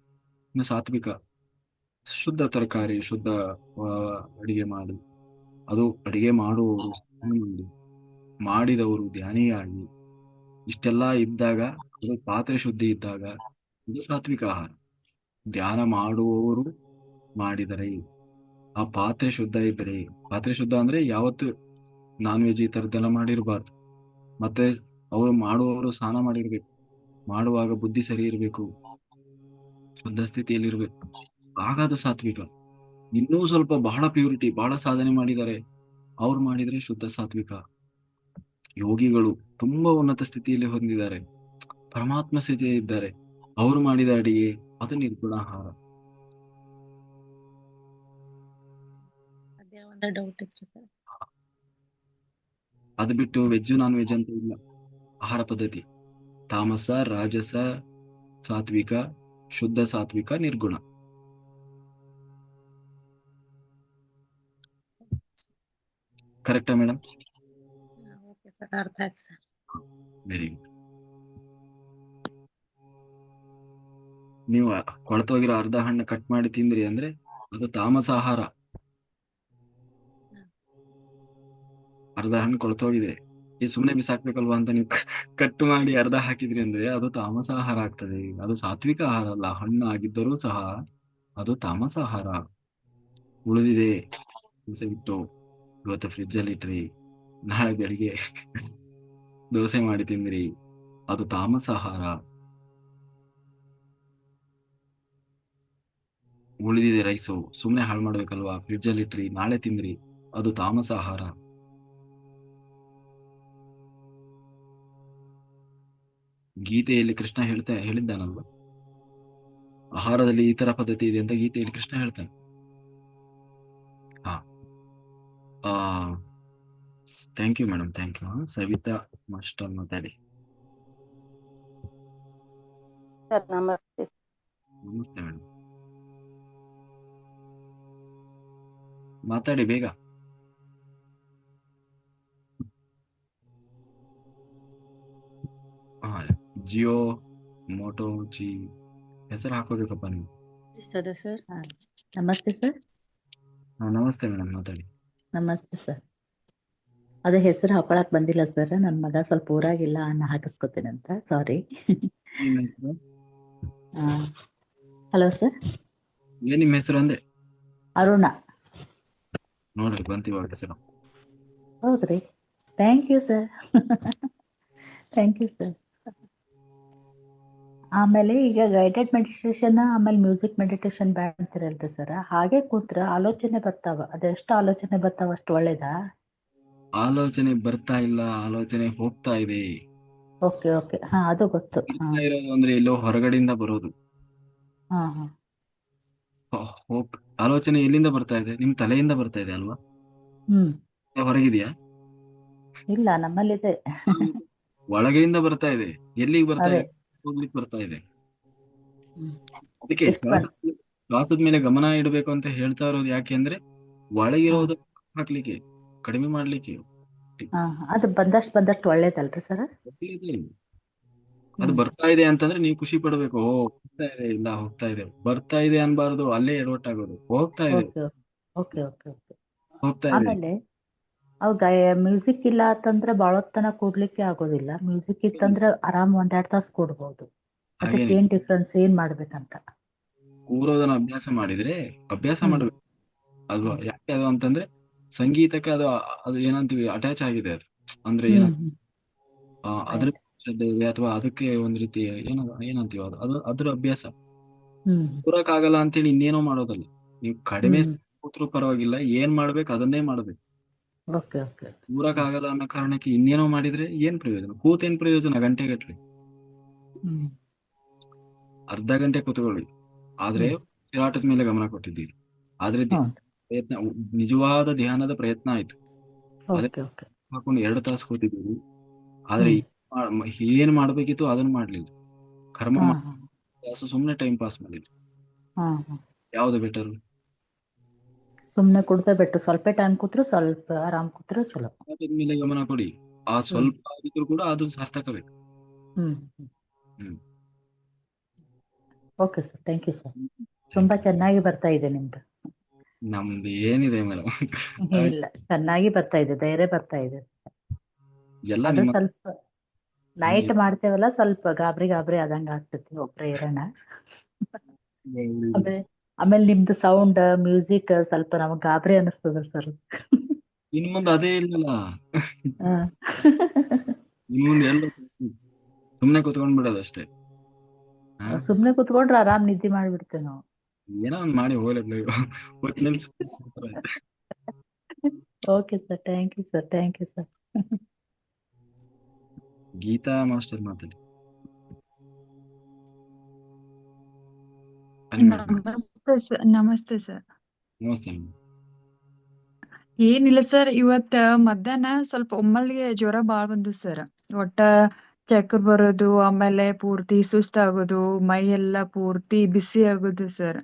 ಇನ್ನು ಸಾತ್ವಿಕ, ಶುದ್ಧ ತರಕಾರಿ, ಶುದ್ಧ ಆ, ಅಡಿಗೆ ಮಾಡಿ, ಅದು ಅಡಿಗೆ ಮಾಡುವವರು ಸ್ವಾಮಿಗಳು, ಮಾಡಿದವರು ಧ್ಯಾನಿಯಾಗಿ, ಇಷ್ಟೆಲ್ಲ ಇದ್ದಾಗ, ಅದು ಪಾತ್ರೆ ಶುದ್ಧಿ ಇದ್ದಾಗ ಇದು ಸಾತ್ವಿಕ ಆಹಾರ. ಧ್ಯಾನ ಮಾಡುವವರು ಮಾಡಿದರೆ, ಆ ಪಾತ್ರೆ ಶುದ್ಧ ಇದ್ದರೆ, ಪಾತ್ರೆ ಶುದ್ಧ ಅಂದ್ರೆ ಯಾವತ್ತು ನಾನ್ ವೆಜ್ ಈ ತರದ್ದೆಲ್ಲ ಮಾಡಿರಬಾರ್ದು. ಮತ್ತೆ ಅವರು ಮಾಡುವವರು ಸ್ನಾನ ಮಾಡಿರ್ಬೇಕು, ಮಾಡುವಾಗ ಬುದ್ಧಿ ಸರಿ ಇರಬೇಕು, ಶುದ್ಧ ಸ್ಥಿತಿಯಲ್ಲಿ ಇರ್ಬೇಕು, ಆಗ ಅದು ಸಾತ್ವಿಕ. ಇನ್ನೂ ಸ್ವಲ್ಪ ಬಹಳ ಪ್ಯೂರಿಟಿ, ಬಹಳ ಸಾಧನೆ ಮಾಡಿದ್ದಾರೆ, ಅವ್ರು ಮಾಡಿದ್ರೆ ಶುದ್ಧ ಸಾತ್ವಿಕ. ಯೋಗಿಗಳು ತುಂಬಾ ಉನ್ನತ ಸ್ಥಿತಿಯಲ್ಲಿ ಹೊಂದಿದ್ದಾರೆ, ಪರಮಾತ್ಮ ಸ್ಥಿತಿಯಲ್ಲಿ ಇದ್ದಾರೆ, ಅವರು ಮಾಡಿದ ಅಡಿಗೆ ಅದು ನಿರ್ಗುಣ ಆಹಾರ. ಅದೇ ಒಂದು ಡೌಟ್ ಇತ್ತು ಸರ್. ಅದು ಬಿಟ್ಟು ವೆಜ್ ನಾನ್ ವೆಜ್ ಅಂತ ಇಲ್ಲ ಆಹಾರ ಪದ್ಧತಿ. ತಾಮಸ, ರಾಜಸ, ಸಾತ್ವಿಕ, ಶುದ್ಧ ಸಾತ್ವಿಕ, ನಿರ್ಗುಣ. ಕರೆಕ್ಟಾ ಮೇಡಮ್? ಓಕೆ ಸರ್, ಅರ್ಥ ಆಯ್ತು ಸರ್. Very good. ನೀವು ಕೊಳತೋಗಿರೋ ಅರ್ಧ ಹಣ್ಣು ಕಟ್ ಮಾಡಿ ತಿಂದ್ರಿ ಅಂದ್ರೆ ಅದು ತಾಮಸ ಆಹಾರ. ಅರ್ಧ ಹಣ್ಣು ಕೊಳತೋಗಿದೆ, ಈ ಸುಮ್ಮನೆ ಬಿಸಾಕ್ಬೇಕಲ್ವಾ ಅಂತ ನೀವು ಕಟ್ ಮಾಡಿ ಅರ್ಧ ಹಾಕಿದ್ರಿ ಅಂದ್ರೆ ಅದು ತಾಮಸ ಆಹಾರ ಆಗ್ತದೆ. ಅದು ಸಾತ್ವಿಕ ಆಹಾರ ಅಲ್ಲ. ಹಣ್ಣು ಆಗಿದ್ದರೂ ಸಹ ಅದು ತಾಮಸ ಆಹಾರ. ಉಳಿದಿದೆ ದೋಸೆ ಬಿಟ್ಟು ಇವತ್ತು ಫ್ರಿಜ್ ಅಲ್ಲಿ ಇಟ್ರಿ, ನಾಳೆ ಬೆಳಿಗ್ಗೆ ದೋಸೆ ಮಾಡಿ ತಿಂದ್ರಿ, ಅದು ತಾಮಸ ಆಹಾರ. ಉಳಿದಿದೆ ರೈಸು, ಸುಮ್ಮನೆ ಹಾಳು ಮಾಡ್ಬೇಕಲ್ವಾ, ಫ್ರಿಜ್ ಅಲ್ಲಿ ಇಟ್ರಿ, ನಾಳೆ ತಿಂದ್ರಿ, ಅದು ತಾಮಸ ಆಹಾರ. ಗೀತೆಯಲ್ಲಿ ಕೃಷ್ಣ ಹೇಳಿದ್ದಾನಲ್ವ, ಆಹಾರದಲ್ಲಿ ಈ ತರ ಪದ್ಧತಿ ಇದೆ ಅಂತ ಗೀತೆಯಲ್ಲಿ ಕೃಷ್ಣ ಹೇಳ್ತಾನೆ. ಹಾ, thank you madam, thank you. Savita master ಮಾತಾಡಿ. ಸರ್ ನಮಸ್ತೆ. ನಮಸ್ತೆ ಮೇಡಮ್, ಮಾತಾಡಿ ಬೇಗ. ಹಾ, ಜಿಯೋ ಮೋಟೋ ಜಿ ಹೆಸರು ಹಾಕೋಬೇಕಪ್ಪ ನೀವು. ಸರ್ ನಮಸ್ತೆ ಸರ್. ನಮಸ್ತೆ ಮೇಡಮ್, ಮಾತಾಡಿ. ನಮಸ್ತೆ ಸರ್. ಅದೇ ಹೆಸರು ಹಾಕೊಳಕ್ ಬಂದಿಲ್ಲ ಸರ್, ನನ್ನ ಮಗ ಸ್ವಲ್ಪ ಊರಾಗಿಲ್ಲ, ಅನ್ನ ಹಾಕಿಸ್ಕೊತೀನಿ ಅಂತ. ಸಾರಿ. Hello sir. ಏನ್ ನಿಮ್ಮ ಹೆಸರು ಅಂದೆ? ಅರುಣ. ನೋಡ್ರಿ ಬಂತೀವ ಹೆಸರು. ಹೌದ್ರಿ, thank you sir. Thank you sir. ಆಮೇಲೆ ಈಗ ಗೈಡೆಡ್ ಮೆಡಿಟೇಷನ್, ಆಮೇಲೆ ಮ್ಯೂಸಿಕ್ ಮೆಡಿಟೇಷನ್ ಬ್ಯಾಡ್ ಅಂತಿರಲ್ರಿ ಸರ್, ಹಾಗೆ ಕೂತ್ರ ಆಲೋಚನೆ ಬರ್ತಾವ, ಅದೆಷ್ಟು ಆಲೋಚನೆ ಬರ್ತಾವ ಅಷ್ಟು ಒಳ್ಳೇದಾ? ಆಲೋಚನೆ ಬರ್ತಾ ಇಲ್ಲ, ಆಲೋಚನೆ ಹೋಗ್ತಾ ಇದೆ. ಓಕೆ ಓಕೆ, ಹಾ ಅದು ಗೊತ್ತು. ಬರ್ತಾ ಇರೋದು ಅಂದ್ರೆ ಎಲ್ಲೋ ಹೊರಗಡೆಯಿಂದ ಬರೋದು. ಹಾ ಹಾ. ಆಲೋಚನೆ ಎಲ್ಲಿಂದ ಬರ್ತಾ ಇದೆ? ನಿಮ್ ತಲೆಯಿಂದ ಬರ್ತಾ ಇದೆ ಅಲ್ವಾ? ಹೊರಗಿದೆಯಾ? ಇಲ್ಲ, ನಮ್ಮಲ್ಲಿದೆ. ಒಳಗೆಯಿಂದ ಬರ್ತಾ ಇದೆ. ಎಲ್ಲಿಗೆ ಬರ್ತಾ ಇದೆ? ಹೋಗ್ಲಿಕ್ಕೆ ಬರ್ತಾ ಇದೆ. ಅದಕ್ಕೆ ಶ್ವಾಸದ ಮೇಲೆ ಗಮನ ಇಡಬೇಕು ಅಂತ ಹೇಳ್ತಾ ಇರೋದು. ಯಾಕೆ ಅಂದ್ರೆ ಒಳಗಿರೋದು ಹಾಕ್ಲಿಕ್ಕೆ. ಕಡಿಮೆ ಮಾಡ್ಲಿಕ್ಕೆ ಅದು ಬಂದಷ್ಟು ಒಳ್ಳೇದಲ್ರಿ ಸರ್? ಒಳ್ಳೇದೇ. ಅದು ಬರ್ತಾ ಇದೆ ಅಂತಂದ್ರೆ ನೀವು ಖುಷಿ ಪಡ್ಬೇಕು. ಓ ಹೋಗ್ತಾ ಇದೆ, ಇಲ್ಲ ಹೋಗ್ತಾ ಇದೆ, ಬರ್ತಾ ಇದೆ ಅನ್ಬಾರ್ದು, ಅಲ್ಲೇ ಎಡವಟ್ ಆಗೋದು. ಹೋಗ್ತಾ ಇದೆ, ಓಕೆ ಓಕೆ ಓಕೆ ಓಕೆ. ಹೋಗ್ತಾ ಇದೆ. ಆಮೇಲೆ ಅವ್ ಮ್ಯೂಸಿಕ್ ಇಲ್ಲ ಅಂತಂದ್ರೆ ಬಾಳೊತ್ತನ ಕೂಡ್ಲಿಕ್ಕೆ ಆಗೋದಿಲ್ಲ. ಮ್ಯೂಸಿಕ್ ಇತ್ತಂದ್ರೆ ಆರಾಮ್ 1-2 ತಾಸು ಕೂಡ್ಬೋದು. ಅದಕ್ಕೆ ಹಾಗೇನೆ ಏನ್ ಡಿಫ್ರೆನ್ಸ್, ಏನ್ ಮಾಡ್ಬೇಕಂತ? ಕೂರೋದನ್ನ ಅಭ್ಯಾಸ ಮಾಡಿದ್ರೆ ಅಭ್ಯಾಸ ಹ್ಮ್ ಮಾಡ್ಬೇಕು. ಅದು ಹ್ಮ್ ಯಾಕೆ ಅದು ಅಂತಂದ್ರೆ ಸಂಗೀತಕ್ಕೆ ಅದು ಅದು ಏನಂತೀವಿ ಅಟ್ಯಾಚ್ ಆಗಿದೆ ಅದು. ಅಂದ್ರೆ ಹ್ಮ್ ಏನಂತ ಹ್ಮ್ ಅದ್ರ ರೈಟ್. ಶ್ರದ್ಧೆ ಇದೆ ಅಥವಾ ಅದಕ್ಕೆ ಒಂದ್ ರೀತಿ ಏನಂತೀವಿ ಅದು ಅದು ಅದ್ರ ಅಭ್ಯಾಸ. ಹ್ಮ್ ಕೂರಕ್ಕಾಗಲ್ಲ ಅಂತೇಳಿ ಇನ್ನೇನೋ ಮಾಡೋದಲ್ಲ. ನೀವು ಕಡಿಮೆ ಹ್ಮ್ ಕೂತ್ರು ಪರವಾಗಿಲ್ಲ, ಏನ್ ಮಾಡ್ಬೇಕು ಅದನ್ನೇ ಮಾಡ್ಬೇಕು. Okay okay. ಕೂರಕ್ಕಾಗಲ್ಲ ಅನ್ನೋ ಕಾರಣಕ್ಕೆ ಇನ್ನೇನೋ ಮಾಡಿದ್ರೆ ಏನ್ ಪ್ರಯೋಜನ? ಕೂತೇನ್ ಪ್ರಯೋಜನ ಗಂಟೆಗಟ್ಲೆ? ಹ್ಮ್ ಅರ್ಧ ಗಂಟೆ ಕೂತ್ಕೊಳ್ಳಿ, ಆದ್ರೆ ಹ್ಮ್ ಉಸಿರಾಟದ ಮೇಲೆ ಗಮನ ಕೊಟ್ಟಿದ್ದೀರಿ. ಆದ್ರೆ ಹ್ಞೂ. ಪ್ರಯತ್ನ, ನಿಜವಾದ ಧ್ಯಾನದ ಪ್ರಯತ್ನ ಆಯ್ತು. ಅದೇ ಓಕೆ ಓಕೆ. ಹಾಕೊಂಡು 2 ತಾಸು ಕೂತಿದ್ದೀರಿ, ಆದ್ರೆ ಹ್ಮ್ ಏನ್ ಮಾಡ್ಬೇಕಿತ್ತು ಅದನ್ನ ಮಾಡ್ಲಿಲ್ಲ. ಕರ್ಮ ಹಾ ಮಾಡಿ ಸುಮ್ನೆ ಟೈಮ್ ಪಾಸ್ ಮಾಡಿಲ್ಲ. ಹಾ ಹಾ. ಯಾವ್ದು ಬೆಟರ್? ಸುಮ್ನೆ ಕುಡ್ದೆ ಬಿಟ್ಟು ಸ್ವಲ್ಪ ಟೈಮ್ ಕೂತ್ರು, ಸ್ವಲ್ಪ ಆರಾಮ್ ಕೂತ್ರು ಚಲೋ. ಅದ್ರ ಮೇಲೆ ಗಮನ ಕೊಡಿ. ಆ ಹ್ಮ್ ಸ್ವಲ್ಪ ಆಗಿದ್ರು ಕೂಡ ಅದು ಸಾರ್ಥಕವೇ. Hmm hmm okay sir, thank you sir. Thank ತುಂಬಾ ಯು. ಚೆನ್ನಾಗಿ ಬರ್ತಾ ಇದೆ ನಿಮ್ದು. ನಮ್ದು ಏನಿದೆ ಮೇಡಮ್, ಇಲ್ಲ, ಚೆನ್ನಾಗಿ ಬರ್ತಾ ಇದೆ, ಧೈರ್ಯ ಬರ್ತಾ ಇದೆ. ಎಲ್ಲ ಅದು ನಿಮ್ಮ ಸ್ವಲ್ಪ ನೈಟ್ ಮಾಡ್ತೇವಲ್ಲ, ಸ್ವಲ್ಪ ಗಾಬರಿ ಆದಂಗ ಆಗ್ತೈತಿ ಒಬ್ರೇ ಇರೋಣ. ಆಮೇಲೆ ಆಮೇಲೆ ನಿಮ್ದು ಸೌಂಡ್ ಮ್ಯೂಸಿಕ್ ಸ್ವಲ್ಪ ನಮಗ್ ಗಾಬರಿ ಅನಿಸ್ತದ ಸರ್. ಇನ್ ಮುಂದೆ ಅದೇ ಇಲ್ಲಲ್ಲ. ಹಾ. ಇನ್ ಮುಂದೆ ಎಲ್ಲ ಸುಮ್ನೆ ಕೂತ್ಕೊಂಡ್ ಬಿಡೋದು ಅಷ್ಟೇ. ಸುಮ್ನೆ ಕುತ್ಕೊಂಡ್ರೆ ಆರಾಮ್ ನಿದ್ದೆ ಮಾಡ್ಬಿಡ್ತೇವೆ ನಾವು. ಏನೋ ಒಂದ್ ಮಾಡಿ ಹೋಗ್ಲಿ ಒಟ್ನಲ್ಲಿ okay sir, thank you sir, thank you sir. Geeta master ಮಾತಾಡಿ. ಅನ್ಮ್ಯೂಟ್ ಮಾಡಿ. ನಮಸ್ತೆ ಸರ್. ನಮಸ್ತೆ ಸರ್. ನಮಸ್ತೆ ಮೇಡಮ್. ಏನಿಲ್ಲ ಸರ್, ಇವತ್ತ ಮಧ್ಯಾಹ್ನ ಸ್ವಲ್ಪ ಒಮ್ಮಲ್ಗೆ ಜ್ವರ ಬಾಳ್ ಬಂದು ಸರ್. ಒಟ್ಟ ಚಕ್ಕರ್ ಬರೋದು, ಆಮೇಲೆ ಪೂರ್ತಿ ಸುಸ್ತಾಗೋದು, ಮೈ ಎಲ್ಲ ಪೂರ್ತಿ ಬಿಸಿ ಆಗೋದು ಸರ್.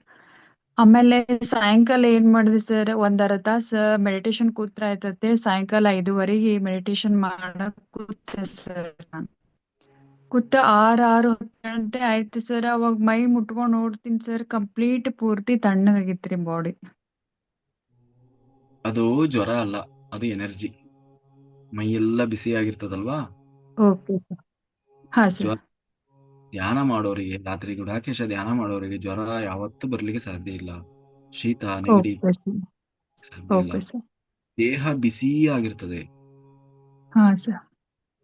ಆಮೇಲೆ ಸಾಯಂಕಾಲ ಏನ್ ಮಾಡಿದೆ ಸರ್, 1/2 ತಾಸ ಮೆಡಿಟೇಷನ್ ಕೂತ್ರ ಆಯ್ತತೆ. ಸಾಯಂಕಾಲ 5:30 ಮೆಡಿಟೇಷನ್ ಮಾಡಕ್ ಕೂತೆ ಸರ್ ನಾನು. ಕೂತ 6 ಗಂಟೆ ಆಯ್ತು ಸರ್. ಅವಾಗ ಮೈ ಮುಟ್ಕೊಂಡ್ ನೋಡ್ತೀನಿ ಸರ್, ಕಂಪ್ಲೀಟ್ ಪೂರ್ತಿ ತಣ್ಣಗಾಗಿತ್ರಿ ಬಾಡಿ. ಅದು ಜ್ವರ ಅಲ್ಲ, ಅದು ಎನರ್ಜಿ. ಮೈ ಎಲ್ಲ ಬಿಸಿ ಆಗಿರ್ತದಲ್ವಾ. Okay sir. ಹಾ ಜ್ವರ ಸರ್. ಧ್ಯಾನ ಮಾಡೋರಿಗೆ, ರಾತ್ರಿ ಗುಡಾಕೇಶ ಧ್ಯಾನ ಮಾಡೋರಿಗೆ ಜ್ವರ ಯಾವತ್ತೂ ಬರ್ಲಿಕ್ಕೆ ಸಾಧ್ಯ ಇಲ್ಲ. ಶೀತ ನೆಗಡಿ ಓಕೆ ಸರ್. ಸಾಧ್ಯ ಇಲ್ಲ. Okay sir. ದೇಹ ಬಿಸಿ ಆಗಿರ್ತದೆ, ಹಾ ಸರ್.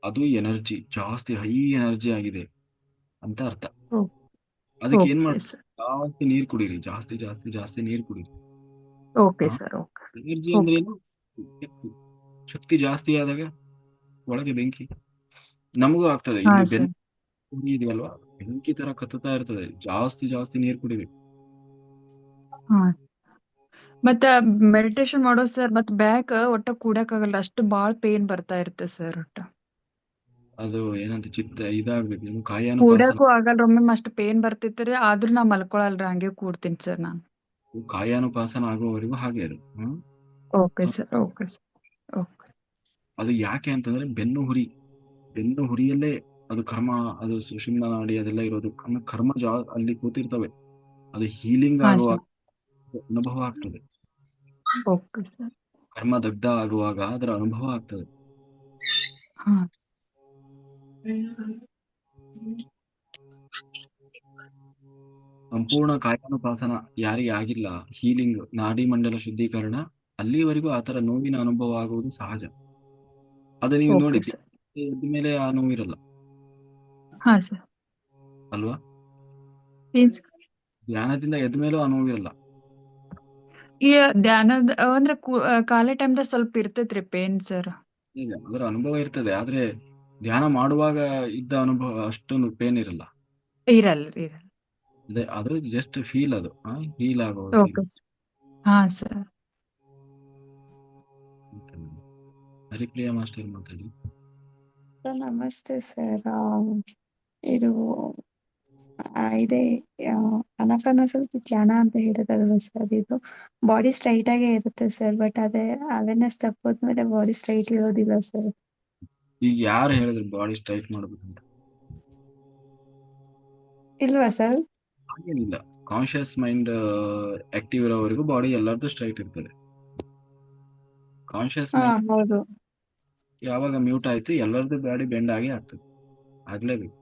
ಅದು ಎನರ್ಜಿ ಜಾಸ್ತಿ, ಹೈ ಎನರ್ಜಿ ಆಗಿದೆ ಅಂತ ಅರ್ಥ. ಓ- ಅದಕ್ಕೆ ಏನ್ ಓಕೆ ಮಾಡಿ, ಸರ್. ಜಾಸ್ತಿ ನೀರ್ ಕುಡೀರಿ, ಜಾಸ್ತಿ ಜಾಸ್ತಿ ಜಾಸ್ತಿ ನೀರ್ ಕುಡೀರಿ. Okay sir. ಓಕೆ ಎನರ್ಜಿ ಅಂದ್ರೆ ಓಕೆ. ಏನು? ಶಕ್ತಿ. ಶಕ್ತಿ ಜಾಸ್ತಿ ಆದಾಗ ಒಳಗೆ ಬೆಂಕಿ. ನಮಗೂ ಆಗ್ತದೆ, ಹಾ ಇಲ್ಲಿ ಸರ್. ಬೆಂಕಿ ಇದೆಯಲ್ವಾ, ಬೆಂಕಿ ತರ ಕತ್ತುತ್ತಾ ಇರ್ತದೆ. ಜಾಸ್ತಿ ಜಾಸ್ತಿ ನೀರ್ ಕುಡಿಬೇಕು. ಹಾ ಮತ್ತ ಮೆಡಿಟೇಷನ್ ಮಾಡೋ ಸರ್, ಮತ್ ಬ್ಯಾಕ್ ಒಟ್ಟ ಕೂಡಕ್ ಆಗಲ್ಲ, ಅಷ್ಟು ಬಾಳ್ ಪೇನ್ ಬರ್ತಾ ಇರುತ್ತೆ ಸರ್. ಒಟ್ಟ ಅದು ಏನಂತ ಚಿತ್ತ ಇದಾಗ್ಬೇಕು, ನೀವು ಕಾಯಾನುಪಾಸನ. ಕೂಡಕ್ಕೂ ಆಗಲ್ಲ, ಒಮ್ಮೆ ಅಷ್ಟು ಪೇನ್ ಬರ್ತಿತ್ರಿ, ಆದ್ರೂ ನಾ ಮಲ್ಕೊಳಲ್ರಿ, ಹಂಗೆ ಕೂಡ್ತೀನಿ ಸರ್ ನಾನು. ಕಾಯಾನುಪಾಸನ ಆಗುವವರೆಗೂ ಹಾಗೆ ಅದು. Okay sir. Okay sir. Okay. ಅದು ಯಾಕೆ ಅಂತಂದ್ರೆ ಬೆನ್ನು ಹುರಿಯಲ್ಲೇ ಅದು ಕರ್ಮ, ಅದು ಸುಷುಮ್ನ ನಾಡಿ ಅದೆಲ್ಲ ಇರೋದು. ಕರ್ಮ ಅಲ್ಲಿ ಕೂತಿರ್ತವೆ. ಅದು ಹೀಲಿಂಗ್ ಹಾ ಆಗುವಾಗ ಸರ್. ಅನುಭವ ಆಗ್ತದೆ. Okay sir. ಕರ್ಮ ದಗ್ಧ ಆಗುವಾಗ ಅದರ ಅನುಭವ ಆಗ್ತದೆ. ಹಾ ಸಂಪೂರ್ಣ ಕಾಯಾನುಪಾಸನ ಯಾರಿಗೆ ಆಗಿಲ್ಲ, ಹೀಲಿಂಗ್, ನಾಡಿ ಮಂಡಲ ಶುದ್ಧೀಕರಣ, ಅಲ್ಲಿವರೆಗೂ ಆತರ ನೋವಿನ ಅನುಭವ ಆಗುವುದು ಸಹಜ. ಅದು ನೀವು ಓಕೆ ನೋಡಿ, ಸರ್. ಎದ್ದ ಮೇಲೆ ಆ ನೋವಿರಲ್ಲ ಹಾ ಸರ್. ಅಲ್ವಾ. ಏನ್ ಸರ್? ಧ್ಯಾನದಿಂದ ಎದ್ದ ಮೇಲೂ ಆ ನೋವಿರಲ್ಲ. ಈ ಧ್ಯಾನದ ಅಂದ್ರೆ ಖಾಲಿ ಟೈಮ್ದಾಗ ಸ್ವಲ್ಪ ಇರ್ತೈತ್ರಿ ಪೇನ್ ಸರ್. ಈಗ ಅದರ ಅನುಭವ ಇರ್ತದೆ, ಆದ್ರೆ ಧ್ಯಾನ ಮಾಡುವಾಗ ಇದ್ದ ಅನುಭವ ಅಷ್ಟೊಂದು ಪೇನ್ ಇರಲ್ಲ. ಇರಲ್ಲ. ಅದೇ ಅದು ಜಸ್ಟ್ ಫೀಲ್, ಅದು ಹೀಲ್ ಆಗೋ ಫೀಲ್. Okay sir. ಹಾ ಸರ್. ಹರಿಪ್ರಿಯಾ ಮಾಸ್ಟರ್ ಮಾತಾಡಿ. ನಮಸ್ತೆ ಸರ್. ಇದು ಇದೆ ಅನಾಫಾನಸಲ್ ಧ್ಯಾನ ಅಂತ ಹೇಳಿದಾರಲ್ಲ ಸರ್, ಇದು ಬಾಡಿ ಸ್ಟ್ರೈಟ್ ಆಗೇ ಇರುತ್ತೆ ಸರ್, ಬಟ್ ಅದೇ ಅವೇರ್ನೆಸ್ ತಪ್ಪೋದ್ಮೇಲೆ ಬಾಡಿ ಸ್ಟ್ರೈಟ್ ಇರೋದಿಲ್ಲ ಸರ್. ಈಗ ಯಾರು ಹೇಳಿದ್ರು ಬಾಡಿ ಸ್ಟ್ರೈಟ್ ಮಾಡ್ಬೇಕಂತ? ಇಲ್ವಾ ಸರ್? ಹಾಗೇನಿಲ್ಲ. ಕಾನ್ಶಿಯಸ್ ಮೈಂಡ್ ಆಕ್ಟಿವ್ ಇರೋವರೆಗೂ ಬಾಡಿ ಎಲ್ಲರದ್ದು ಸ್ಟ್ರೈಟ್ ಇರ್ತದೆ. ಕಾನ್ಶಿಯಸ್ ಹಾ ಮೈಂಡ್ ಹೌದು. ಯಾವಾಗ ಮ್ಯೂಟ್ ಆಯ್ತು ಎಲ್ಲರದ್ದು ಬಾಡಿ ಬೆಂಡ್ ಆಗೇ ಆಗ್ತದೆ, ಆಗ್ಲೇಬೇಕು.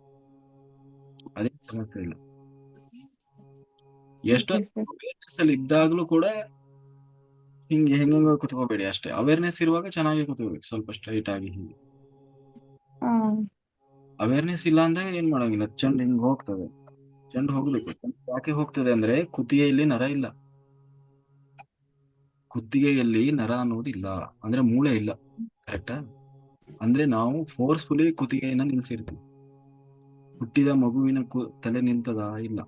ಅದೇ ಸಮಸ್ಯೆ ಇಲ್ಲ. ಎಷ್ಟೋ ಓಕೆ ಸರ್. ಅವೇರ್ನೆಸ್ ಅಲ್ಲಿ ಇದ್ದಾಗ್ಲೂ ಕೂಡ ಹಿಂಗೆ ಹೆಂಗ ಕುತ್ಕೋಬೇಡಿ ಅಷ್ಟೇ. ಅವೇರ್ನೆಸ್ ಇರುವಾಗ ಚೆನ್ನಾಗಿ ಕುತ್ಕೋಬೇಕು, ಸ್ವಲ್ಪ ಸ್ಟ್ರೈಟ್ ಆಗಿ ಹೀಗೆ. ಹಾ ಅವೇರ್ನೆಸ್ ಇಲ್ಲ ಅಂದ್ರೆ ಏನ್ ಮಾಡಂಗಿಲ್ಲ, ಚೆಂಡ್ ಹಿಂಗ್ ಹೋಗ್ತದೆ. ಚೆಂಡ್ ಹೋಗ್ಬೇಕು. ಚೆಂಡ್ ಯಾಕೆ ಹೋಗ್ತದೆ ಅಂದ್ರೆ ಕುತ್ತಿಗೆಯಲ್ಲಿ ನರ ಇಲ್ಲ. ಕುತ್ತಿಗೆಯಲ್ಲಿ ನರ ಅನ್ನೋದಿಲ್ಲ, ಅಂದ್ರೆ ಮೂಳೆ ಇಲ್ಲ. ಕರೆಕ್ಟಾ? ಅಂದ್ರೆ ನಾವು ಫೋರ್ಸ್ಫುಲಿ ಕುತ್ತಿಗೆಯನ್ನ ನಿಲ್ಸಿರ್ತೀವಿ. ಹುಟ್ಟಿದ ಮಗುವಿನ ತಲೆ ನಿಲ್ತದಾ? ಇಲ್ಲ.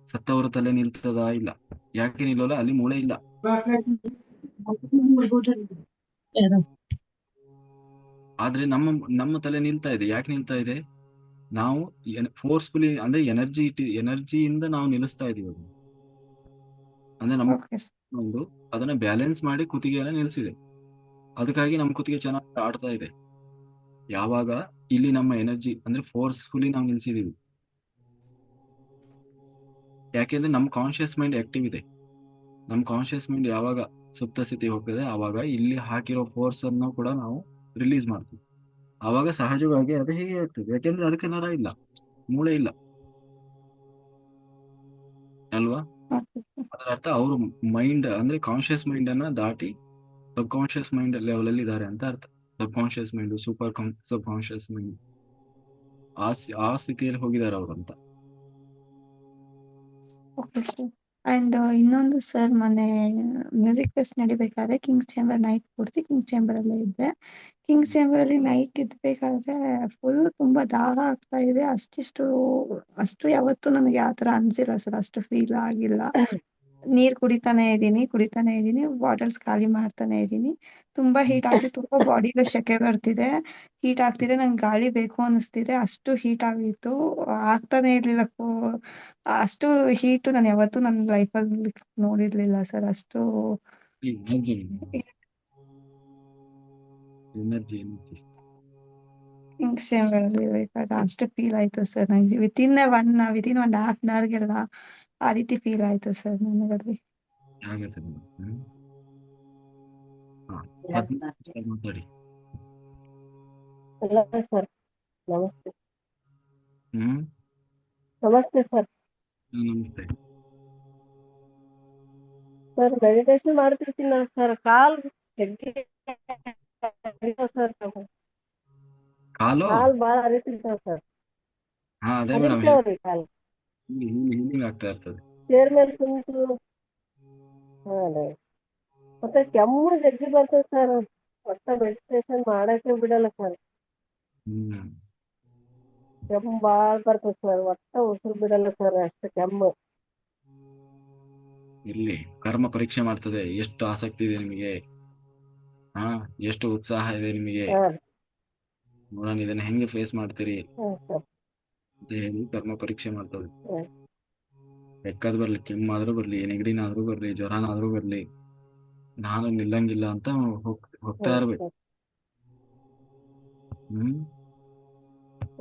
ಸತ್ತವರ ತಲೆ ನಿಲ್ತದಾ? ಇಲ್ಲ. ಯಾಕೆ ನಿಲ್ಲೋಲ್ಲ? ಅಲ್ಲಿ ಮೂಳೆ ಇಲ್ಲ. ಆದ್ರೆ ನಮ್ಮ ತಲೆ ನಿಲ್ತಾ ಇದೆ. ಯಾಕೆ ನಿಲ್ತಾ ಇದೆ? ನಾವು ಫೋರ್ಸ್ಫುಲಿ ಅಂದ್ರೆ ಎನರ್ಜಿಯಿಂದ ನಾವು ನಿಲ್ಲಿಸ್ತಾ ಇದೀವಿ ಅದನ್ನ. ಅಂದ್ರೆ ನಮ್ಮ ಓಕೆ ಸರ್. ಒಂದು ಅದನ್ನ ಬ್ಯಾಲೆನ್ಸ್ ಮಾಡಿ ಕುತ್ತಿಗೆಯನ್ನ ನಿಲ್ಸಿದೆ. ಅದಕ್ಕಾಗಿ ನಮ್ಮ ಕುತ್ತಿಗೆ ಚೆನ್ನಾಗಿ ಆಡ್ತಾ ಇದೆ. ಯಾವಾಗ ಇಲ್ಲಿ ನಮ್ಮ ಎನರ್ಜಿ ಅಂದ್ರೆ ಫೋರ್ಸ್ಫುಲಿ ನಾವು ನಿಲ್ಸಿದೀವಿ. ಯಾಕೆಂದ್ರೆ ನಮ್ಮ ಕಾನ್ಶಿಯಸ್ ಮೈಂಡ್ ಆಕ್ಟಿವ್ ಇದೆ. ನಮ್ಮ ಕಾನ್ಶಿಯಸ್ ಮೈಂಡ್ ಯಾವಾಗ ಸುಪ್ತ ಸ್ಥಿತಿ ಹೋಗ್ತದೆ ಆವಾಗ ಇಲ್ಲಿ ಹಾಕಿರೋ ಫೋರ್ಸ್ ಅನ್ನು ಕೂಡ ನಾವು ರಿಲೀಸ್ ಮಾಡ್ತೀವಿ. ಆವಾಗ ಸಹಜವಾಗಿ ಅದು ಹೇಗೆ ಆಗ್ತದೆ, ಯಾಕೆಂದ್ರೆ ಅದಕ್ಕೆ ನರ ಇಲ್ಲ, ಮೂಳೆ ಇಲ್ಲ ಅಲ್ವಾ? Okay sir. ಅದರ ಅರ್ಥ ಅವರು ಮೈಂಡ್ ಅಂದ್ರೆ ಕಾನ್ಶಿಯಸ್ ಮೈಂಡ್ ಅನ್ನ ದಾಟಿ ಸಬ್ ಕಾನ್ಶಿಯಸ್ ಮೈಂಡ್ ಲೆವೆಲ್ ಅಲ್ಲಿ ಇದ್ದಾರೆ ಅಂತ ಅರ್ಥ. Subconscious mind, subconscious mind ಆ ಸ್ಥಿತಿಯಲ್ಲಿ ಹೋಗಿದ್ದಾರೆ ಅವರು ಅಂತ. Okay sir. ಅಂಡ್ ಇನ್ನೊಂದು ಸರ್, ಮೊನ್ನೆ ಮ್ಯೂಸಿಕ್ ಫೆಸ್ಟ್ ನಡಿಬೇಕಾದ್ರೆ ಕಿಂಗ್ಸ್ ಚೇಂಬರ್ ನೈಟ್ ಪೂರ್ತಿ ಕಿಂಗ್ಸ್ ಚೇಂಬರ್ ಅಲ್ಲೇ ಇದ್ದೆ. ಕಿಂಗ್ಸ್ ಚೇಂಬರ್ ಅಲ್ಲಿ ನೈಟ್ ಇದ್ಬೇಕಾದ್ರೆ ಫುಲ್ ತುಂಬಾ ದಾಹ ಆಗ್ತಾ ಇದೆ. ಅಷ್ಟು ಯಾವತ್ತೂ ನನಗೆ ಆತರ ಅನ್ಸಿಲ್ಲ ಸರ್, ಅಷ್ಟು ಫೀಲ್ ಆಗಿಲ್ಲ. ನೀರ್ ಕುಡಿತಾನೆ ಇದೀನಿ, ಬಾಟಲ್ಸ್ ಖಾಲಿ ಮಾಡ್ತಾನೆ ಇದೀನಿ. ತುಂಬಾ ಹೀಟ್ ಆಗ್ತಿದೆ, ತುಂಬಾ ಬಾಡಿಗೆ ಶೆಕೆ ಬರ್ತಿದೆ, ಹೀಟ್ ಆಗ್ತಿದೆ, ನಂಗೆ ಗಾಳಿ ಬೇಕು ಅನಿಸ್ತಿದೆ. ಅಷ್ಟು ಹೀಟ್ ಆಗಿತ್ತು, ಆಗ್ತಾನೆ ಇರ್ಲಿಲ್ಲ. ಅಷ್ಟು ಹೀಟ್ ನಾನು ಯಾವತ್ತೂ ನನ್ನ ಲೈಫಲ್ಲಿ ನೋಡಿರ್ಲಿಲ್ಲ ಸರ್. ಅಷ್ಟು ಎನರ್ಜಿ ಎನರ್ಜಿ ಕಿಂಗ್ಸ್ ಚೇಂಬರ್ ಅಲ್ಲಿ ಇರ್ಬೇಕಾದ್ರೆ ಅಷ್ಟು ಫೀಲ್ ಆಯ್ತು ಸರ್ ನಂಗೆ. ವಿತಿನ್ ಒಂದು ಹಾಫ್ ಅನ್ ಅವರ್ಗೆಲ್ಲ ಆ ರೀತಿ ಫೀಲ್ ಆಯ್ತು ಸರ್ ನನಗಲ್ಲಿ. ಆಗತ್ತೆ ಮೇಡಮ್. ಮಾತಾಡಿ. ಹಲೋ ಸರ್, ನಮಸ್ತೆ. ಹ್ಮ್ ನಮಸ್ತೆ ಸರ್. ನಮಸ್ತೆ. ಸರ್ ಮೆಡಿಟೇಷನ್ ಮಾಡ್ತಿರ್ತೀನಿ ಸರ್, ಕಾಲ್ ಜಗ್ಗಿ ಸರ್, ಕಾಲು ಕಾಲ್ ಬಾಳ ಅರಿತಿರ್ತಾವ ಸರ್, ಹಾ ಅದೇ ಮೇಡಮ್, ಅರಿತಾವ್ರಿ ಕಾಲ್. ಹೀಲಿಂಗ್ ಆಗ್ತಾ ಇರ್ತದೆ. ಚೇರ್ ಮೇಲೆ ಕುಂತು ಅದೇ ಮತ್ತೆ ಕೆಮ್ಮು ಜಗ್ಗಿ ಬರ್ತದೆ ಸರ್. ಒಟ್ಟ ಮೆಡಿಟೇಷನ್ ಮಾಡಕ್ಕೆ ಬಿಡಲ್ಲ ಸರ್. ಹ್ಮ್ ಕೆಮ್ಮು ಬಾಳ್ ಬರ್ತದೆ ಸರ್, ಒಟ್ಟ ಉಸಿರು ಬಿಡಲ್ಲ ಸರ್, ಅಷ್ಟು ಕೆಮ್ಮು. ಇಲ್ಲಿ ಕರ್ಮ ಪರೀಕ್ಷೆ ಮಾಡ್ತದೆ. ಎಷ್ಟು ಆಸಕ್ತಿ ಇದೆ ನಿಮಗೆ, ಹಾ ಎಷ್ಟು ಉತ್ಸಾಹ ಇದೆ ನಿಮಗೆ, ಹಾ ನೋಡೋಣ ಇದನ್ನ ಹೆಂಗೆ ಫೇಸ್ ಮಾಡ್ತೀರಿ ಸರ್. ಅಂತ ಹೇಳಿ ಕರ್ಮ ಪರೀಕ್ಷೆ ಮಾಡ್ತದೆ. ಹ್ಮ್ ಬೇಕಾದ್ ಬರ್ಲಿ, ಕೆಮ್ಮಾದ್ರೂ ಬರ್ಲಿ, ನೆಗಡಿನಾದ್ರೂ ಬರ್ಲಿ, ಜ್ವರನಾದ್ರೂ ಬರ್ಲಿ, ನಾನು ನಿಲ್ಲಂಗಿಲ್ಲ ಅಂತ ಹೋಗ್ತಾ ಇರ್ಬೇಕು. ಹ್ಮ್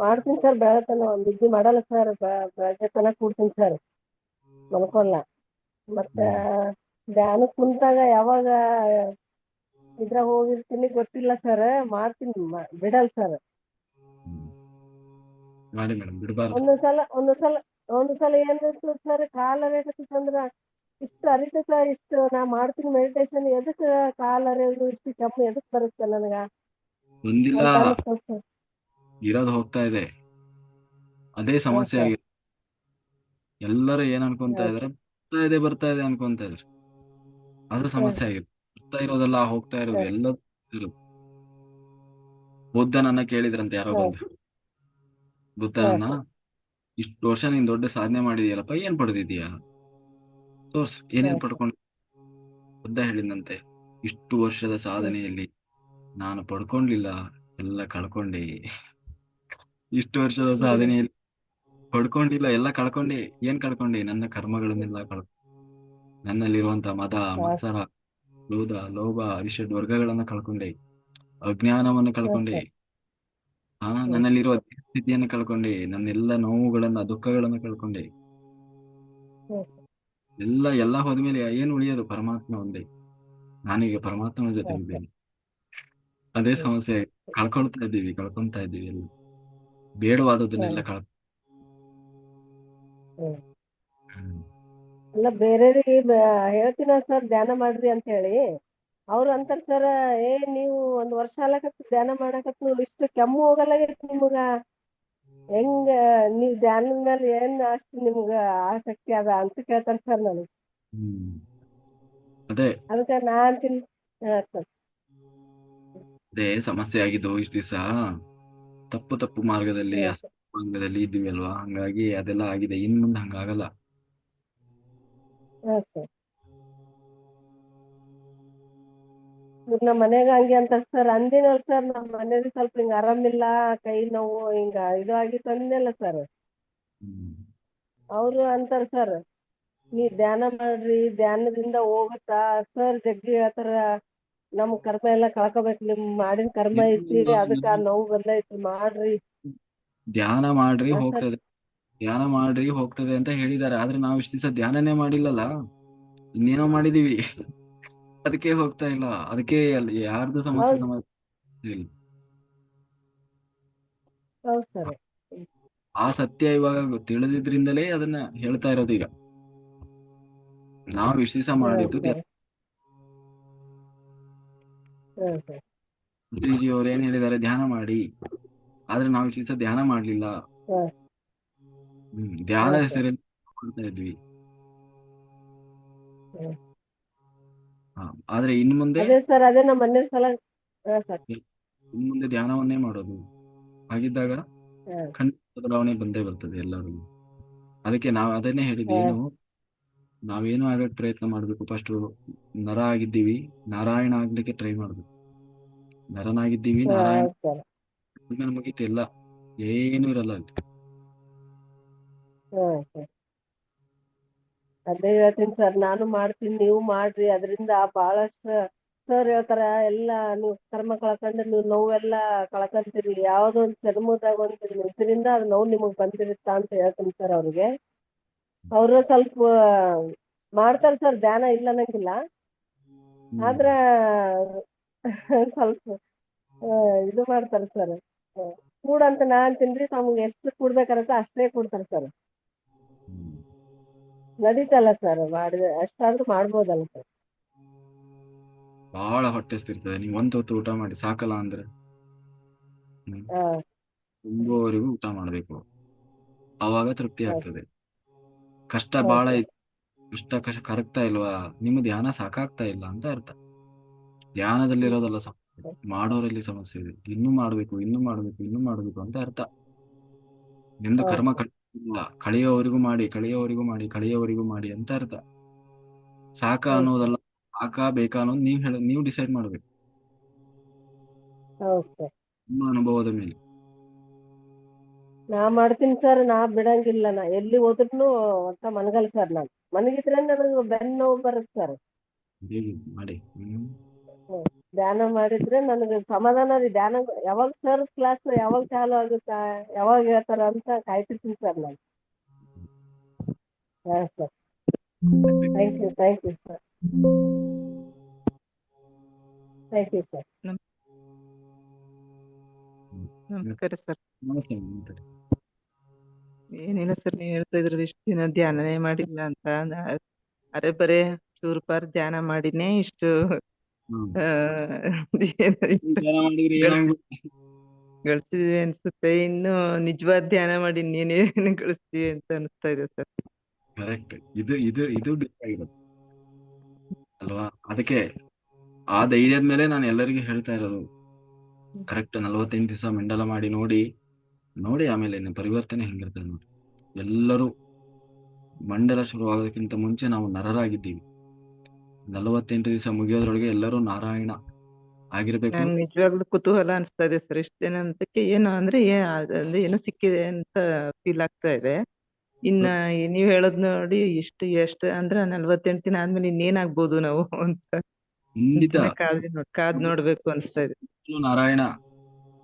ಮಾಡ್ತೀನಿ ಸರ್, ಬೆಳತನ ನಿದ್ದೆ ಮಾಡಲ್ಲ ಸರ್, ಬೆಳಗ್ಗೆ ತನಕ ಕೂಡ್ತೀನಿ ಸರ್, ಮಲ್ಕೊಲ್ಲ. ಮತ್ತೆ ಧ್ಯಾನ ಕುಂತಾಗ ಯಾವಾಗ ಇದ್ರಾಗ ಹೋಗಿರ್ತೀನಿ ಗೊತ್ತಿಲ್ಲ ಸರ್, ಮಾಡ್ತೀನಿ, ಬಿಡಲ್ಲ ಸರ್. ಮಾಡಿ ಮೇಡಮ್, ಬಿಡಬಾರ್ದು. ಒಂದೊಂದ್ಸಲ ಏನಿರ್ತದೆ ಸರ್, ಕಾಲ್ ಅರಿತಂದ್ರ ಇಷ್ಟು ಅರಿತದ, ಇಷ್ಟು ನಾ ಮಾಡ್ತೀನಿ ಮೆಡಿಟೇಷನ್, ಎದಕ್ ಕಾಲ್ ಅರಿಯೋದು, ಇಷ್ಟು ಕೆಮ್ಮು ಎದಕ್ ಬರುತ್ತೆ ನನಗ ಬಂದಿಲ್ಲ, ಅಂತ ಅನಿಸ್ತದ ಸರ್. ಇರೋದು ಹೋಗ್ತಾ ಇದೆ, ಅದೇ ಸಮಸ್ಯೆ ಸರ್. ಆಗಿದೆ. ಎಲ್ಲರೂ ಏನ್ ಅನ್ಕೊಂತ ಇದಾರೆ, ಬರ್ತಾ ಇದೆ ಅನ್ಕೊಂತ ಇದಾರೆ. ಅದು ಸಮಸ್ಯೆ ಆಗಿದೆ. ಬರ್ತಾ ಇರೋದಲ್ಲ, ಹೋಗ್ತಾ ಇರೋದು ಎಲ್ಲ ಇರೋದು. ಬುದ್ಧನನ್ನ ಕೇಳಿದ್ರಂತೆ ಯಾರೋ ಬಂದು, ಬುದ್ಧನನ್ನ, ಇಷ್ಟು ವರ್ಷ ನೀನ್ ದೊಡ್ಡ ಸಾಧನೆ ಮಾಡಿದೀಯಲ್ಲಪ್ಪ, ಏನ್ ಪಡೆದಿದೀಯಾ ತೋರ್ಸ್, ಏನೇನ್ ಪಡ್ಕೊಂಡು? ಬುದ್ಧ ಹೇಳಿದಂತೆ, ಇಷ್ಟು ವರ್ಷದ ಸಾಧನೆಯಲ್ಲಿ ನಾನು ಪಡ್ಕೊಂಡ್ಲಿಲ್ಲ, ಎಲ್ಲ ಕಳ್ಕೊಂಡೆ. ಇಷ್ಟು ವರ್ಷದ ಸಾಧನೆಯಲ್ಲಿ ಪಡ್ಕೊಂಡಿಲ್ಲ, ಎಲ್ಲ ಕಳ್ಕೊಂಡೆ. ಏನ್ ಕಳ್ಕೊಂಡೆ? ನನ್ನ ಕರ್ಮಗಳನ್ನೆಲ್ಲ ನನ್ನಲ್ಲಿರುವಂತ ಮದ, ಹಾ ಮತ್ಸರ, ಕ್ರೋಧ, ಲೋಭ, ಅರಿಷಡ್ ವರ್ಗಗಳನ್ನ ಕಳ್ಕೊಂಡೆ. ಅಜ್ಞಾನವನ್ನು ಕಳ್ಕೊಂಡೆ. ಸರ್. ಹ್ಮ್ ನನ್ನಲ್ಲಿರುವ ಸ್ಥಿತಿಯನ್ನು ಕಳ್ಕೊಂಡೆ. ನನ್ನೆಲ್ಲ ನೋವುಗಳನ್ನ, ದುಃಖಗಳನ್ನ ಕಳ್ಕೊಂಡೆ. ಹ್ಮ್ ಎಲ್ಲ ಹೋದ್ಮೇಲೆ ಏನ್ ಉಳಿಯೋದು? ಪರಮಾತ್ಮ ಒಂದೇ. ನಾನೀಗ ಪರಮಾತ್ಮನ ಹಾ ಸರ್. ಜೊತೆಗಿದ್ದೇನೆ. ಅದೇ ಹ್ಮ್ ಸಮಸ್ಯೆ. ಕಳ್ಕೊಳ್ತಾ ಇದ್ದೀವಿ ಎಲ್ಲ. ಬೇಡವಾದದನ್ನೆಲ್ಲ ಹ್ಮ್ ಹ್ಮ್ ಹ್ಮ್. ಅಲ್ಲ ಬೇರೆಯವ್ರಿಗೆ ಹೇಳ್ತೀನ ಸರ್ ಧ್ಯಾನ ಮಾಡ್ರಿ ಅಂತ ಹೇಳಿ, ಅವ್ರು ಅಂತಾರ ಸರ್, ನೀವು 1 ವರ್ಷ ಆಲಕತ್ತು ಧ್ಯಾನ ಮಾಡಕತ್ತು ಇಷ್ಟು ಕೆಮ್ಮು ಹೋಗಲ್ಲಾಗೈತಿ ನಿಮ್ಗ, ಹೆಂಗ ನೀವ್ ಧ್ಯಾನದ ಮೇಲೆ ಏನ್ ಅಷ್ಟು ನಿಮ್ಗ ಆಸಕ್ತಿ ಅದ ಅಂತ ಕೇಳ್ತಾರ ಸರ್ ನನಗೆ. ಹ್ಮ್. ಅದೇ ಅದಕ್ಕೆ ನಾ ಅಂತೀನಿ. ಹಾ ಸರ್. ಅದೇ ಸಮಸ್ಯೆ ಆಗಿದ್ದು ಇಷ್ಟು ದಿವಸ. ತಪ್ಪು ಮಾರ್ಗದಲ್ಲಿ, ಹಾ ಅಸತ್ಯ ಮಾರ್ಗದಲ್ಲಿ ಇದ್ದೀವಿ ಅಲ್ವಾ, ಹಂಗಾಗಿ ಅದೆಲ್ಲ ಆಗಿದೆ. ಇನ್ ಮುಂದೆ ಹಂಗಾಗಲ್ಲ. ಹಾ ಸರ್. ನಮ್ಮ ಮನ್ಯಾಗ ಹಂಗೆ ಅಂತ ಸರ್. ಅಂದಿನಲ್ ಸರ್, ನಮ್ಮ ಮನೇಲಿ ಸ್ವಲ್ಪ ಹಿಂಗ ಆರಾಮಿಲ್ಲ, ಕೈ ನೋವು ಹಿಂಗ ಇದು ಆಗಿತ್ತು ಅಂದಿನಲ್ಲ ಸರ್. ಹ್ಮ್. ಅವರು ಅಂತಾರ ಸರ್, ನೀ ಧ್ಯಾನ ಮಾಡ್ರಿ, ಧ್ಯಾನದಿಂದ ಹೋಗುತ್ತಾ ಸರ್. ಜಗ್ಗಿ ಹೇಳ್ತಾರ, ನಮ್ ಕರ್ಮ ಎಲ್ಲ ಕಳ್ಕೊಬೇಕು, ನಿಮ್ ಮಾಡಿನ ಕರ್ಮ ಐತಿ, ಅದಕ್ಕ ಆ ನೋವು ಬಂದೈತಿ, ಮಾಡ್ರಿ ಧ್ಯಾನ ಮಾಡ್ರಿ ಆ ಸರ್. ಹೋಗ್ತದೆ, ಧ್ಯಾನ ಮಾಡ್ರಿ ಹೋಗ್ತದೆ ಅಂತ ಹೇಳಿದ್ದಾರೆ. ಆದ್ರೆ ನಾವು ಇಷ್ಟು ದಿವಸ ಧ್ಯಾನನೇ ಮಾಡಿಲ್ಲಲ್ಲ, ಇನ್ನೇನೋ ಮಾಡಿದೀವಿ. ಅದಕ್ಕೆ ಹೋಗ್ತಾ ಇಲ್ಲ. ಅದಕ್ಕೆ ಯಾರ್ದು ಸಮಸ್ಯೆ ಹೌದ್ ಇಲ್ಲ. ಹೌದ್ ಸರ್. ಆ ಸತ್ಯ ಇವಾಗ ತಿಳಿದಿದ್ರಿಂದಲೇ ಅದನ್ನ ಹೇಳ್ತಾ ಇರೋದು. ಈಗ ನಾವು ಇಷ್ಟು ದಿವಸ ಮಾಡಿದ್ದು ಸರ್. ಸರ್. ಗುರೂಜಿ ಅವ್ರು ಏನ್ ಹೇಳಿದ್ದಾರೆ? ಧ್ಯಾನ ಮಾಡಿ. ಆದ್ರೆ ನಾವು ಇಷ್ಟು ದಿವಸ ಧ್ಯಾನ ಮಾಡ್ಲಿಲ್ಲ. ಹಾ ಧ್ಯಾನ ಸರ್. ಹೆಸರಲ್ಲಿ ಮಾಡ್ತಾ ಇದ್ವಿ. ಹ್ಮ್. ಆದ್ರೆ ಇನ್ ಮುಂದೆ ಅದೇ ಸರ್, ಅದೇ ನಮ್ಮ ಮನೆ ಸಲ. ಹಾ ಸರ್. ಧ್ಯಾನವನ್ನೇ ಮಾಡೋದು. ಹಾಗಿದ್ದಾಗ ಹಾ ಖಂಡಿತ ಬದಲಾವಣೆ ಬಂದೇ ಬರ್ತದೆ ಎಲ್ಲರಿಗೂ. ಅದಕ್ಕೆ ನಾವು ಅದನ್ನೇ ಹೇಳಿದ್ವಿ. ಹಾ ನಾವೇನು ಆಗಕ್ಕೆ ಪ್ರಯತ್ನ ಮಾಡ್ಬೇಕು? ಫಸ್ಟ್ ನರ ಆಗಿದ್ದೀವಿ, ನಾರಾಯಣ ಆಗ್ಲಿಕ್ಕೆ ಟ್ರೈ ಮಾಡ್ಬೇಕು. ನರನಾಗಿದ್ದೀವಿ, ಹಾ ನಾರಾಯಣ ಹೌದ್ ಸರ್. ಮುಗೀತು. ಎಲ್ಲ ಏನು ಇರಲ್ಲ ಅಲ್ಲಿ. ಹಾ ಸರ್. ಅದೇ ಹೇಳ್ತೀನಿ ಸರ್, ನಾನು ಮಾಡ್ತೀನಿ, ನೀವು ಮಾಡ್ರಿ. ಅದರಿಂದ ಬಹಳಷ್ಟು ಸರ್ ಹೇಳ್ತಾರ, ಎಲ್ಲ ನೀವು ಕರ್ಮ ಕಳ್ಕೊಂಡ್ರೆ ನೀವು ನೋವೆಲ್ಲ ಕಳ್ಕೊಂತೀರಿ, ಯಾವ್ದೋ ಒಂದು ಚರ್ಮದಾಗ ಒಂದು ಇದರಿಂದ ಅದು ನೋವು ನಿಮಗ್ ಬಂದಿರುತ್ತ ಅಂತ ಹೇಳ್ತೀನಿ ಸರ್ ಅವ್ರಿಗೆ. ಅವರು ಸ್ವಲ್ಪ ಮಾಡ್ತಾರ ಸರ್ ಧ್ಯಾನ, ಇಲ್ಲ ಅನ್ನಂಗಿಲ್ಲ. ಆದ್ರ ಸ್ವಲ್ಪ ಇದು ಮಾಡ್ತಾರ ಸರ್. ಕೂಡಂತ ನಾ ಅಂತೀನ್ರಿ, ತಮ್ಗೆ ಎಷ್ಟು ಕೂಡ್ಬೇಕಾರತ್ತ ಅಷ್ಟೇ ಕೂಡ್ತಾರ ಸರ್. ನಡೀತಲ್ಲ ಸರ್, ಮಾಡಿದ ಅಷ್ಟಾದ್ರೂ ಮಾಡ್ಬೋದಲ್ಲ ಸರ್. ಬಹಳ ಹೊಟ್ಟೆ ಹಸ್ತಿರ್ತದೆ. ನೀವು ಒಂದ್ ಹೊತ್ತು ಊಟ ಮಾಡಿ ಸಾಕಲ್ಲ ಅಂದ್ರೆ ಹಾ ತುಂಬುವವರೆಗೂ ಊಟ ಮಾಡ್ಬೇಕು. ಅವಾಗ ತೃಪ್ತಿ ಹಾ ಆಗ್ತದೆ. ಕಷ್ಟ ಹಾ ಬಹಳ ಸರ್. ಇದೆ. ಕಷ್ಟ ಕರಗ್ತಾ ಇಲ್ವಾ? ನಿಮ್ಮ ಧ್ಯಾನ ಸಾಕಾಗ್ತಾ ಇಲ್ಲ ಅಂತ ಅರ್ಥ. ಧ್ಯಾನದಲ್ಲಿರೋದಲ್ಲ ಸಮಸ್ಯೆ, ಮಾಡೋರಲ್ಲಿ ಸಮಸ್ಯೆ ಇದೆ. ಇನ್ನೂ ಮಾಡ್ಬೇಕು, ಇನ್ನೂ ಮಾಡ್ಬೇಕು, ಇನ್ನೂ ಮಾಡ್ಬೇಕು ಅಂತ ಅರ್ಥ. ನಿಮ್ದು ಹೌದ್ ಕರ್ಮ ಸರ್. ಇಲ್ಲ, ಕಳೆಯೋವರೆಗೂ ಮಾಡಿ, ಕಳೆಯೋವರೆಗೂ ಮಾಡಿ, ಕಳೆಯೋವರೆಗೂ ಮಾಡಿ ಅಂತ ಅರ್ಥ. ಸಾಕ ಹೌದ್ ಸರ್. ಅನ್ನೋದಲ್ಲ, ಸಾಕಾ ಬೇಕಾ ಅನ್ನೋದು ನೀವು ಡಿಸೈಡ್ ಮಾಡ್ಬೇಕು, ಹೌದ್ ಸರ್. ನಿಮ್ಮ ಅನುಭವದ ಮೇಲೆ. ನಾ ಮಾಡ್ತೀನಿ ಸರ್, ನಾ ಬಿಡಂಗಿಲ್ಲ. ನಾ ಎಲ್ಲಿ ಹೋದ್ರುನು ಒಟ್ಟ ಮನಗಲ್ ಸರ್. ನಾನು ಮನಗಿದ್ರೆ ನನಗೆ ಬೆನ್ನು ನೋವು ಬರುತ್ತೆ ಸರ್. ಹೇಗೆ ಮಾಡಿ. ಧ್ಯಾನ ಮಾಡಿದ್ರೆ ನನಗೆ ಸಮಾಧಾನ ರೀ. ಧ್ಯಾನ ಯಾವಾಗ ಸರ್ ಕ್ಲಾಸ್ ಯಾವಾಗ ಚಾಲು ಆಗುತ್ತಾ, ಯಾವಾಗ ಹೇಳ್ತಾರ ಅಂತ ಕಾಯ್ತಿರ್ತೀನಿ ಸರ್ ನಾನು. ಹಾ sir. Thank you sir. Thank you sir. ನಮಸ್ಕಾರ ಸರ್. ನಮಸ್ತೆ ಮಾತಾಡಿ. ಏನಿಲ್ಲ ಸರ್, ನೀವು ಹೇಳ್ತಾ ಇದ್ರದ್ದು ಇಷ್ಟು ದಿನ ಧ್ಯಾನನೇ ಮಾಡಿಲ್ಲ ಅಂತ. ಅರೆ ಬರೇ ಚೂರು ಪಾರ್ ಧ್ಯಾನ ಮಾಡಿನೇ ಇಷ್ಟು ಆ, ಧ್ಯಾನ ಮಾಡಿದ್ರೆ ಏನಾಗ್ಬೇಕು? ಗಳಿಸಿದ್ವಿ ಅನ್ಸುತ್ತೆ. ಇನ್ನು ನಿಜವಾದ ಧ್ಯಾನ ಮಾಡಿ ಇನ್ನೇನೇನು ಗಳಿಸ್ತೀವಿ ಅಂತ ಅನಿಸ್ತಾ ಇದೆ ಸರ್. ಕರೆಕ್ಟ್. ಇದು ಬೇಕಾಗಿರೋದು ಅಲ್ವಾ? ಅದಕ್ಕೆ ಆ ಧೈರ್ಯದ ಮೇಲೆ ನಾನು ಎಲ್ಲರಿಗೂ ಹೇಳ್ತಾ ಇರೋದು. ಕರೆಕ್ಟ್ 48 ದಿವಸ ಮೆಂಡಲ ಮಾಡಿ ನೋಡಿ ಆಮೇಲೆ ಪರಿವರ್ತನೆ ಹೆಂಗಿರ್ತದೆ ನೋಡಿ. ಎಲ್ಲರೂ ಮಂಡಲ ಶುರುವಾಗೋದಕ್ಕಿಂತ ಮುಂಚೆ ನಾವು ನರರಾಗಿದ್ದೀವಿ. 48 ದಿವಸ ಮುಗಿಯೋದ್ರೊಳಗೆ ಎಲ್ಲರೂ ನಾರಾಯಣ ಆಗಿರ್ಬೇಕು. ನಂಗೆ ನಿಜವಾಗ್ಲೂ ಕುತೂಹಲ ಅನಿಸ್ತಾ ಇದೆ ಸರ್. ಇಷ್ಟ ದಿನ ಅಂತಕ್ಕೆ ಏನು ಅಂದ್ರೆ ಅಂದ್ರೆ ಏನೋ ಸಿಕ್ಕಿದೆ ಅಂತ ಫೀಲ್ ಆಗ್ತಾ ಇದೆ. ಇನ್ನ ನೀವ್ ಹೇಳೋದ್ ನೋಡಿ ಎಷ್ಟು ಅಂದ್ರೆ 48 ದಿನ ಆದ್ಮೇಲೆ ಇನ್ನೇನಾಗ್ಬೋದು ನಾವು ಅಂತ ಖಂಡಿತ ಅಂತಾನೆ ಕಾದ್ ನೋಡ್ಬೇಕು ಅನಿಸ್ತಾ ಇದೆ. ನಾರಾಯಣ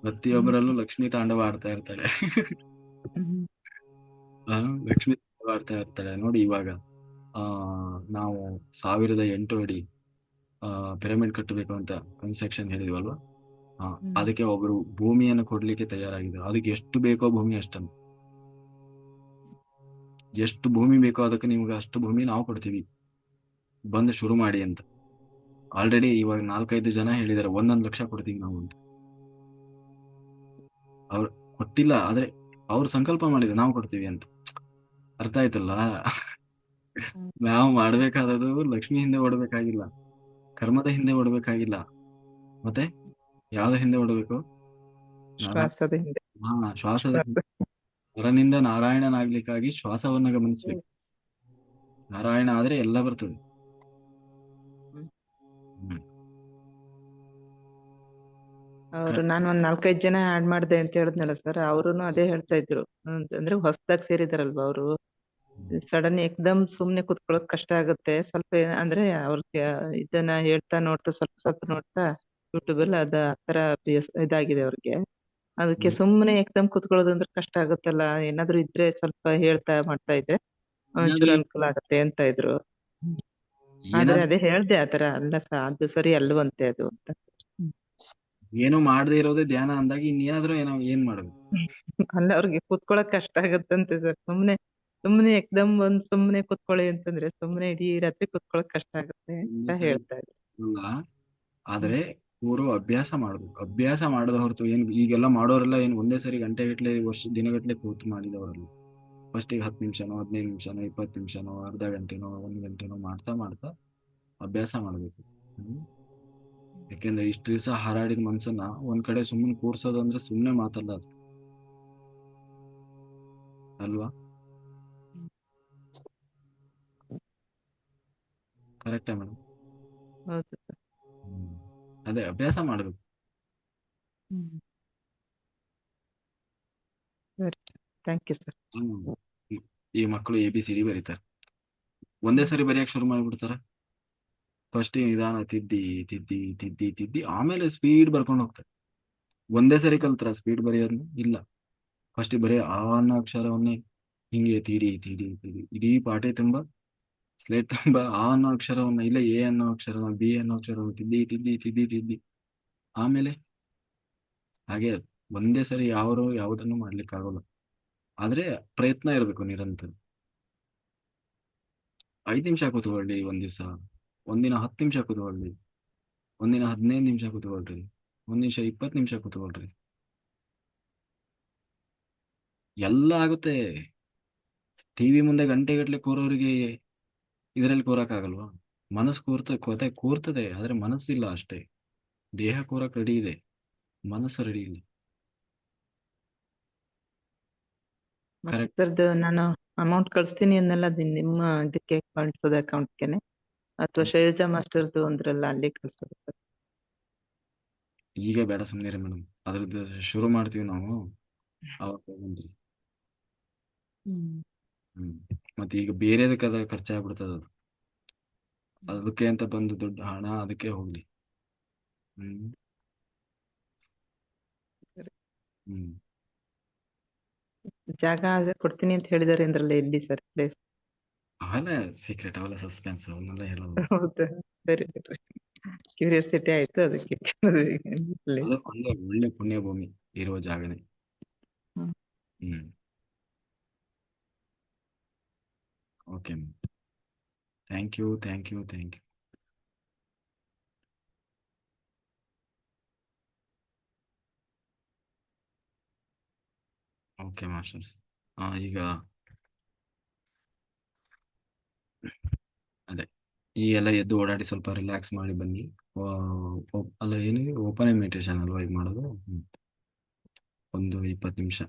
ಪ್ರತಿಯೊಬ್ಬರಲ್ಲೂ ಲಕ್ಷ್ಮೀ ತಾಂಡವ ಆಡ್ತಾ ಇರ್ತಾಳೆ. ಲಕ್ಷ್ಮೀ ತಾಂಡವ ಆಡ್ತಾ ಇರ್ತಾಳೆ ನೋಡಿ. ಇವಾಗ ನಾವು 1008 ಅಡಿ ಪಿರಮಿಡ್ ಕಟ್ಟಬೇಕು ಅಂತ ಕನ್ಸ್ಟ್ರಕ್ಷನ್ ಹೇಳಿದ್ವಲ್ವಾ. ಅದಕ್ಕೆ ಒಬ್ರು ಭೂಮಿಯನ್ನು ಕೊಡ್ಲಿಕ್ಕೆ ತಯಾರಾಗಿದ್ದಾರೆ. ಅದಕ್ಕೆ ಎಷ್ಟು ಬೇಕೋ ಭೂಮಿ ಅಷ್ಟನ್ನು, ಎಷ್ಟು ಭೂಮಿ ಬೇಕೋ ಅದಕ್ಕೆ ನಿಮ್ಗೆ ಅಷ್ಟು ಭೂಮಿ ನಾವು ಕೊಡ್ತೀವಿ, ಬಂದು ಶುರು ಮಾಡಿ ಅಂತ. ಆಲ್ರೆಡಿ ಇವಾಗ 4-5 ಜನ ಹೇಳಿದ್ದಾರೆ 1 ಲಕ್ಷ ಕೊಡ್ತೀವಿ ನಾವು ಅಂತ. ಅವ್ರು ಕೊಟ್ಟಿಲ್ಲ, ಆದ್ರೆ ಅವ್ರು ಸಂಕಲ್ಪ ಮಾಡಿದ್ರು ನಾವು ಕೊಡ್ತೀವಿ ಅಂತ. ಅರ್ಥ ಆಯ್ತಲ್ಲ. ನಾವು ಮಾಡ್ಬೇಕಾದದು ಲಕ್ಷ್ಮಿ ಹಿಂದೆ ಓಡಬೇಕಾಗಿಲ್ಲ, ಕರ್ಮದ ಹಿಂದೆ ಓಡಬೇಕಾಗಿಲ್ಲ, ಮತ್ತೆ ಯಾವ್ದ ಹಿಂದೆ ಓಡಬೇಕು? ಶ್ವಾಸದ ಹಿಂದೆ. ಶ್ವಾಸದ ನರನಿಂದ ನಾರಾಯಣನಾಗ್ಲಿಕ್ಕಾಗಿ ಶ್ವಾಸವನ್ನ ಗಮನಿಸ್ಬೇಕು. ನಾರಾಯಣ ಆದ್ರೆ ಎಲ್ಲ ಬರ್ತದೆ. ಅವ್ರು ನಾನು ಒಂದ್ 4-5 ಜನ ಆಡ್ ಮಾಡ್ದೆ ಅಂತ ಹೇಳಿದ್ನಲ್ಲ ಸರ್, ಅವ್ರುನು ಅದೇ ಹೇಳ್ತಾ ಇದ್ರು. ಅಂದ್ರೆ ಹೊಸದಾಗಿ ಸೇರಿದಾರಲ್ವಾ ಅವರು, ಸಡನ್ ಏಕ್ದಮ್ ಸುಮ್ನೆ ಕುತ್ಕೊಳ್ಳೋದ್ ಕಷ್ಟ ಆಗುತ್ತೆ. ಸ್ವಲ್ಪ ಅಂದ್ರೆ ಅವ್ರಿಗೆ ಇದನ್ನ ಹೇಳ್ತಾ ನೋಡ್ತಾ ಸ್ವಲ್ಪ ನೋಡ್ತಾ ಯೂಟ್ಯೂಬ್ ಅಲ್ಲಿ ಆತರ ಇದಾಗಿದೆ ಅವ್ರಿಗೆ. ಅದಕ್ಕೆ ಸುಮ್ನೆ ಏಕ್ದಮ್ ಕುತ್ಕೊಳ್ಳೋದು ಅಂದ್ರೆ ಕಷ್ಟ ಆಗುತ್ತಲ್ಲ, ಏನಾದ್ರು ಇದ್ರೆ ಸ್ವಲ್ಪ ಹೇಳ್ತಾ ಮಾಡ್ತಾ ಇದ್ರೆ ಒಂಚೂರು ಅನುಕೂಲ ಆಗತ್ತೆ ಅಂತ ಇದ್ರು. ಆದ್ರೆ ಅದೇ ಹೇಳ್ದೆ ಆತರ ಅಲ್ಲ ಅದು ಸರಿ ಅಲ್ವಂತೆ ಅದು ಅಂತ. ಏನು ಮಾಡದೇ ಇರೋದೇ ಧ್ಯಾನ ಅಂದಾಗ ಇನ್ನೇನಾದ್ರೂ ಏನ್ ಮಾಡ್ಬೇಕು? ಅಲ್ಲ ಅವ್ರಿಗೆ ಕುತ್ಕೊಳಕ್ ಕಷ್ಟ ಆಗತ್ತಂತೆ ಸರ್. ಸುಮ್ನೆ ಏಕ್ದಮ್ ಸುಮ್ನೆ ಕುತ್ಕೊಳ್ಳಿ ಅಂತಂದ್ರೆ ಸುಮ್ನೆ ಇಡೀ ರಾತ್ರಿ ಕುತ್ಕೊಳಕ್ ಕಷ್ಟ ಆಗುತ್ತೆ ಅಂತ ಹೇಳ್ತಾ ಇದ್ರು. ಆದ್ರೆ ಇವರು ಅಭ್ಯಾಸ ಮಾಡ್ಬೇಕು. ಅಭ್ಯಾಸ ಮಾಡದ ಹೊರತು ಈಗೆಲ್ಲ ಮಾಡೋರೆಲ್ಲ ಒಂದೇ ಸರಿ ಗಂಟೆಗಟ್ಲೆ ದಿನಗಟ್ಲೆ ಕೂತು ಮಾಡಿದವರಲ್ಲ. ಫಸ್ಟಿಗೆ 10 ನಿಮಿಷನೋ 15 ನಿಮಿಷನೋ 20 ನಿಮಿಷನೋ ಅರ್ಧ ಗಂಟೆನೋ 1 ಗಂಟೆನೋ ಮಾಡ್ತಾ ಅಭ್ಯಾಸ ಮಾಡ್ಬೇಕು. ಯಾಕೆಂದ್ರೆ ಇಷ್ಟು ದಿವಸ ಹಾರಾಡಿದ ಮನ್ಸನ್ನ ಒಂದ್ ಕಡೆ ಸುಮ್ಮನೆ ಕೂರ್ಸೋದು ಅಂದ್ರೆ ಸುಮ್ಮನೆ ಮಾತಲ್ಲ ಅದು, ಅಲ್ವಾ? ಕರೆಕ್ಟಾ ಮೇಡಮ್? ಹೌದು ಸರ್. ಅದೇ ಅಭ್ಯಾಸ ಮಾಡ್ಬೇಕು. ಸರಿ, ಥ್ಯಾಂಕ್ ಯು ಸರ್. ಈ ಮಕ್ಕಳು ABCD ಬರೀತಾರೆ, ಒಂದೇ ಸರಿ ಬರೆಯಕ್ ಶುರು ಮಾಡ್ಬಿಡ್ತಾರ. ಫಸ್ಟ್ ನಿಧಾನ ತಿದ್ದಿ ಆಮೇಲೆ ಸ್ಪೀಡ್ ಬರ್ಕೊಂಡು ಹೋಗ್ತಾರೆ. ಒಂದೇ ಸರಿ ಕಲ್ತಾರ ಸ್ಪೀಡ್ ಬರೆಯೋದನ್ನ? ಇಲ್ಲ. ಫಸ್ಟ್ ಬರೀ ಆ ಅನ್ನೋ ಅಕ್ಷರವನ್ನೇ ಹಿಂಗೆ ತಿಡಿ ಇಡೀ ಪಾಠೆ ತುಂಬಾ ಸ್ಲೇಟ್ ತುಂಬಾ ಆ ಅನ್ನೋ ಅಕ್ಷರವನ್ನ, ಇಲ್ಲ A ಅನ್ನೋ ಅಕ್ಷರವನ್ನ, B ಅನ್ನೋ ಅಕ್ಷರವನ್ನ ತಿದ್ದಿ ಆಮೇಲೆ ಹಾಗೆ ಒಂದೇ ಸರಿ ಯಾವುದನ್ನು ಮಾಡ್ಲಿಕ್ಕೆ ಆಗೋಲ್ಲ. ಆದ್ರೆ ಪ್ರಯತ್ನ ಇರಬೇಕು ನಿರಂತರ. 5 ನಿಮಿಷ ಕೂತ್ಕೊಳ್ಳಿ ಒಂದ್ ದಿವಸ, ಒಂದಿನ 10 ನಿಮಿಷ ಕೂತ್ಕೊಳ್ಳಿ, ಒಂದಿನ 15 ನಿಮಿಷ ಕೂತ್ಕೊಳ್ರಿ, ಒಂದ್ ನಿಮಿಷ 20 ನಿಮಿಷ ಕೂತ್ಕೊಳ್ರಿ, ಎಲ್ಲ ಆಗುತ್ತೆ. ಟಿವಿ ಮುಂದೆ ಗಂಟೆಗಟ್ಲೆ ಕೂರೋರಿಗೆ ಇದರಲ್ಲಿ ಕೂರಕ್ಕಾಗಲ್ವಾ? ಮನಸ್ಸು ಕೂರ್ತದೆ, ಆದ್ರೆ ಮನಸ್ಸಿಲ್ಲ ಅಷ್ಟೇ. ದೇಹ ಕೂರಕ್ ರೆಡಿ ಇದೆ, ಮನಸ್ಸು ರೆಡಿ ಇಲ್ಲ. ಸರ್ದು ನಾನು ಅಮೌಂಟ್ ಕಳಿಸ್ತೀನಿ ಅನ್ನೆಲ್ಲ ನಿಮ್ಮ ಇದಕ್ಕೆ ಕಳಿಸೋದು ಅಕೌಂಟ್ಗೆನೆ, ಅಥವಾ ಶೈಲಜಾ ಮಾಸ್ಟರ್ದು ಅಂದ್ರಲ್ಲ ಅಲ್ಲಿ ಕಳ್ಸೋದು ಸರ್? ಈಗ ಬೇಡ, ಸುಮ್ಮನೆ ಮೇಡಮ್. ಅದ್ರದ್ದು ಶುರು ಮಾಡ್ತೀವಿ ನಾವು ಅವಾಗ. ಮತ್ತೆ ಈಗ ಬೇರೆದಕ್ಕೆ ಅದ ಖರ್ಚಾಗ್ಬಿಡ್ತದ ಅದು. ಅದಕ್ಕೆ ಅಂತ ಬಂದು ದುಡ್ಡು ಹಣ ಅದಕ್ಕೆ ಹೋಗ್ಲಿ. ಜಾಗ ಕೊಡ್ತೀನಿ ಅಂತ ಹೇಳಿದಾರೆ ಅಂದ್ರಲ್ಲ, ಎಲ್ಲಿ ಸರ್ ಪ್ಲೇಸ್? ಅವೆಲ್ಲ ಸೀಕ್ರೆಟ್, ಅವೆಲ್ಲ ಸಸ್ಪೆನ್ಸ್, ಅವನ್ನೆಲ್ಲ ಹೇಳೋದು. ಹೌದಾ? ಸರಿ ಸರಿ, ಕ್ಯೂರಿಯಾಸಿಟಿ ಆಯ್ತು ಅದಕ್ಕೆ. ಒಳ್ಳೆ ಪುಣ್ಯ ಭೂಮಿ ಇರುವ ಜಾಗನೇ. Okay, thank you. Okay masters, ಈಗ ಅದೇ ಈ ಎಲ್ಲ ಎದ್ದು ಓಡಾಡಿ ಸ್ವಲ್ಪ ರಿಲ್ಯಾಕ್ಸ್ ಮಾಡಿ ಬನ್ನಿ. ಅಲ್ಲ, ಏನಿದೆ ಓಪನ್ ಮೆಡಿಟೇಷನ್ ಅಲ್ವಾ ಈಗ ಮಾಡೋದು? ಒಂದು 20 ನಿಮಿಷ